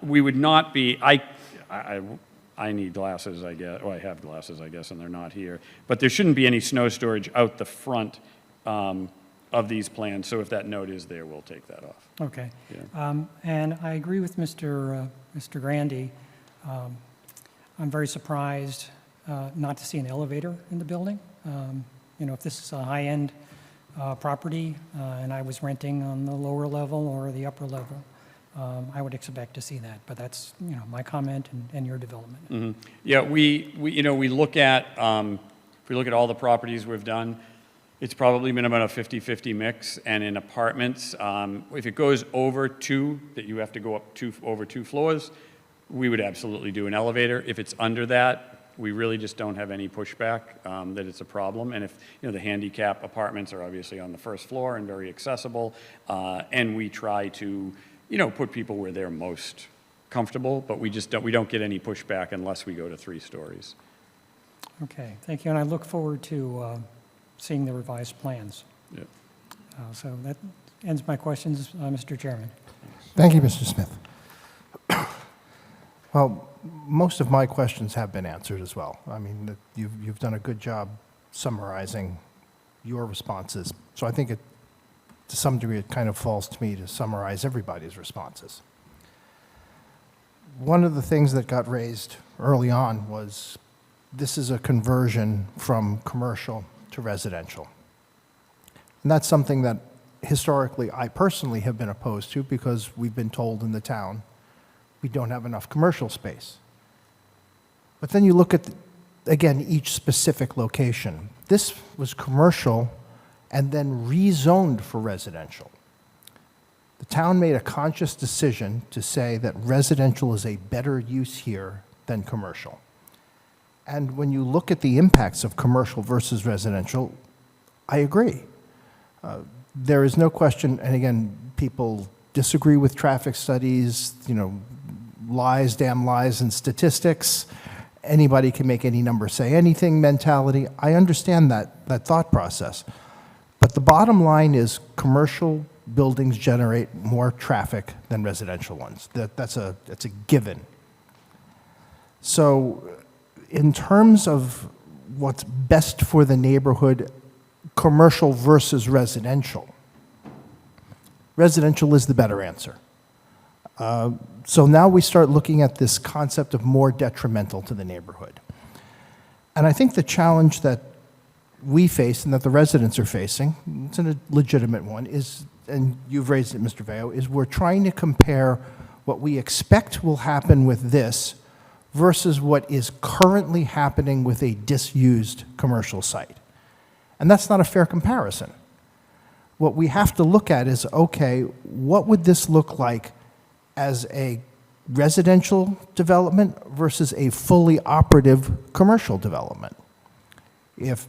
we would not be, I need glasses, I guess, well, I have glasses, I guess, and they're not here, but there shouldn't be any snow storage out the front of these plans, so if that note is there, we'll take that off. Okay. Yeah. And I agree with Mr. Grandy. I'm very surprised not to see an elevator in the building. If this is a high-end property and I was renting on the lower level or the upper level, I would expect to see that. But that's, my comment and your development. Mm-hmm. Yeah, we look at, if we look at all the properties we've done, it's probably been about a 50-50 mix. And in apartments, if it goes over two, that you have to go up over 2 floors, we would absolutely do an elevator. If it's under that, we really just don't have any pushback that it's a problem. And if, the handicap apartments are obviously on the first floor and very accessible, and we try to, put people where they're most comfortable, but we don't get any pushback unless we go to 3 stories. Okay, thank you. And I look forward to seeing the revised plans. Yeah. So that ends my questions, Mr. Chairman. Thank you, Mr. Smith. Well, most of my questions have been answered as well. I mean, you've done a good job summarizing your responses. So I think to some degree, it kind of falls to me to summarize everybody's responses. One of the things that got raised early on was this is a conversion from commercial to residential. And that's something that historically I personally have been opposed to, because we've been told in the town we don't have enough commercial space. But then you look at, again, each specific location. This was commercial and then rezoned for residential. The town made a conscious decision to say that residential is a better use here than commercial. And when you look at the impacts of commercial versus residential, I agree. There is no question, and again, people disagree with traffic studies, lies, damn lies, and statistics. Anybody can make any number say anything mentality. I understand that thought process. But the bottom line is commercial buildings generate more traffic than residential ones. That's a given. So in terms of what's best for the neighborhood, commercial versus residential, residential is the better answer. So now we start looking at this concept of more detrimental to the neighborhood. And I think the challenge that we face and that the residents are facing, it's a legitimate one, is, and you've raised it, Mr. Veo, is we're trying to compare what we expect will happen with this versus what is currently happening with a disused commercial site. And that's not a fair comparison. What we have to look at is, okay, what would this look like as a residential development versus a fully operative commercial development. If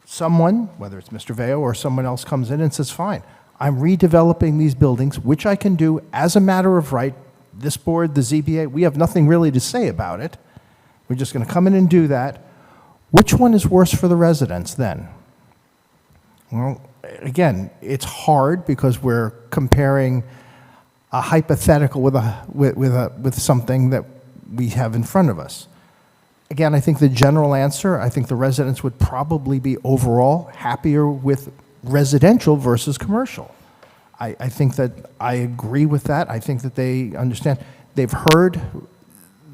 someone, whether it's Mr. Veo or someone else, comes in and says, fine, I'm redeveloping these buildings, which I can do as a matter of right, this board, the ZBA, we have nothing really to say about it. We're just going to come in and do that. Which one is worse for the residents then? Well, again, it's hard because we're comparing a hypothetical with something that we have in front of us. Again, I think the general answer, I think the residents would probably be overall happier with residential versus commercial. I think that I agree with that. I think that they understand. They've heard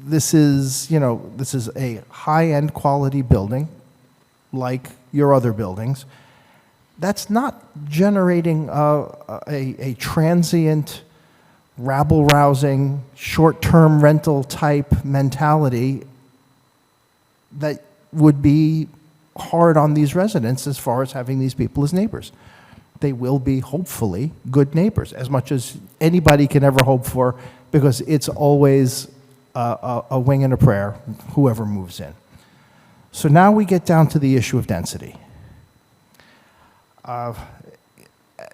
this is a high-end quality building like your other buildings. That's not generating a transient, rabble-rousing, short-term rental type mentality that would be hard on these residents as far as having these people as neighbors. They will be, hopefully, good neighbors, as much as anybody can ever hope for, because it's always a wing and a prayer, whoever moves in. So now we get down to the issue of density.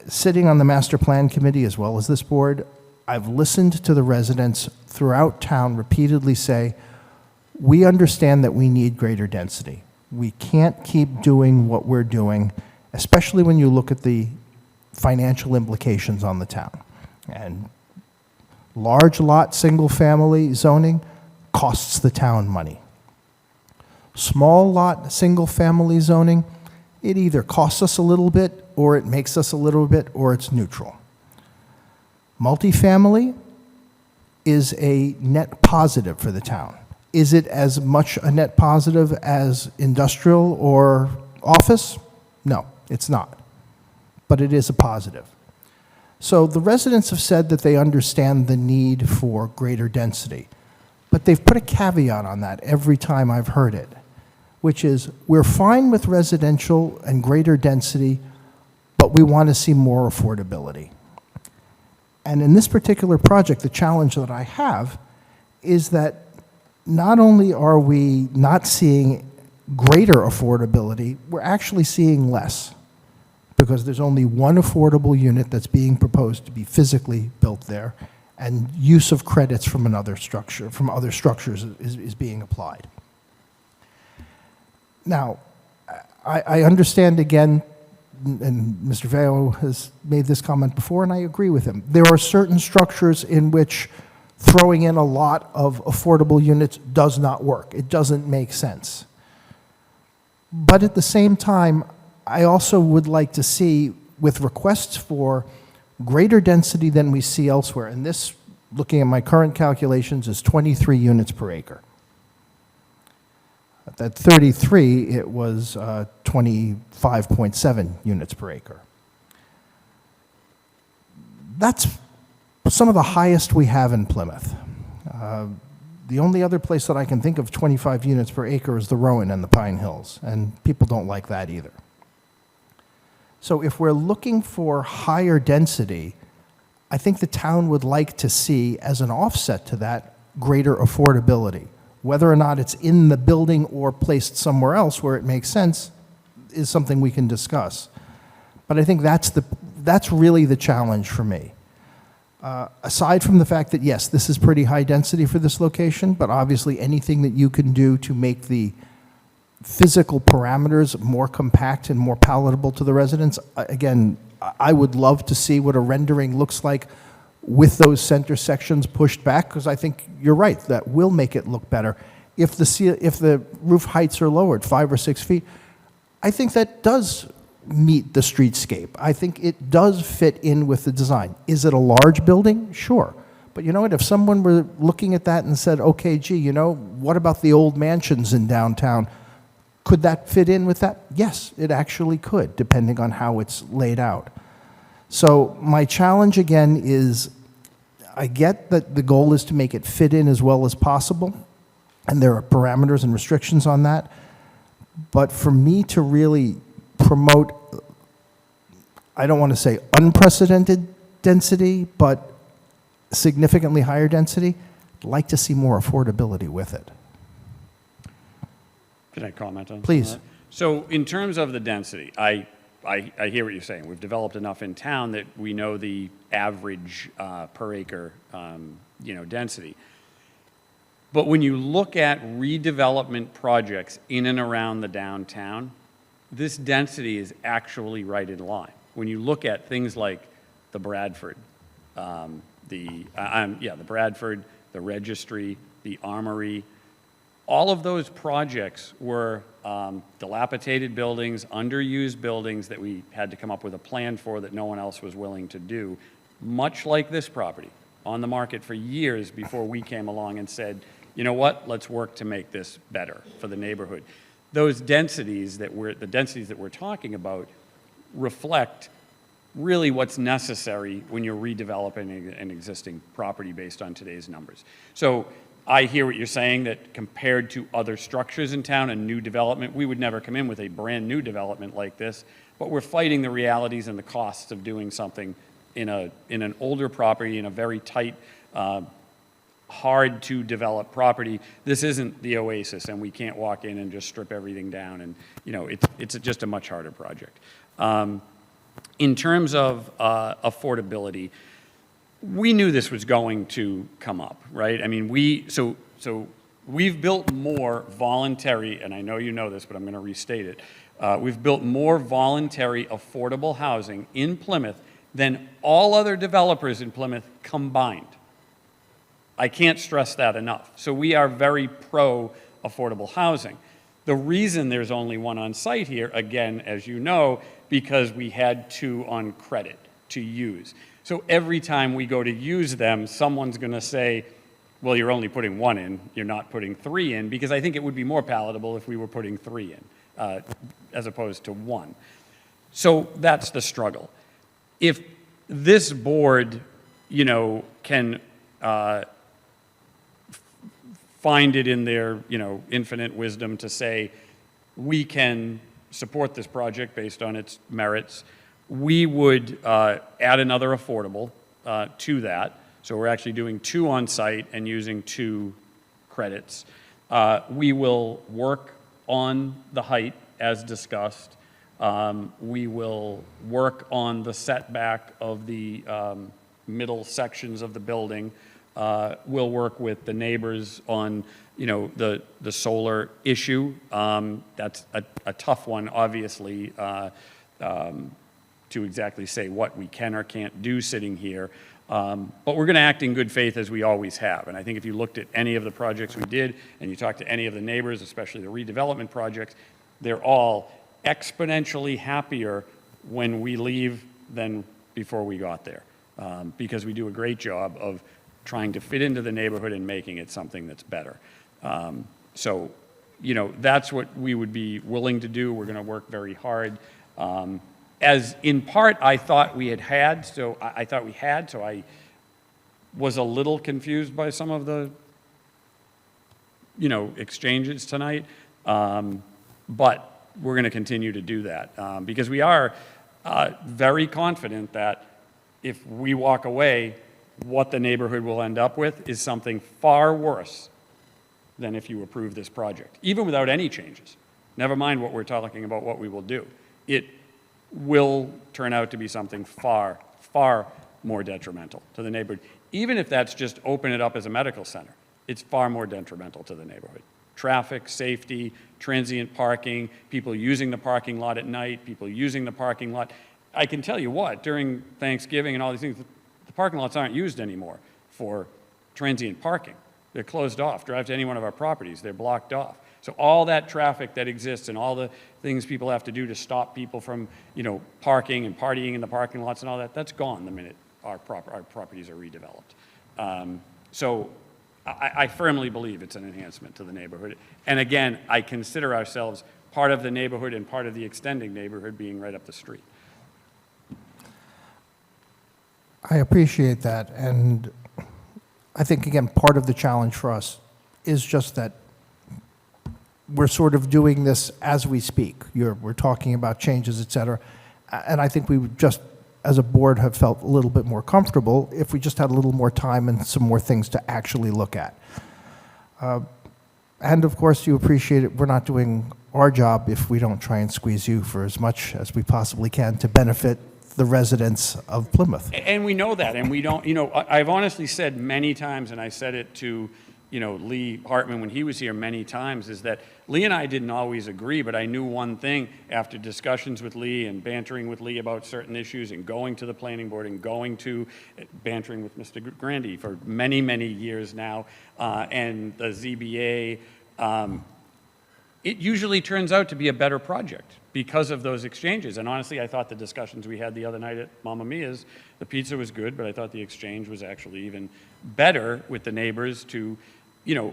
Sitting on the master plan committee as well as this board, I've listened to the residents throughout town repeatedly say, we understand that we need greater density. We can't keep doing what we're doing, especially when you look at the financial implications on the town. And large lot, single-family zoning costs the town money. Small lot, single-family zoning, it either costs us a little bit, or it makes us a little bit, or it's neutral. Multifamily is a net positive for the town. Is it as much a net positive as industrial or office? No, it's not. But it is a positive. So the residents have said that they understand the need for greater density. But they've put a caveat on that every time I've heard it, which is we're fine with residential and greater density, but we want to see more affordability. And in this particular project, the challenge that I have is that not only are we not seeing greater affordability, we're actually seeing less, because there's only one affordable unit that's being proposed to be physically built there, and use of credits from another structure, from other structures is being applied. Now, I understand again, and Mr. Veo has made this comment before, and I agree with him. There are certain structures in which throwing in a lot of affordable units does not work. It doesn't make sense. But at the same time, I also would like to see, with requests for greater density than we see elsewhere, and this, looking at my current calculations, is 23 units per acre. At 33, it was 25.7 units per acre. That's some of the highest we have in Plymouth. The only other place that I can think of 25 units per acre is the Rowan and the Pine Hills, and people don't like that either. So if we're looking for higher density, I think the town would like to see, as an offset to that, greater affordability. Whether or not it's in the building or placed somewhere else where it makes sense is something we can discuss. But I think that's really the challenge for me. Aside from the fact that, yes, this is pretty high density for this location, but obviously anything that you can do to make the physical parameters more compact and more palatable to the residents, again, I would love to see what a rendering looks like with those center sections pushed back, because I think you're right, that will make it look better. If the roof heights are lowered 5 or 6 feet, I think that does meet the streetscape. I think it does fit in with the design. Is it a large building? Sure. But you know what? If someone were looking at that and said, okay, gee, you know, what about the old mansions in downtown? Could that fit in with that? Yes, it actually could, depending on how it's laid out. So my challenge again is, I get that the goal is to make it fit in as well as possible, and there are parameters and restrictions on that. But for me to really promote, I don't want to say unprecedented density, but significantly higher density, like to see more affordability with it. Can I comment on? Please. that? So in terms of the density, I hear what you're saying. We've developed enough in town that we know the average per acre, density. But when you look at redevelopment projects in and around the downtown, this density is actually right in line. When you look at things like the Bradford, the Bradford, the Registry, the Armory, all of those projects were dilapidated buildings, underused buildings that we had to come up with a plan for that no one else was willing to do, much like this property, on the market for years before we came along and said, you know what, let's work to make this better for the neighborhood. Those densities that we're talking about reflect really what's necessary when you're redeveloping an existing property based on today's numbers. So I hear what you're saying, that compared to other structures in town, a new development, we would never come in with a brand new development like this, but we're fighting the realities and the costs of doing something in an older property, in a very tight, hard to develop property. This isn't the Oasis, and we can't walk in and just strip everything down, and it's just a much harder project. In terms of affordability, we knew this was going to come up, right? I mean, we've built more voluntary, and I know you know this, but I'm going to restate it. We've built more voluntary affordable housing in Plymouth than all other developers in Plymouth combined. I can't stress that enough. So we are very pro affordable housing. The reason there's only one on site here, again, as you know, because we had 2 on credit to use. So every time we go to use them, someone's going to say, well, you're only putting 1 in, you're not putting 3 in, because I think it would be more palatable if we were putting 3 in, as opposed to 1. So that's the struggle. If this board, can find it in their, infinite wisdom to say, we can support this project based on its merits, we would add another affordable to that. So we're actually doing 2 on site and using 2 credits. We will work on the height as discussed. We will work on the setback of the middle sections of the building. We'll work with the neighbors on, the solar issue. That's a tough one, obviously, to exactly say what we can or can't do sitting here. But we're going to act in good faith as we always have. And I think if you looked at any of the projects we did and you talked to any of the neighbors, especially the redevelopment projects, they're all exponentially happier when we leave than before we got there, because we do a great job of trying to fit into the neighborhood and making it something that's better. So, that's what we would be willing to do. We're going to work very hard. As in part I thought we had, so I thought we had, so I was a little confused by some of the, exchanges tonight. But we're going to continue to do that because we are very confident that if we walk away, what the neighborhood will end up with is something far worse than if you approve this project, even without any changes. Never mind what we're talking about, what we will do. It will turn out to be something far, far more detrimental to the neighborhood. Even if that's just open it up as a medical center, it's far more detrimental to the neighborhood. Traffic, safety, transient parking, people using the parking lot at night, people using the parking lot. I can tell you what, during Thanksgiving and all these things, the parking lots aren't used anymore for transient parking. They're closed off. Drive to any one of our properties, they're blocked off. So all that traffic that exists and all the things people have to do to stop people from, parking and partying in the parking lots and all that, that's gone the minute our properties are redeveloped. So I firmly believe it's an enhancement to the neighborhood. And again, I consider ourselves part of the neighborhood and part of the extending neighborhood being right up the street. I appreciate that, and I think, again, part of the challenge for us is just that we're sort of doing this as we speak. We're talking about changes, et cetera, and I think we would just as a board, have felt a little bit more comfortable if we just had a little more time and some more things to actually look at. And of course, you appreciate it. We're not doing our job if we don't try and squeeze you for as much as we possibly can to benefit the residents of Plymouth. And we know that, and we don't, I've honestly said many times, and I said it to, Lee Hartman when he was here many times, is that Lee and I didn't always agree, but I knew one thing after discussions with Lee and bantering with Lee about certain issues and going to the planning board and bantering with Mr. Grandy for many, many years now, and the ZBA, it usually turns out to be a better project because of those exchanges. And honestly, I thought the discussions we had the other night at Mamma Mia's, the pizza was good, but I thought the exchange was actually even better with the neighbors to,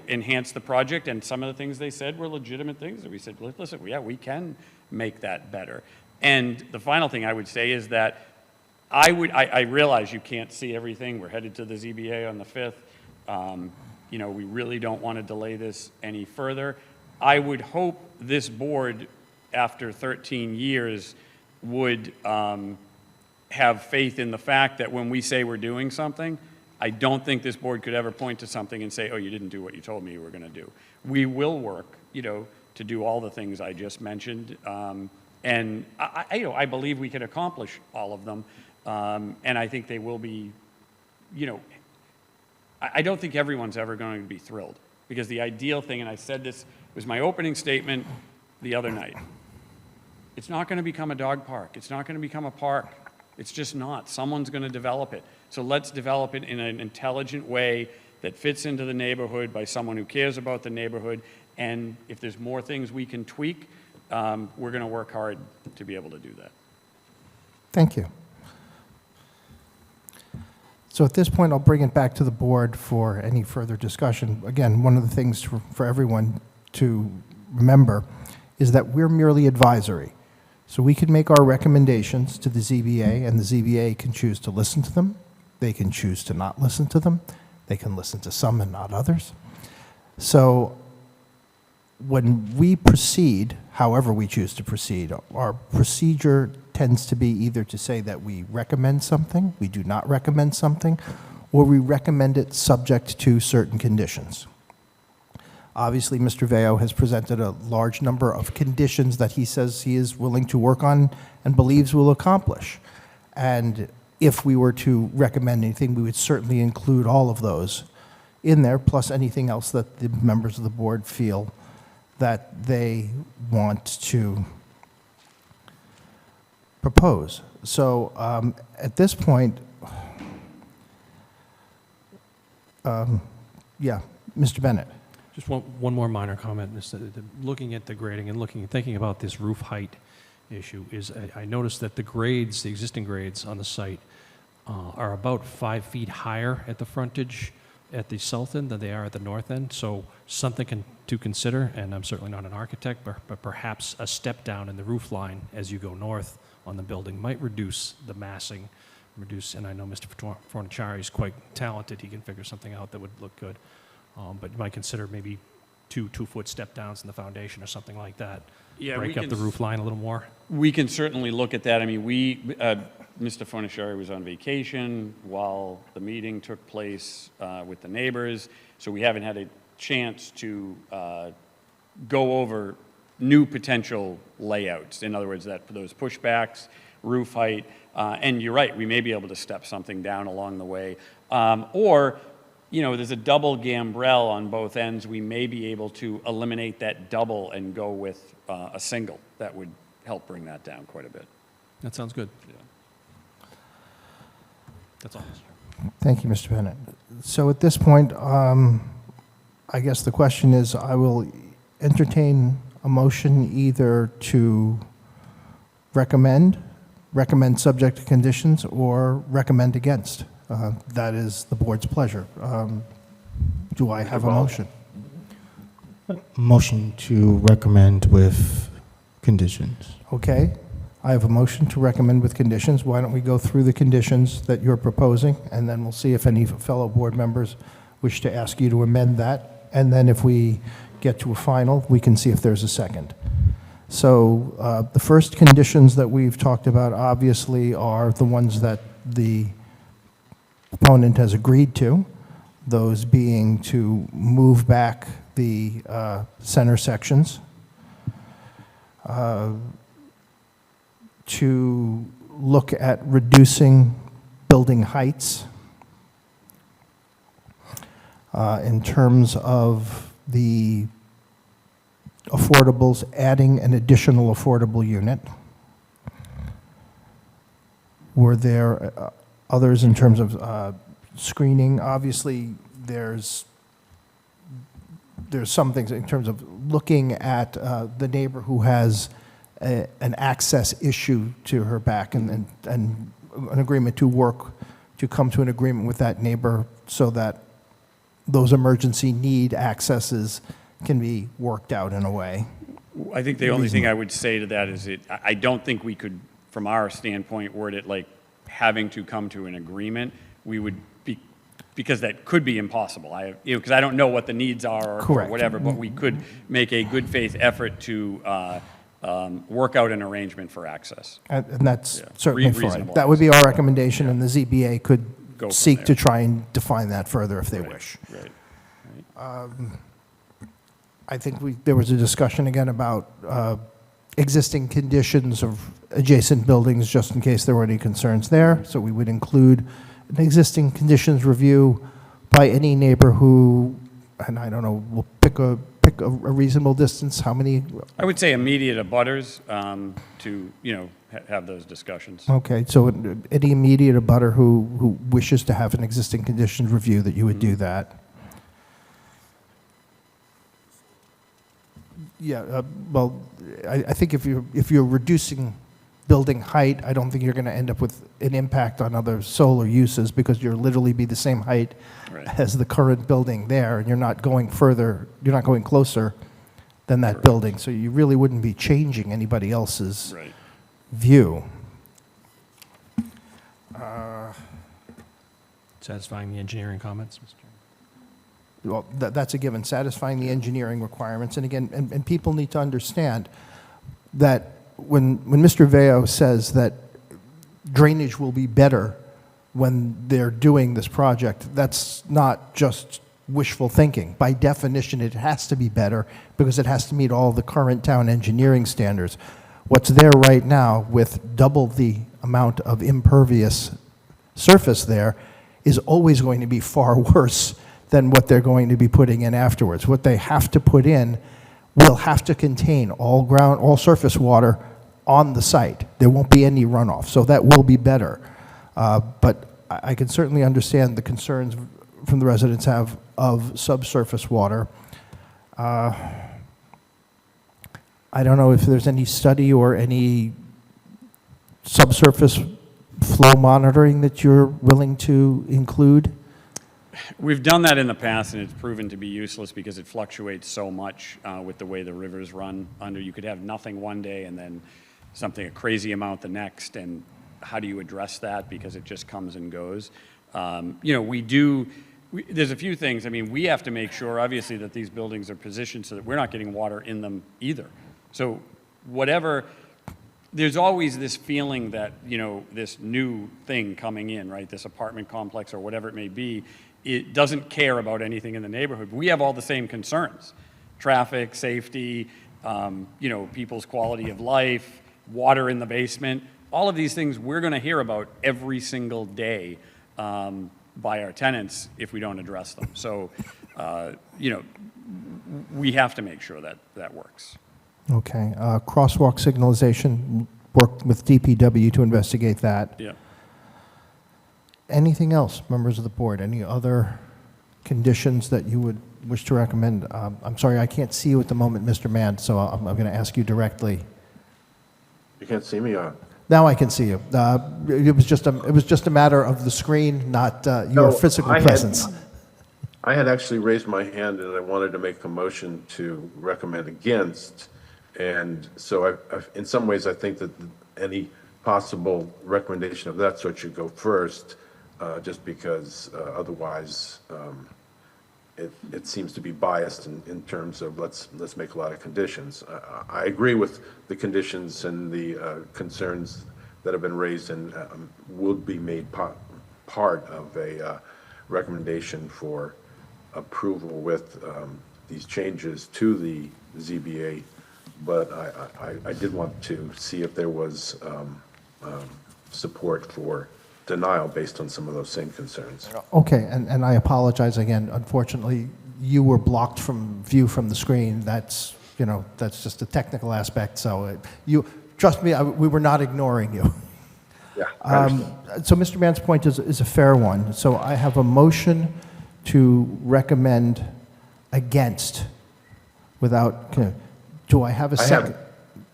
enhance the project. And some of the things they said were legitimate things that we said, listen, yeah, we can make that better. And the final thing I would say is that I realize you can't see everything. We're headed to the ZBA on the 5th. We really don't want to delay this any further. I would hope this board, after 13 years, would have faith in the fact that when we say we're doing something, I don't think this board could ever point to something and say, oh, you didn't do what you told me you were going to do. We will work, to do all the things I just mentioned. And I believe we can accomplish all of them. And I think they will be, I don't think everyone's ever going to be thrilled, because the ideal thing, and I said this was my opening statement the other night, it's not going to become a dog park. It's not going to become a park. It's just not. Someone's going to develop it. So let's develop it in an intelligent way that fits into the neighborhood by someone who cares about the neighborhood. And if there's more things we can tweak, we're going to work hard to be able to do that. Thank you. So at this point, I'll bring it back to the board for any further discussion. Again, one of the things for everyone to remember is that we're merely advisory. So we can make our recommendations to the ZBA, and the ZBA can choose to listen to them. They can choose to not listen to them. They can listen to some and not others. So when we proceed, however we choose to proceed, our procedure tends to be either to say that we recommend something, we do not recommend something, or we recommend it subject to certain conditions. Obviously, Mr. Veo has presented a large number of conditions that he says he is willing to work on and believes will accomplish. And if we were to recommend anything, we would certainly include all of those in there, plus anything else that the members of the board feel that they want to propose. So at this point, yeah, Mr. Bennett. Just one more minor comment. Looking at the grading and thinking about this roof height issue, is I noticed that the grades, the existing grades on the site, are about 5 feet higher at the frontage at the south end than they are at the north end. So something to consider, and I'm certainly not an architect, but perhaps a step down in the roof line as you go north on the building might reduce the massing, and I know Mr. Forniciari is quite talented. He can figure something out that would look good. But you might consider maybe 2-foot step downs in the foundation or something like that. Yeah, break up the roof line a little more. We can certainly look at that. I mean, Mr. Forniciari was on vacation while the meeting took place with the neighbors, so we haven't had a chance to go over new potential layouts. In other words, that for those pushbacks, roof height, and you're right, we may be able to step something down along the way. Or, there's a double gambrel on both ends. We may be able to eliminate that double and go with a single. That would help bring that down quite a bit. That sounds good. Yeah. That's all. Thank you, Mr. Bennett. So at this point, I guess the question is, I will entertain a motion either to recommend subject to conditions, or recommend against. That is the board's pleasure. Do I have a motion? Motion to recommend with conditions. Okay. I have a motion to recommend with conditions. Why don't we go through the conditions that you're proposing, and then we'll see if any fellow board members wish to ask you to amend that. And then if we get to a final, we can see if there's a second. So the first conditions that we've talked about obviously are the ones that the proponent has agreed to, those being to move back the center sections, to look at reducing building heights in terms of the affordables, adding an additional affordable unit. Were there others in terms of screening? Obviously, there's some things in terms of looking at the neighbor who has an access issue to her back, and an agreement to come to an agreement with that neighbor so that those emergency need accesses can be worked out in a way. I think the only thing I would say to that is I don't think we could, from our standpoint, word it like having to come to an agreement. We would be, because that could be impossible. Because I don't know what the needs are or whatever, but we could make a good faith effort to work out an arrangement for access. And that's certainly fine. Reasonable. That would be our recommendation, and the ZBA could Go from seek there. to try and define that further if they wish. Right. I think there was a discussion again about existing conditions of adjacent buildings, just in case there were any concerns there. So we would include an existing conditions review by any neighbor who, and I don't know, will pick a reasonable distance. How many? I would say immediate abutters to, have those discussions. Okay, so any immediate abutter who wishes to have an existing conditions review, that you would do that. Yeah, well, I think if you're reducing building height, I don't think you're going to end up with an impact on other solar uses, because you'll literally be the same height as the current building there, and you're not going further, you're not going closer than that building. So you really wouldn't be changing anybody else's view. Satisfying the engineering comments, Mr. Chairman? Well, that's a given, satisfying the engineering requirements. And again, and people need to understand that when Mr. Veo says that drainage will be better when they're doing this project, that's not just wishful thinking. By definition, it has to be better because it has to meet all the current town engineering standards. What's there right now, with double the amount of impervious surface there, is always going to be far worse than what they're going to be putting in afterwards. What they have to put in will have to contain all surface water on the site. There won't be any runoff, so that will be better. But I can certainly understand the concerns from the residents have of subsurface water. I don't know if there's any study or any subsurface flow monitoring that you're willing to include. We've done that in the past, and it's proven to be useless because it fluctuates so much with the way the rivers run under. You could have nothing one day and then a crazy amount the next, and how do you address that? Because it just comes and goes. There's a few things. I mean, we have to make sure, obviously, that these buildings are positioned so that we're not getting water in them either. So there's always this feeling that, this new thing coming in, right, this apartment complex or whatever it may be, it doesn't care about anything in the neighborhood. We have all the same concerns: traffic, safety, people's quality of life, water in the basement. All of these things we're going to hear about every single day by our tenants if we don't address them. So, we have to make sure that that works. Okay. Crosswalk signalization, worked with DPW to investigate that. Yeah. Anything else, members of the board? Any other conditions that you would wish to recommend? I'm sorry, I can't see you at the moment, Mr. Mann, so I'm going to ask you directly. You can't see me on. Now I can see you. It was just a matter of the screen, not your physical presence. I had actually raised my hand, and I wanted to make a motion to recommend against. And so in some ways, I think that any possible recommendation of that sort should go first, just because otherwise it seems to be biased in terms of let's make a lot of conditions. I agree with the conditions and the concerns that have been raised and would be made part of a recommendation for approval with these changes to the ZBA, but I did want to see if there was support for denial based on some of those same concerns. Okay, and I apologize again. Unfortunately, you were blocked from view from the screen. That's, that's just a technical aspect, so trust me, we were not ignoring you. Yeah, I understand. So Mr. Mann's point is a fair one. So I have a motion to recommend against without, do I have a second?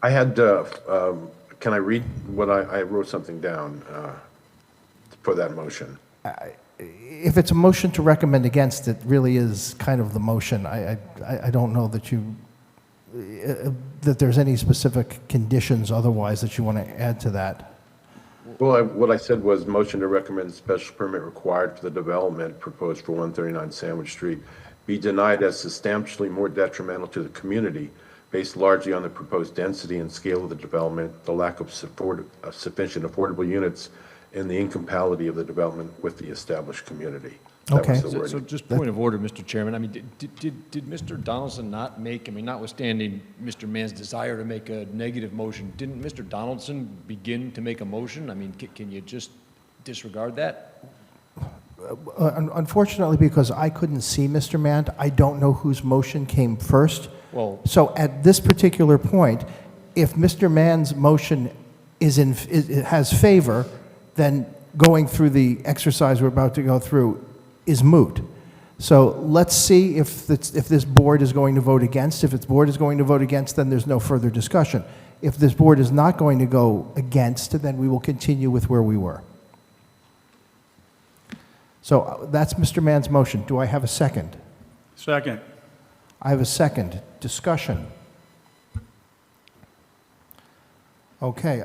Can I read what I wrote something down for that motion? If it's a motion to recommend against, it really is kind of the motion. I don't know that that there's any specific conditions otherwise that you want to add to that. Well, what I said was motion to recommend special permit required for the development proposed for 139 Sandwich Street be denied as substantially more detrimental to the community based largely on the proposed density and scale of the development, the lack of sufficient affordable units, and the incompatibility of the development with the established community. That was the So wording. just point of order, Mr. Chairman, I mean, did Mr. Donaldson not make, notwithstanding Mr. Mann's desire to make a negative motion, didn't Mr. Donaldson begin to make a motion? I mean, can you just disregard that? Unfortunately, because I couldn't see Mr. Mann, I don't know whose motion came first. Well, So at this particular point, if Mr. Mann's motion has favor, then going through the exercise we're about to go through is moot. So let's see if this board is going to vote against. If its board is going to vote against, then there's no further discussion. If this board is not going to go against, then we will continue with where we were. So that's Mr. Mann's motion. Do I have a second? Second. I have a second. Discussion. Okay.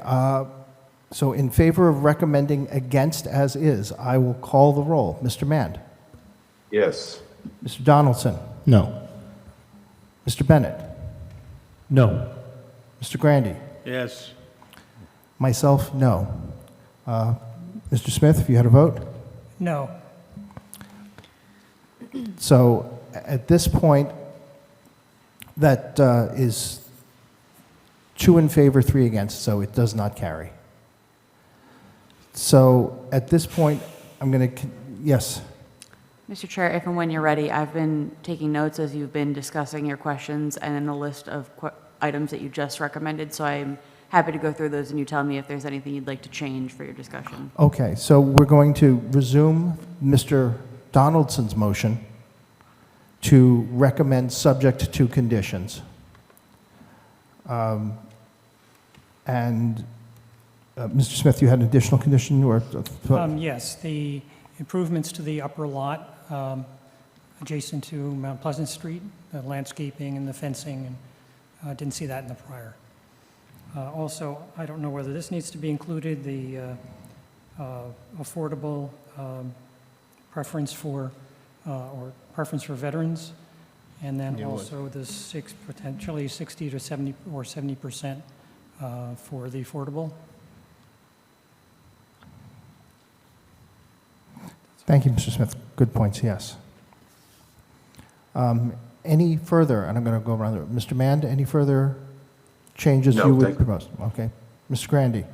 So in favor of recommending against as is, I will call the roll. Mr. Mann? Yes. Mr. Donaldson? No. Mr. Bennett? No. Mr. Grandy? Yes. Myself, no. Mr. Smith, if you had a vote? No. So at this point, that is 2 in favor, 3 against, so it does not carry. So at this point, I'm going to, yes. Mr. Chair, if and when you're ready, I've been taking notes as you've been discussing your questions and in the list of items that you just recommended, so I'm happy to go through those and you tell me if there's anything you'd like to change for your discussion. Okay, so we're going to resume Mr. Donaldson's motion to recommend subject to conditions. Mr. Smith, you had an additional condition or? Yes, the improvements to the upper lot adjacent to Mount Pleasant Street, the landscaping and the fencing, and didn't see that in the prior. Also, I don't know whether this needs to be included, the affordable preference for veterans, and then also the potentially 60 to 70 or 70% for the affordable. Thank you, Mr. Smith. Good points, yes. Any further, and I'm going to go around there. Mr. Mann, any further changes No, you would thank you. propose? Okay. Mr. Grandy?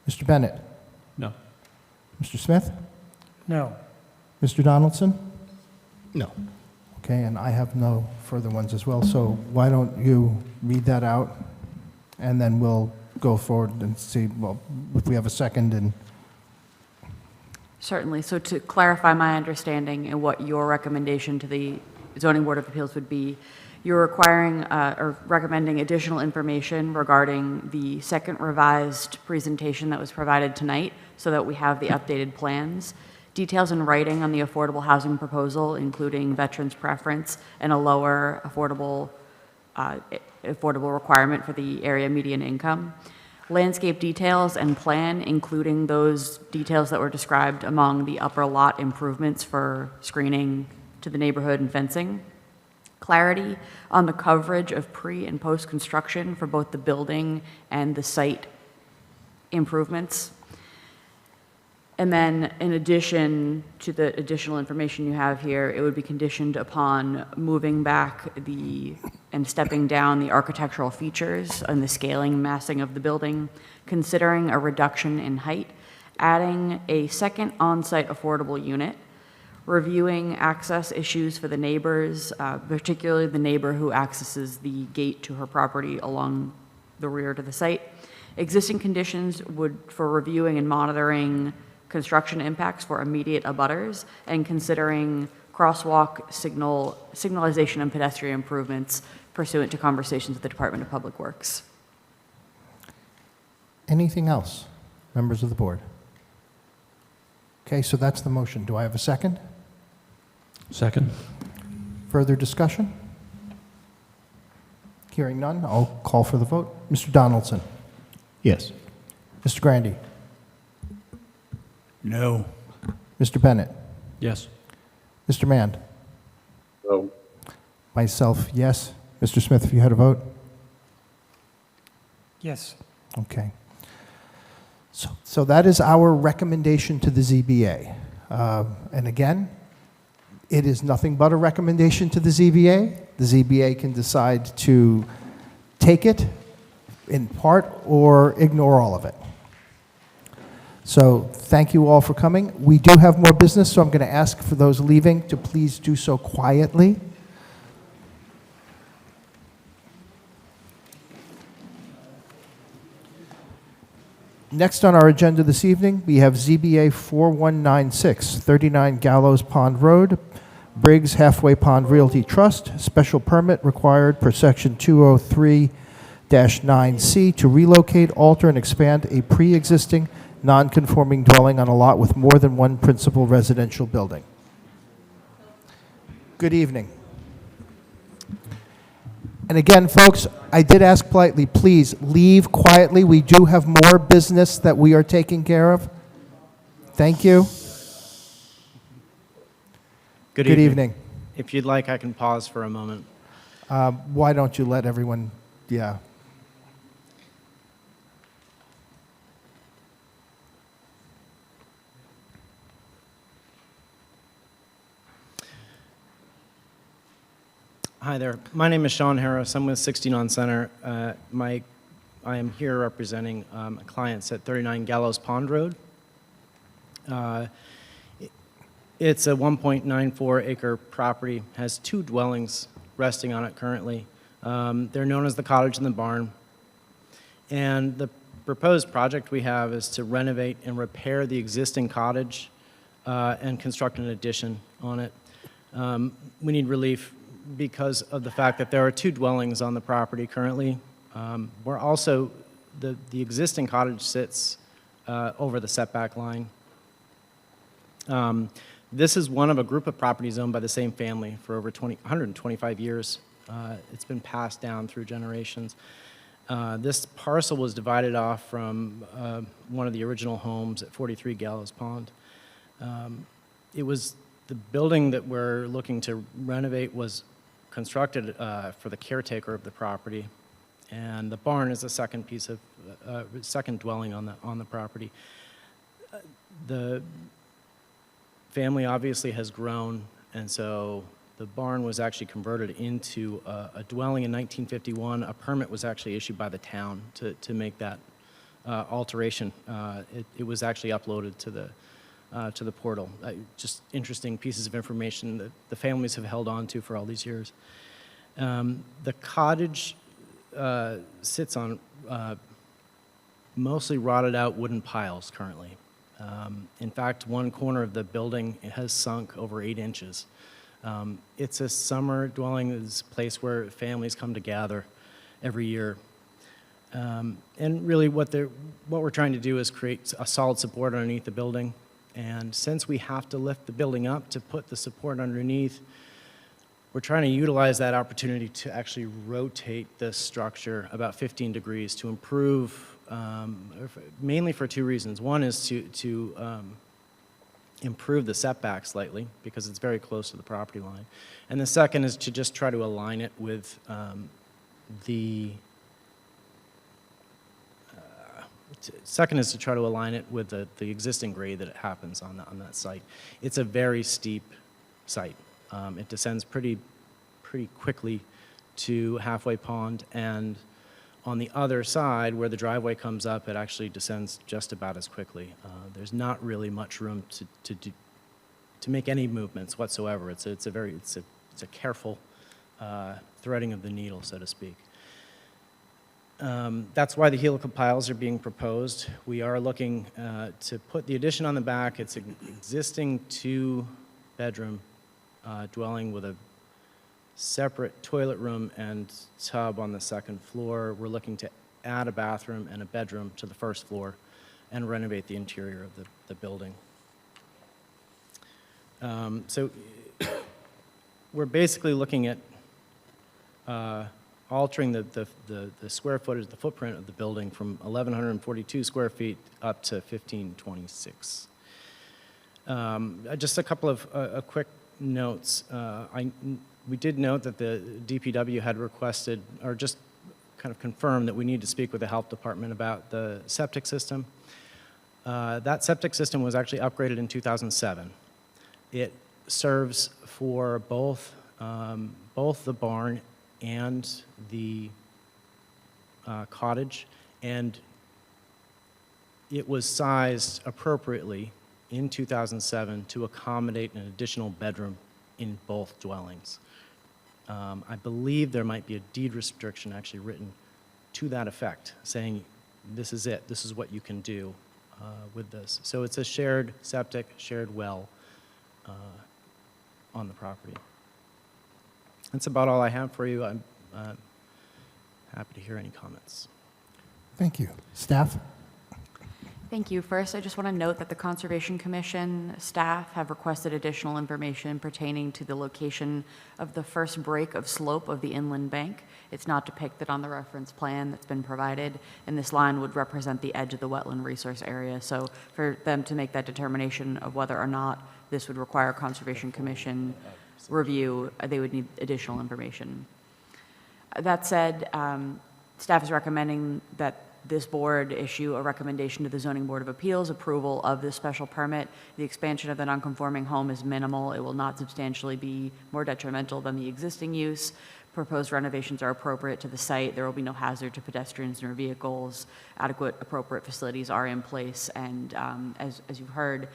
Mr. Bennett? No. Mr. Smith? No. Mr. Donaldson? No. Okay, and I have no further ones as well, so why don't you read that out, and then we'll go forward and see, well, if we have a second and... Certainly. So to clarify my understanding and what your recommendation to the Zoning Board of Appeals would be, you're requiring or recommending additional information regarding the second revised presentation that was provided tonight so that we have the updated plans, details in writing on the affordable housing proposal, including veterans preference and a lower affordable requirement for the area median income. landscape details and plan, including those details that were described among the upper lot improvements for screening to the neighborhood and fencing. Clarity on the coverage of pre- and post-construction for both the building and the site improvements. And then, in addition to the additional information you have here, it would be conditioned upon moving back and stepping down the architectural features and the scaling and massing of the building, considering a reduction in height, adding a second on-site affordable unit, reviewing access issues for the neighbors, particularly the neighbor who accesses the gate to her property along the rear to the site. Existing conditions for reviewing and monitoring construction impacts for immediate abutters, and considering crosswalk signalization and pedestrian improvements pursuant to conversations with the Department of Public Works. Anything else, members of the board? Okay, so that's the motion. Do I have a second? Second. Further discussion? Hearing none, I'll call for the vote. Mr. Donaldson? Yes. Mr. Grandy? No. Mr. Bennett? Yes. Mr. Mand? No. Myself, yes. Mr. Smith, if you had a vote? Yes. Okay. So that is our recommendation to the ZBA. And again, it is nothing but a recommendation to the ZBA. The ZBA can decide to take it in part or ignore all of it. So thank you all for coming. We do have more business, so I'm going to ask for those leaving to please do so quietly. Next on our agenda this evening, we have ZBA 4196, 39 Gallows Pond Road, Briggs Halfway Pond Realty Trust, special permit required per section 203-9C to relocate, alter, and expand a pre-existing non-conforming dwelling on a lot with more than one principal residential building. Good evening. And again, folks, I did ask politely, please leave quietly. We do have more business that we are taking care of. Thank you. Good evening. If you'd like, I can pause for a moment. Why don't you let everyone, yeah. Hi there. My name is Sean Harris. I'm with 69 Center. I am here representing clients at 39 Gallows Pond Road. It's a 1.94 acre property, has 2 dwellings resting on it currently. They're known as the cottage and the barn. And the proposed project we have is to renovate and repair the existing cottage and construct an addition on it. We need relief because of the fact that there are 2 dwellings on the property currently. We're also, the existing cottage sits over the setback line. This is one of a group of properties owned by the same family for over 125 years. It's been passed down through generations. This parcel was divided off from one of the original homes at 43 Gallows Pond. It was the building that we're looking to renovate was constructed for the caretaker of the property, and the barn is a second piece of second dwelling on the property. The family obviously has grown, and so the barn was actually converted into a dwelling in 1951. A permit was actually issued by the town to make that alteration. It was actually uploaded to the portal. Just interesting pieces of information that the families have held on to for all these years. The cottage sits on mostly rotted out wooden piles currently. In fact, one corner of the building has sunk over 8 inches. It's a summer dwelling. It's a place where families come to gather every year. And really what we're trying to do is create a solid support underneath the building. And since we have to lift the building up to put the support underneath, we're trying to utilize that opportunity to actually rotate this structure about 15 degrees to improve mainly for two reasons. One is to improve the setback slightly, because it's very close to the property line. And the second is to just try to align it with the existing grade that it happens on that site. It's a very steep site. It descends pretty quickly to Halfway Pond, and on the other side, where the driveway comes up, it actually descends just about as quickly. There's not really much room to make any movements whatsoever. It's a careful threading of the needle, so to speak. That's why the helical piles are being proposed. We are looking to put the addition on the back. It's an existing two-bedroom dwelling with a separate toilet room and tub on the second floor. We're looking to add a bathroom and a bedroom to the first floor and renovate the interior of the building. So we're basically looking at altering the square footage, the footprint of the building from 1,142 square feet up to 1,526. Just a couple of quick notes. We did note that the DPW had requested, or just kind of confirmed, that we need to speak with the health department about the septic system. That septic system was actually upgraded in 2007. It serves for both the barn and the cottage, and it was sized appropriately in 2007 to accommodate an additional bedroom in both dwellings. I believe there might be a deed restriction actually written to that effect, saying this is it, this is what you can do with this. So it's a shared septic, shared well on the property. That's about all I have for you. I'm happy to hear any comments. Thank you. Staff? Thank you. First, I just want to note that the Conservation Commission staff have requested additional information pertaining to the location of the first break of slope of the inland bank. It's not depicted on the reference plan that's been provided, and this line would represent the edge of the wetland resource area. So for them to make that determination of whether or not this would require Conservation Commission review, they would need additional information. That said, staff is recommending that this board issue a recommendation to the Zoning Board of Appeals approval of this special permit. The expansion of the nonconforming home is minimal. It will not substantially be more detrimental than the existing use. Proposed renovations are appropriate to the site. There will be no hazard to pedestrians nor vehicles. Adequate appropriate facilities are in place, and as you've heard,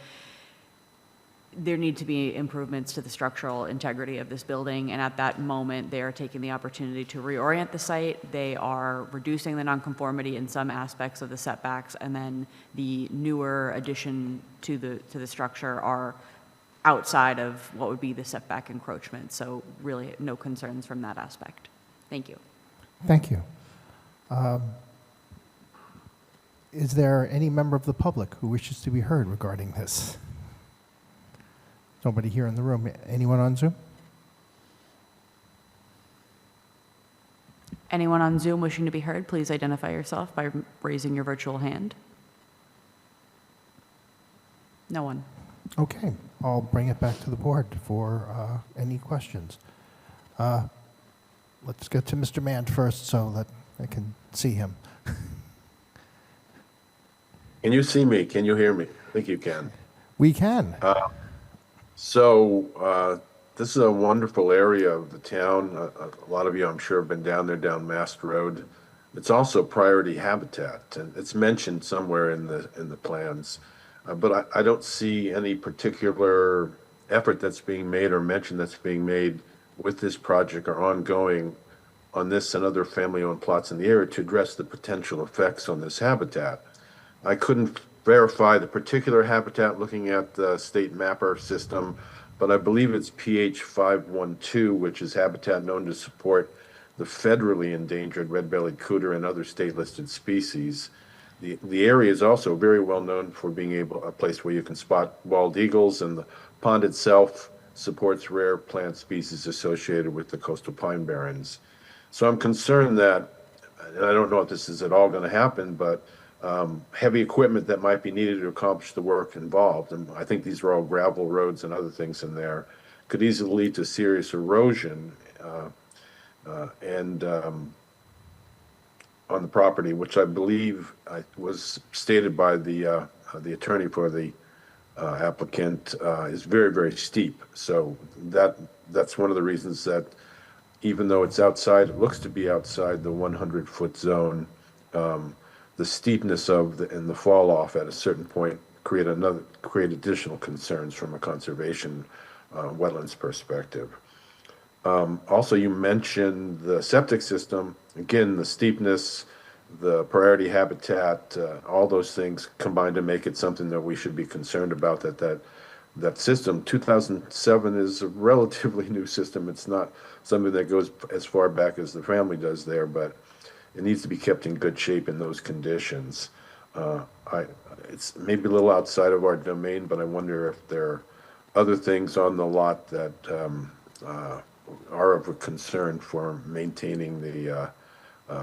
there need to be improvements to the structural integrity of this building, and at that moment, they are taking the opportunity to reorient the site. They are reducing the nonconformity in some aspects of the setbacks, and then the newer addition to the structure are outside of what would be the setback encroachment. So really, no concerns from that aspect. Thank you. Thank you. Is there any member of the public who wishes to be heard regarding this? Nobody here in the room. Anyone on Zoom? Anyone on Zoom wishing to be heard, please identify yourself by raising your virtual hand. No one. Okay, I'll bring it back to the board for any questions. Let's get to Mr. Mann first so that I can see him. Can you see me? Can you hear me? I think you can. We can. This is a wonderful area of the town. A lot of you, I'm sure, have been down there, down Mast Road. It's also priority habitat, and it's mentioned somewhere in the plans. But I don't see any particular effort that's being made or mention that's being made with this project or ongoing on this and other family-owned plots in the area to address the potential effects on this habitat. I couldn't verify the particular habitat looking at the state mapper system, but I believe it's PH 512, which is habitat known to support the federally endangered red-bellied cooter and other state-listed species. The area is also very well known for being a place where you can spot bald eagles, and the pond itself supports rare plant species associated with the coastal pine barrens. So I'm concerned that, and I don't know if this is at all going to happen, but heavy equipment that might be needed to accomplish the work involved. And I think these are all gravel roads and other things in there, could easily lead to serious erosion and on the property, which I believe was stated by the attorney for the applicant, is very, very steep. So that's one of the reasons that even though it's outside, it looks to be outside the 100-foot zone, the steepness of and the fall off at a certain point create additional concerns from a conservation wetlands perspective. Also, you mentioned the septic system. Again, the steepness, the priority habitat, all those things combined to make it something that we should be concerned about. That system, 2007, is a relatively new system. It's not something that goes as far back as the family does there, but it needs to be kept in good shape in those conditions. It's maybe a little outside of our domain, but I wonder if there are other things on the lot that are of a concern for maintaining the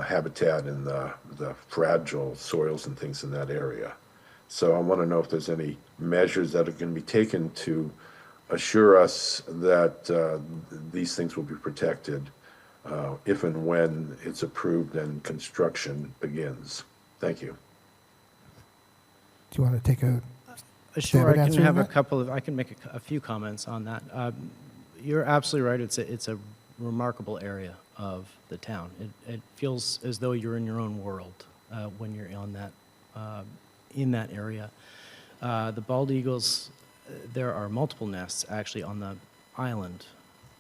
habitat and the fragile soils and things in that area. So I want to know if there's any measures that are going to be taken to assure us that these things will be protected if and when it's approved and construction begins. Thank you. Do you want to take a Sure, I can answering have that? I can make a few comments on that. You're absolutely right. It's a remarkable area of the town. It feels as though you're in your own world when you're on that in that area. The bald eagles, there are multiple nests actually on the island,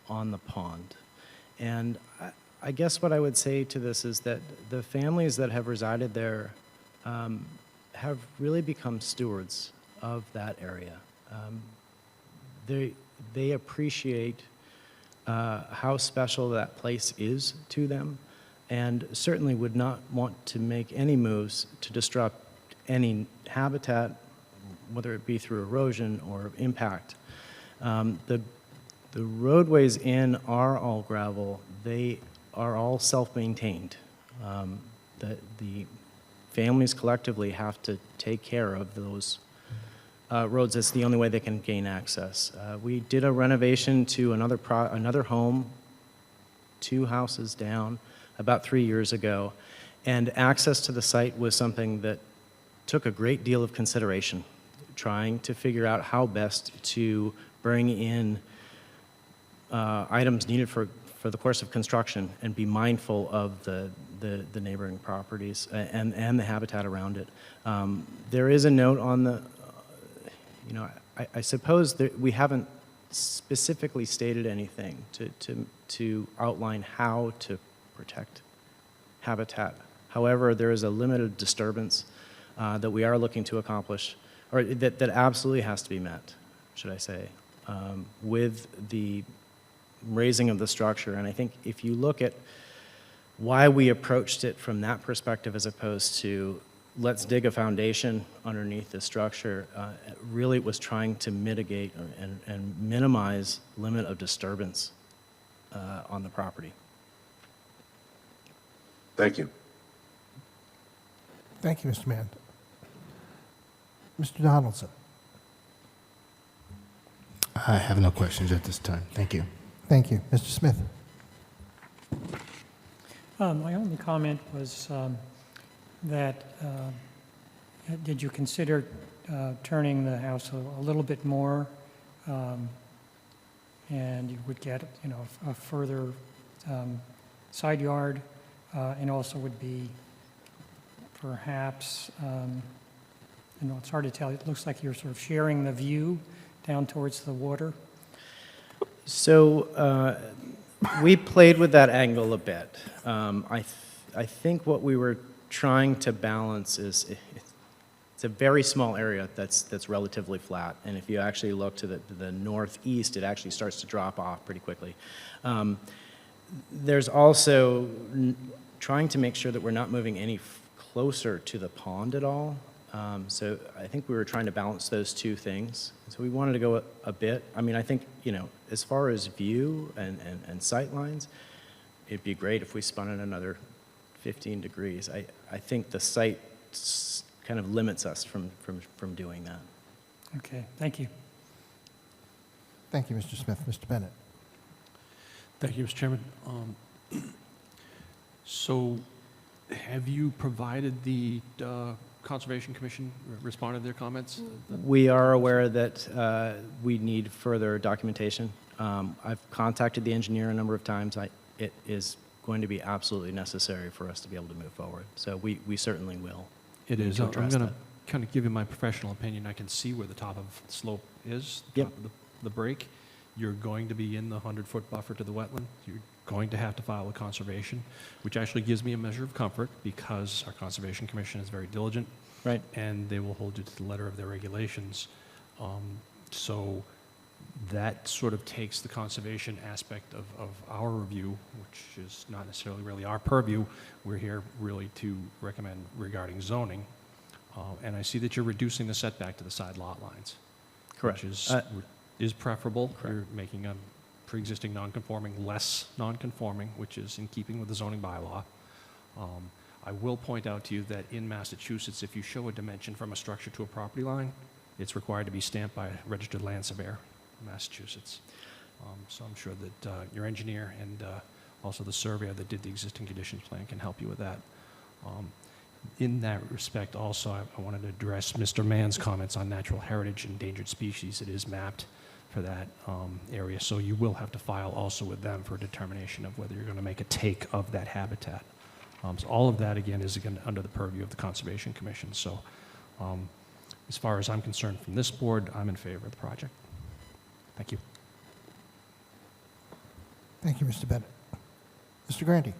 on the pond, and I guess what I would say to this is that the families that have resided there have really become stewards of that area. They appreciate how special that place is to them, and certainly would not want to make any moves to disrupt any habitat, whether it be through erosion or impact. The roadways in are all gravel. They are all self-maintained. The families collectively have to take care of those roads. That's the only way they can gain access. We did a renovation to another home, 2 houses down, about 3 years ago, and access to the site was something that took a great deal of consideration, trying to figure out how best to bring in items needed for the course of construction and be mindful of the neighboring properties and the habitat around it. There is a note on the, I suppose that we haven't specifically stated anything to outline how to protect habitat. However, there is a limited disturbance that we are looking to accomplish, or that absolutely has to be met, should I say, with the raising of the structure. And I think if you look at why we approached it from that perspective as opposed to let's dig a foundation underneath the structure, really it was trying to mitigate and minimize limit of disturbance on the property. Thank you. Thank you, Mr. Mann. Mr. Donaldson. I have no questions at this time. Thank you. Thank you. Mr. Smith. My only comment was that did you consider turning the house a little bit more, and you would get a further side yard, and also would be perhaps it's hard to tell. It looks like you're sort of sharing the view down towards the water. So we played with that angle a bit. I think what we were trying to balance is it's a very small area that's relatively flat, and if you actually look to the northeast, it actually starts to drop off pretty quickly. There's also trying to make sure that we're not moving any closer to the pond at all. So I think we were trying to balance those two things. So we wanted to go a bit. I mean, I think, as far as view and sight lines, it'd be great if we spun it another 15 degrees. I think the site kind of limits us from doing that. Okay, thank you. Thank you, Mr. Smith. Mr. Bennett? Thank you, Mr. Chairman. So have you provided the Conservation Commission, responded to their comments? We are aware that we need further documentation. I've contacted the engineer a number of times. It is going to be absolutely necessary for us to be able to move forward. So we certainly will. It need is. to I'm address going to that. kind of give you my professional opinion. I can see where the top of the slope is, the Yep. top of the break. You're going to be in the 100-foot buffer to the wetland. You're going to have to file a conservation, which actually gives me a measure of comfort because our Conservation Commission is very diligent. Right. And they will hold you to the letter of their regulations. So that sort of takes the conservation aspect of our review, which is not necessarily really our purview. We're here really to recommend regarding zoning. And I see that you're reducing the setback to the side lot lines. Correct. Which is preferable. Correct. You're making a pre-existing non-conforming less non-conforming, which is in keeping with the zoning bylaw. I will point out to you that in Massachusetts, if you show a dimension from a structure to a property line, it's required to be stamped by a registered land surveyor in Massachusetts. So I'm sure that your engineer and also the surveyor that did the existing conditions plan can help you with that. In that respect also, I wanted to address Mr. Mann's comments on natural heritage and endangered species. It is mapped for that area, so you will have to file also with them for a determination of whether you're going to make a take of that habitat. So all of that, again, is again under the purview of the Conservation Commission. So as far as I'm concerned from this board, I'm in favor of the project. Thank you. Thank you, Mr. Bennett. Mr. Grandy?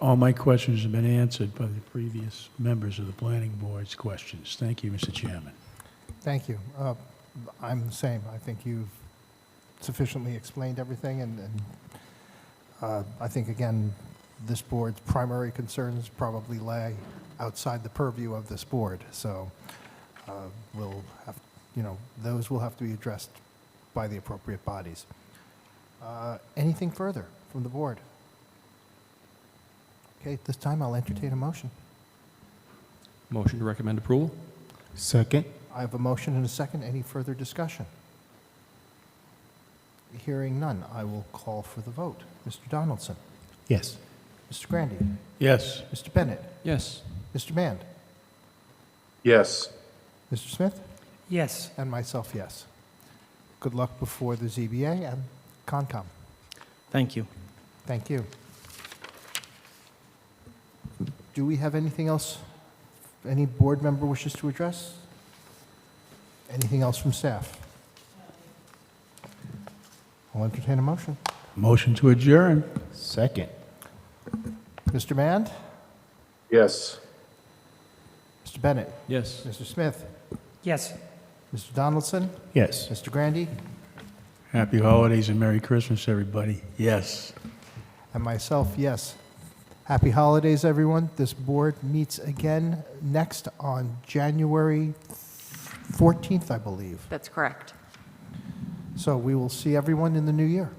All my questions have been answered by the previous members of the planning board's questions. Thank you, Mr. Chairman. Thank you. I'm the same. I think you've sufficiently explained everything, and I think, again, this board's primary concerns probably lay outside the purview of this board. So we'll have, those will have to be addressed by the appropriate bodies. Anything further from the board? Okay, at this time, I'll entertain a motion. Motion to recommend approval? Second. I have a motion and a second. Any further discussion? Hearing none, I will call for the vote. Mr. Donaldson? Yes. Mr. Grandy? Yes. Mr. Bennett? Yes. Mr. Mand? Yes. Mr. Smith? Yes. And myself, yes. Good luck before the ZBA and Concom. Thank you. Thank you. Do we have anything else any board member wishes to address? Anything else from staff? I'll entertain a motion. Motion to adjourn. Second. Mr. Mand? Yes. Mr. Bennett? Yes. Mr. Smith? Yes. Mr. Donaldson? Yes. Mr. Grandy? Happy holidays and Merry Christmas, everybody. Yes. And myself, yes. Happy holidays, everyone. This board meets again next on January 14th, I believe. That's correct. So we will see everyone in the new year.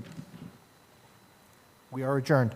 We are adjourned.